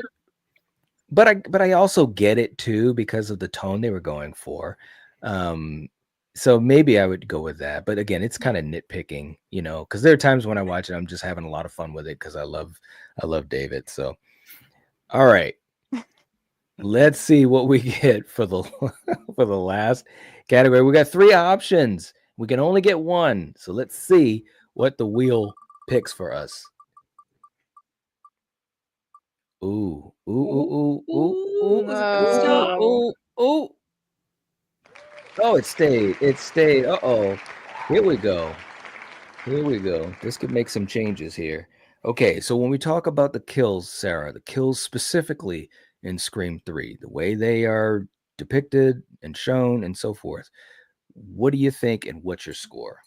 But I also get it too because of the tone they were going for. So maybe I would go with that. But again, it's kind of nitpicking, because there are times when I watch it, I'm just having a lot of fun with it because I love David. So, all right, let's see what we get for the last category. We got 3 options. We can only get one. So let's see what the wheel picks for us. Ooh, ooh, ooh, ooh, ooh, Was it still? No. Oh. Oh, it stayed. It stayed. Uh-oh. Here we go. Here we go. This could make some changes here. Okay, so when we talk about the kills, Sarah, the kills specifically in Scream 3, the way they are depicted and shown and so forth, what do you think and what's your score?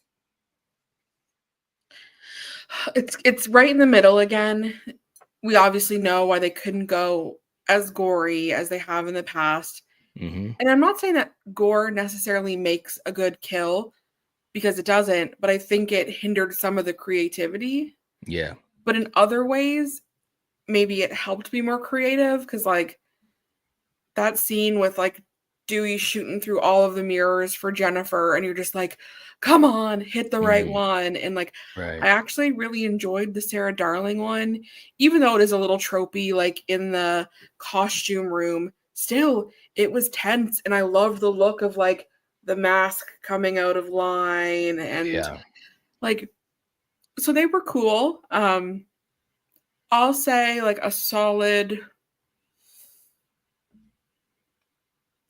It's right in the middle again. We obviously know why they couldn't go as gory as they have in the past. Mm-hmm. And I'm not saying that gore necessarily makes a good kill, because it doesn't, but I think it hindered some of the creativity. Yeah. But in other ways, maybe it helped be more creative, because like that scene with like Dewey shooting through all of the mirrors for Jennifer, and you're just like, come on, hit the right one. And like, Right. I actually really enjoyed the Sarah Darling one, even though it is a little tropey, like in the costume room. Still, it was tense, and I loved the look of like the mask coming out of line, and like, so they were cool. I'll say like a solid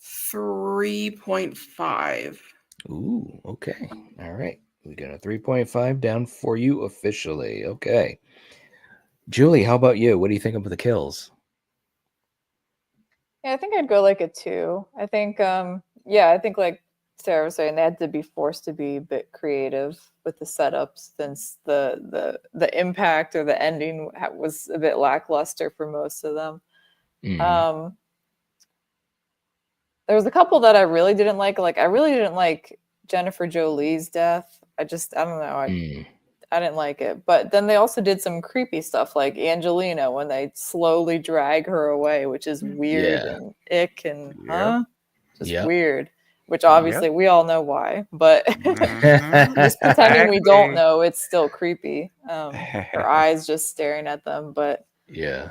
3.5. Ooh, okay. All right. We got a 3.5 down for you officially. Okay. Julie, how about you? What do you think of the kills? Yeah, I think I'd go like a 2. I think, I think like Sarah was saying, they had to be forced to be a bit creative with the setups, since the impact or the ending was a bit lackluster for most of them. Mhm. There was a couple that I really didn't like. Like, I really didn't like Jennifer Jolie's death. I don't know. I didn't like it. But then they also did some creepy stuff, like Angelina, when they slowly drag her away, which is weird and ick and weird. Which obviously we all know why, but just pretending we don't know, it's still creepy. Her eyes just staring at them. But I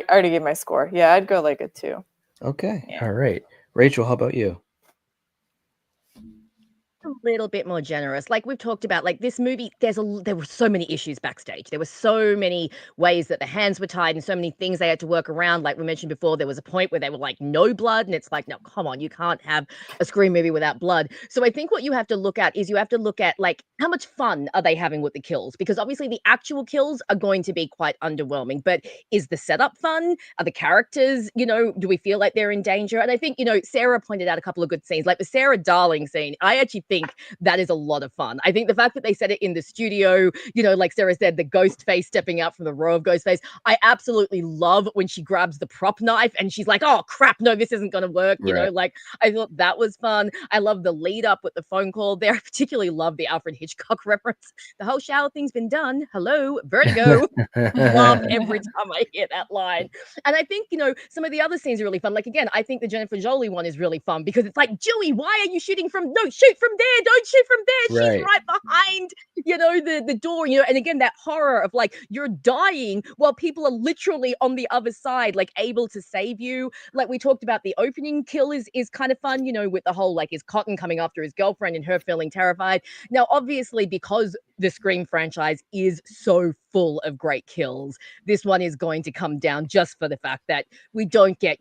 already gave my score. Yeah, I'd go like a 2. Okay. Yeah. All right. Rachel, how about you? A little bit more generous. Like we've talked about, like this movie, there were so many issues backstage. There were so many ways that the hands were tied and so many things they had to work around. Like we mentioned before, there was a point where they were like, no blood. And it's like, no, come on, you can't have a Scream movie without blood. So I think what you have to look at is you have to look at like, how much fun are they having with the kills? Because obviously the actual kills are going to be quite underwhelming, but is the setup fun? Are the characters, do we feel like they're in danger? And I think, Sarah pointed out a couple of good scenes, like the Sarah Darling scene. I actually think that is a lot of fun. I think the fact that they said it in the studio, like Sarah said, the Ghostface stepping out from the row of Ghostface, I absolutely love when she grabs the prop knife and she's like, oh crap, no, this isn't going to work. Like I thought that was fun. I love the lead up with the phone call there. I particularly love the Alfred Hitchcock reference. The whole shower thing's been done. Hello, vertigo. Love every time I hear that line. And I think, some of the other scenes are really fun. Like, again, I think the Jennifer Jolie one is really fun because it's like, Joey, why are you shooting from, no, shoot from there. Don't shoot from there. She's right behind, the door, and again, that horror of like, you're dying while people are literally on the other side, like able to save you. Like we talked about, the opening kill is kind of fun, with the whole, like, is Cotton coming after his girlfriend and her feeling terrified. Now, obviously, because the Scream franchise is so full of great kills, this one is going to come down just for the fact that we don't get,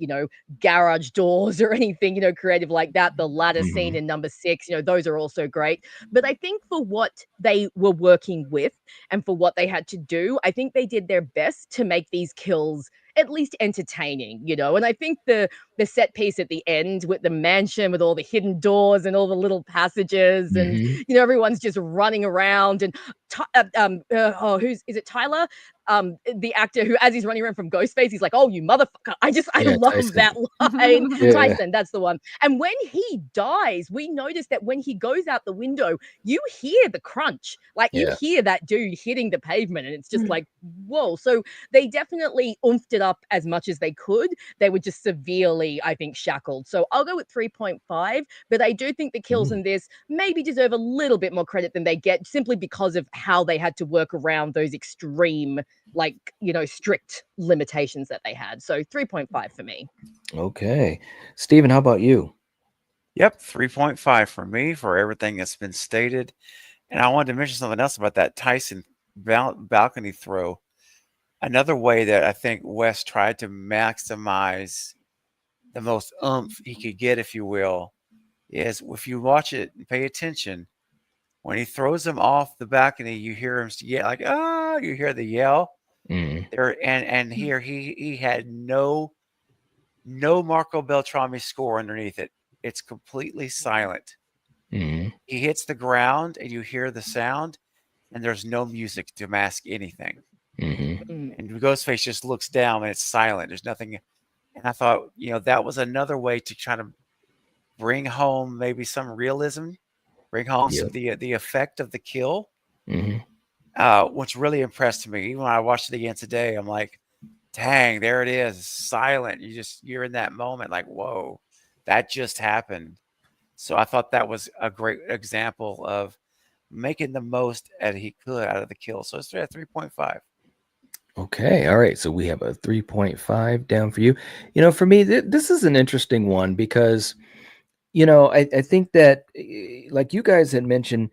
garage doors or anything, creative like that. The ladder scene in number 6, those are also great. But I think for what they were working with and for what they had to do, I think they did their best to make these kills at least entertaining, and I think the set piece at the end with the mansion with all the hidden doors and all the little passages and everyone's just running around and is it Tyler, the actor who, as he's running around from Ghostface, he's like, oh, you motherfucker. I love Tyson. that line. Tyson, that's the one. And when he dies, we notice that when he goes out the window, you hear the crunch, like you hear that dude hitting the pavement, and it's just like, whoa. So they definitely oomphed it up as much as they could. They were just severely, I think, shackled. So I'll go with 3.5, but I do think the kills in this maybe deserve a little bit more credit than they get, simply because of how they had to work around those extreme, like, strict limitations that they had. So 3.5 for me. Okay. Steven, how about you? Yep, 3.5 for me for everything that's been stated. And I wanted to mention something else about that Tyson balcony throw. Another way that I think Wes tried to maximize the most oomph he could get, if you will, is if you watch it and pay attention, when he throws him off the balcony, you hear him yell, like, ah, you hear the yell. There and here he had no Marco Beltrami score underneath it. It's completely silent. He hits the ground and you hear the sound, and there's no music to mask anything. And Ghostface just looks down and it's silent. There's nothing. And I thought, that was another way to try to bring home maybe some realism, bring home some the effect of the kill, which really impressed me. Even when I watched it again today, I'm like, dang, there it is, silent. You're in that moment, like, whoa, that just happened. So I thought that was a great example of making the most that he could out of the kill. So it's at 3.5. Okay. All right. So we have a 3.5 down for you. For me, this is an interesting one because, I think that, like you guys had mentioned,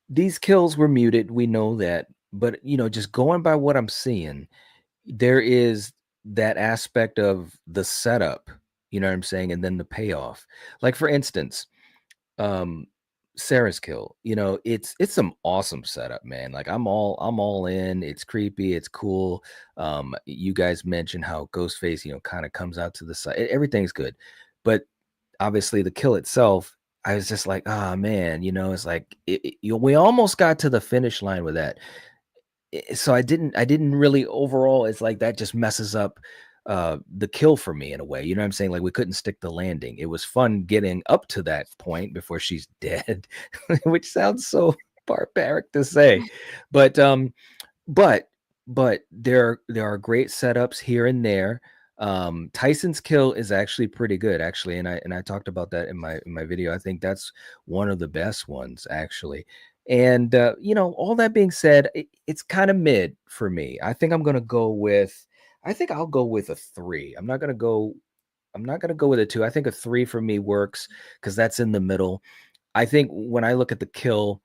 these kills were muted. We know that. But, just going by what I'm seeing, there is that aspect of the setup, you know what I'm saying? And then the payoff. Like, for instance, Sarah's kill, it's some awesome setup, man. Like I'm all in. It's creepy, it's cool. You guys mentioned how Ghostface, kind of comes out to the side. Everything's good. But obviously the kill itself, I was just like, ah, man, it's like we almost got to the finish line with that. So I didn't really overall, it's like that just messes up the kill for me in a way. You know what I'm saying? Like we couldn't stick the landing. It was fun getting up to that point before she's dead, which sounds so barbaric to say. But there are great setups here and there. Tyson's kill is actually pretty good, actually, and I talked about that in my video. I think that's one of the best ones, actually. And all that being said, it's kind of mid for me. I think I'll go with a 3. I'm not gonna go with a 2. I think a 3 for me works because that's in the middle. I think when I look at the kill,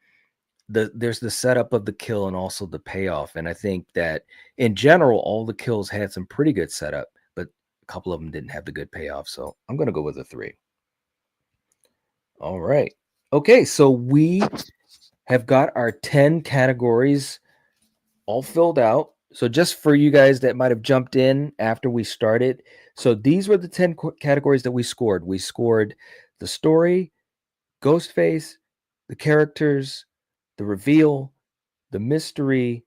there's the setup of the kill and also the payoff. And I think that in general, all the kills had some pretty good setup, but a couple of them didn't have the good payoff. So I'm gonna go with a 3. All right. Okay, so we have got our 10 categories all filled out. So just for you guys that might have jumped in after we started, so these were the 10 categories that we scored. We scored the story, Ghostface, the characters, the reveal, the mystery,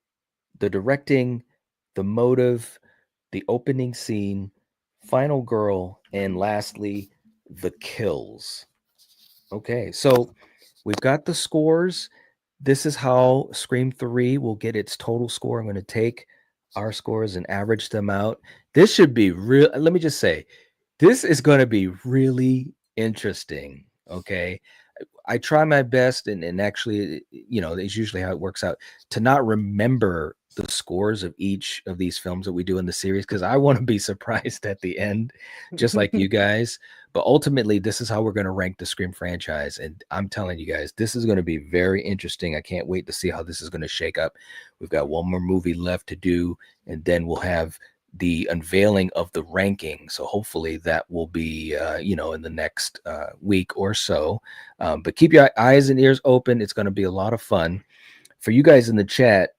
the directing, the motive, the opening scene, final girl, and lastly, the kills. Okay, so we've got the scores. This is how Scream 3 will get its total score. I'm going to take our scores and average them out. This should be real. Let me just say, this is going to be really interesting. Okay. I try my best, and actually, it's usually how it works out, to not remember the scores of each of these films that we do in the series, because I want to be surprised at the end, just like you guys. But ultimately, this is how we're going to rank the Scream franchise. And I'm telling you guys, this is going to be very interesting. I can't wait to see how this is going to shake up. We've got one more movie left to do, and then we'll have the unveiling of the ranking. So hopefully that will be, in the next week or so. But keep your eyes and ears open. It's going to be a lot of fun. For you guys in the chat,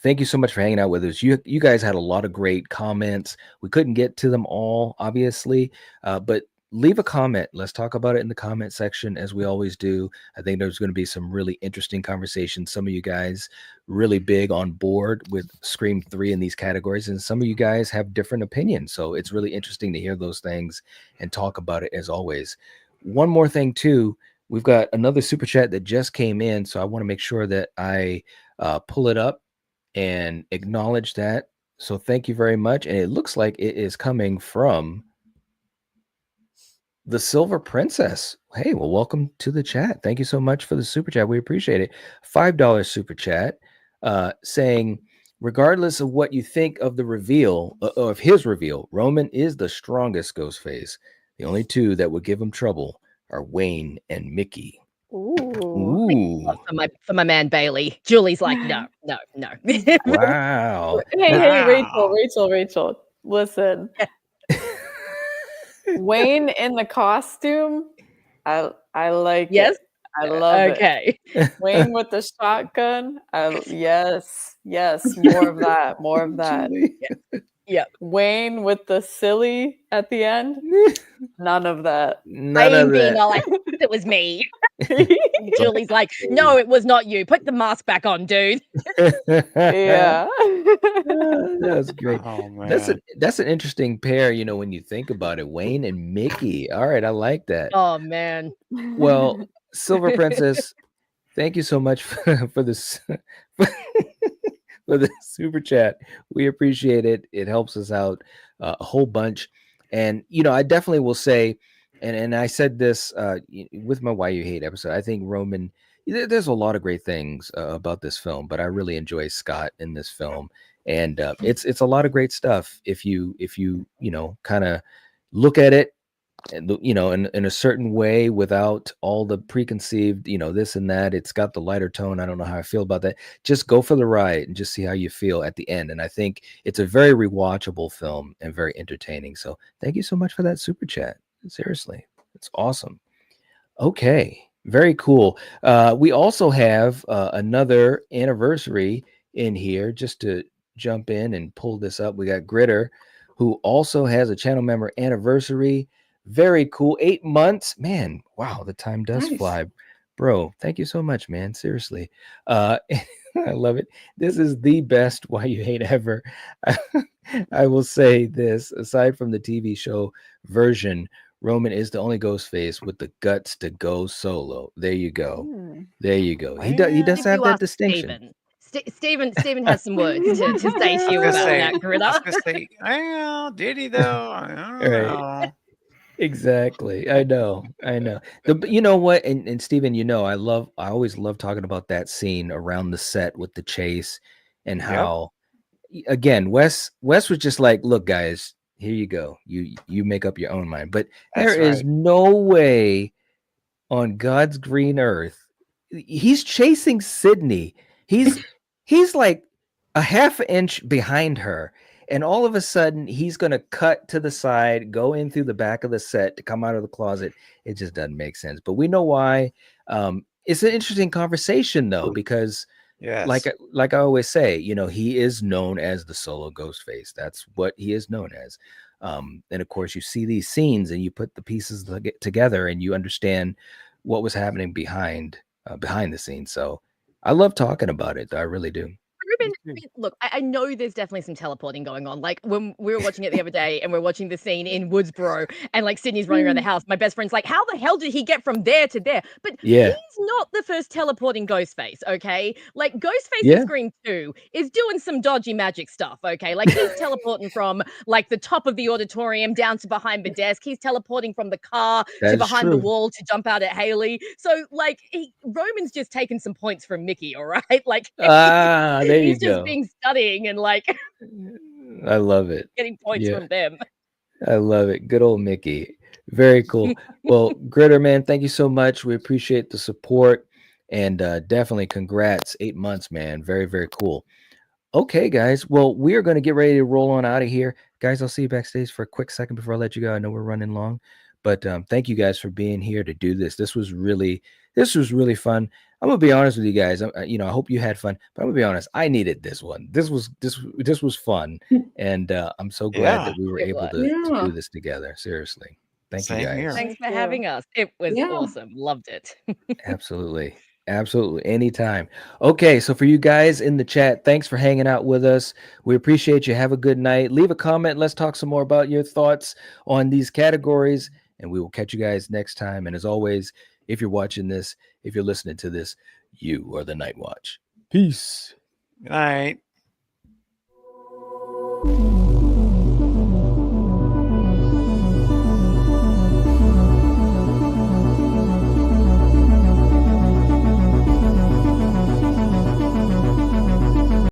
thank you so much for hanging out with us. You guys had a lot of great comments. We couldn't get to them all, obviously, but leave a comment. Let's talk about it in the comment section, as we always do. I think there's going to be some really interesting conversations. Some of you guys really big on board with Scream 3 in these categories, and some of you guys have different opinions. So it's really interesting to hear those things and talk about it, as always. One more thing, too. We've got another super chat that just came in, so I want to make sure that I pull it up and acknowledge that. So thank you very much. And it looks like it is coming from the Silver Princess. Hey, well, welcome to the chat. Thank you so much for the super chat. We appreciate it. $5 super chat saying, regardless of what you think of the reveal, of his reveal, Roman is the strongest Ghostface. The only two that would give him trouble are Wayne and Mickey. Ooh. For my man Bailey. Julie's like, no. Wow. Hey, Wow. Rachel. Listen. Wayne in the costume. I like Yes? it. I love Okay. it. Wayne with the shotgun. Yes. More of that. Julie. Yep. Wayne with the silly at the end. None of that. None of being that. all like, it was me. Julie's like, no, it was not you. Put the mask back on, dude. Yeah. That's great. Oh man. That's an interesting pair, when you think about it. Wayne and Mickey. All right, I like that. Oh man. Well, Silver Princess, thank you so much for this for the super chat. We appreciate it. It helps us out a whole bunch. And I definitely will say, and I said this with my Why You Hate episode. I think Roman. There's a lot of great things about this film, but I really enjoy Scott in this film, and it's a lot of great stuff. If you kind of look at it, and in a certain way without all the preconceived this and that. It's got the lighter tone. I don't know how I feel about that. Just go for the ride and just see how you feel at the end. And I think it's a very rewatchable film and very entertaining. So thank you so much for that super chat. Seriously, it's awesome. Okay, very cool. We also have another anniversary in here. Just to jump in and pull this up, we got Gritter, who also has a channel member anniversary. Very cool. 8 months. Man, wow, the time does Nice. fly. Bro, thank you so much, man. Seriously. I love it. This is the best Why You Hate ever. I will say this, aside from the TV show version, Roman is the only Ghostface with the guts to go solo. There you go. There you go. He does If have you that ask distinction. Steven has some words to say to you I about was gonna that, say, Gritter. well, did he though? I don't Right. know. Exactly. I know. You know what? And Steven, I always love talking about that scene around the set with the chase and Yep. how again, Wes was just like, look, guys, here you go. You make up your own mind. But there That's is right. no way on God's green earth. He's chasing Sydney. He's like a half inch behind her. And all of a sudden, he's going to cut to the side, go in through the back of the set to come out of the closet. It just doesn't make sense. But we know why. It's an interesting conversation, though, because Yes. like I always say, he is known as the solo Ghostface. That's what he is known as. And of course, you see these scenes and you put the pieces together and you understand what was happening behind the scenes. So I love talking about it. I really do. Ruben, look, I know there's definitely some teleporting going on. Like when we were watching it the other day and we're watching the scene in Woodsboro and like Sydney's running around the house, my best friend's like, how the hell did he get from there to there? But Yeah. he's not the first teleporting Ghostface, okay? Like Ghostface Yeah. in Scream 2 is doing some dodgy magic stuff, okay? Like he's teleporting from like the top of the auditorium down to behind the desk. He's teleporting from the car That to is behind the true. wall to jump out at Haley. So like Roman's just taking some points from Mickey, all right? Like There you he's just go. being studying and like I love it. getting points Yeah. from them. I love it. Good old Mickey. Very cool. Well, Gritter, man, thank you so much. We appreciate the support and definitely congrats. 8 months, man. Very, very cool. Okay, guys. Well, we are going to get ready to roll on out of here. Guys, I'll see you backstage for a quick second before I let you go. I know we're running long, but thank you guys for being here to do this. This was really fun. I'm gonna be honest with you guys. I hope you had fun, but I'm gonna be honest. I needed this one. This was fun, and I'm so glad that we were It able was. to do this together. Seriously, thank you Same guys. here. Thanks for Thank you. having us. It was Yeah. awesome. Loved it. Absolutely. Anytime. Okay. So for you guys in the chat, thanks for hanging out with us. We appreciate you. Have a good night. Leave a comment. Let's talk some more about your thoughts on these categories, and we will catch you guys next time. And as always, if you're watching this, if you're listening to this, you are the Night Watch. Peace. Good night.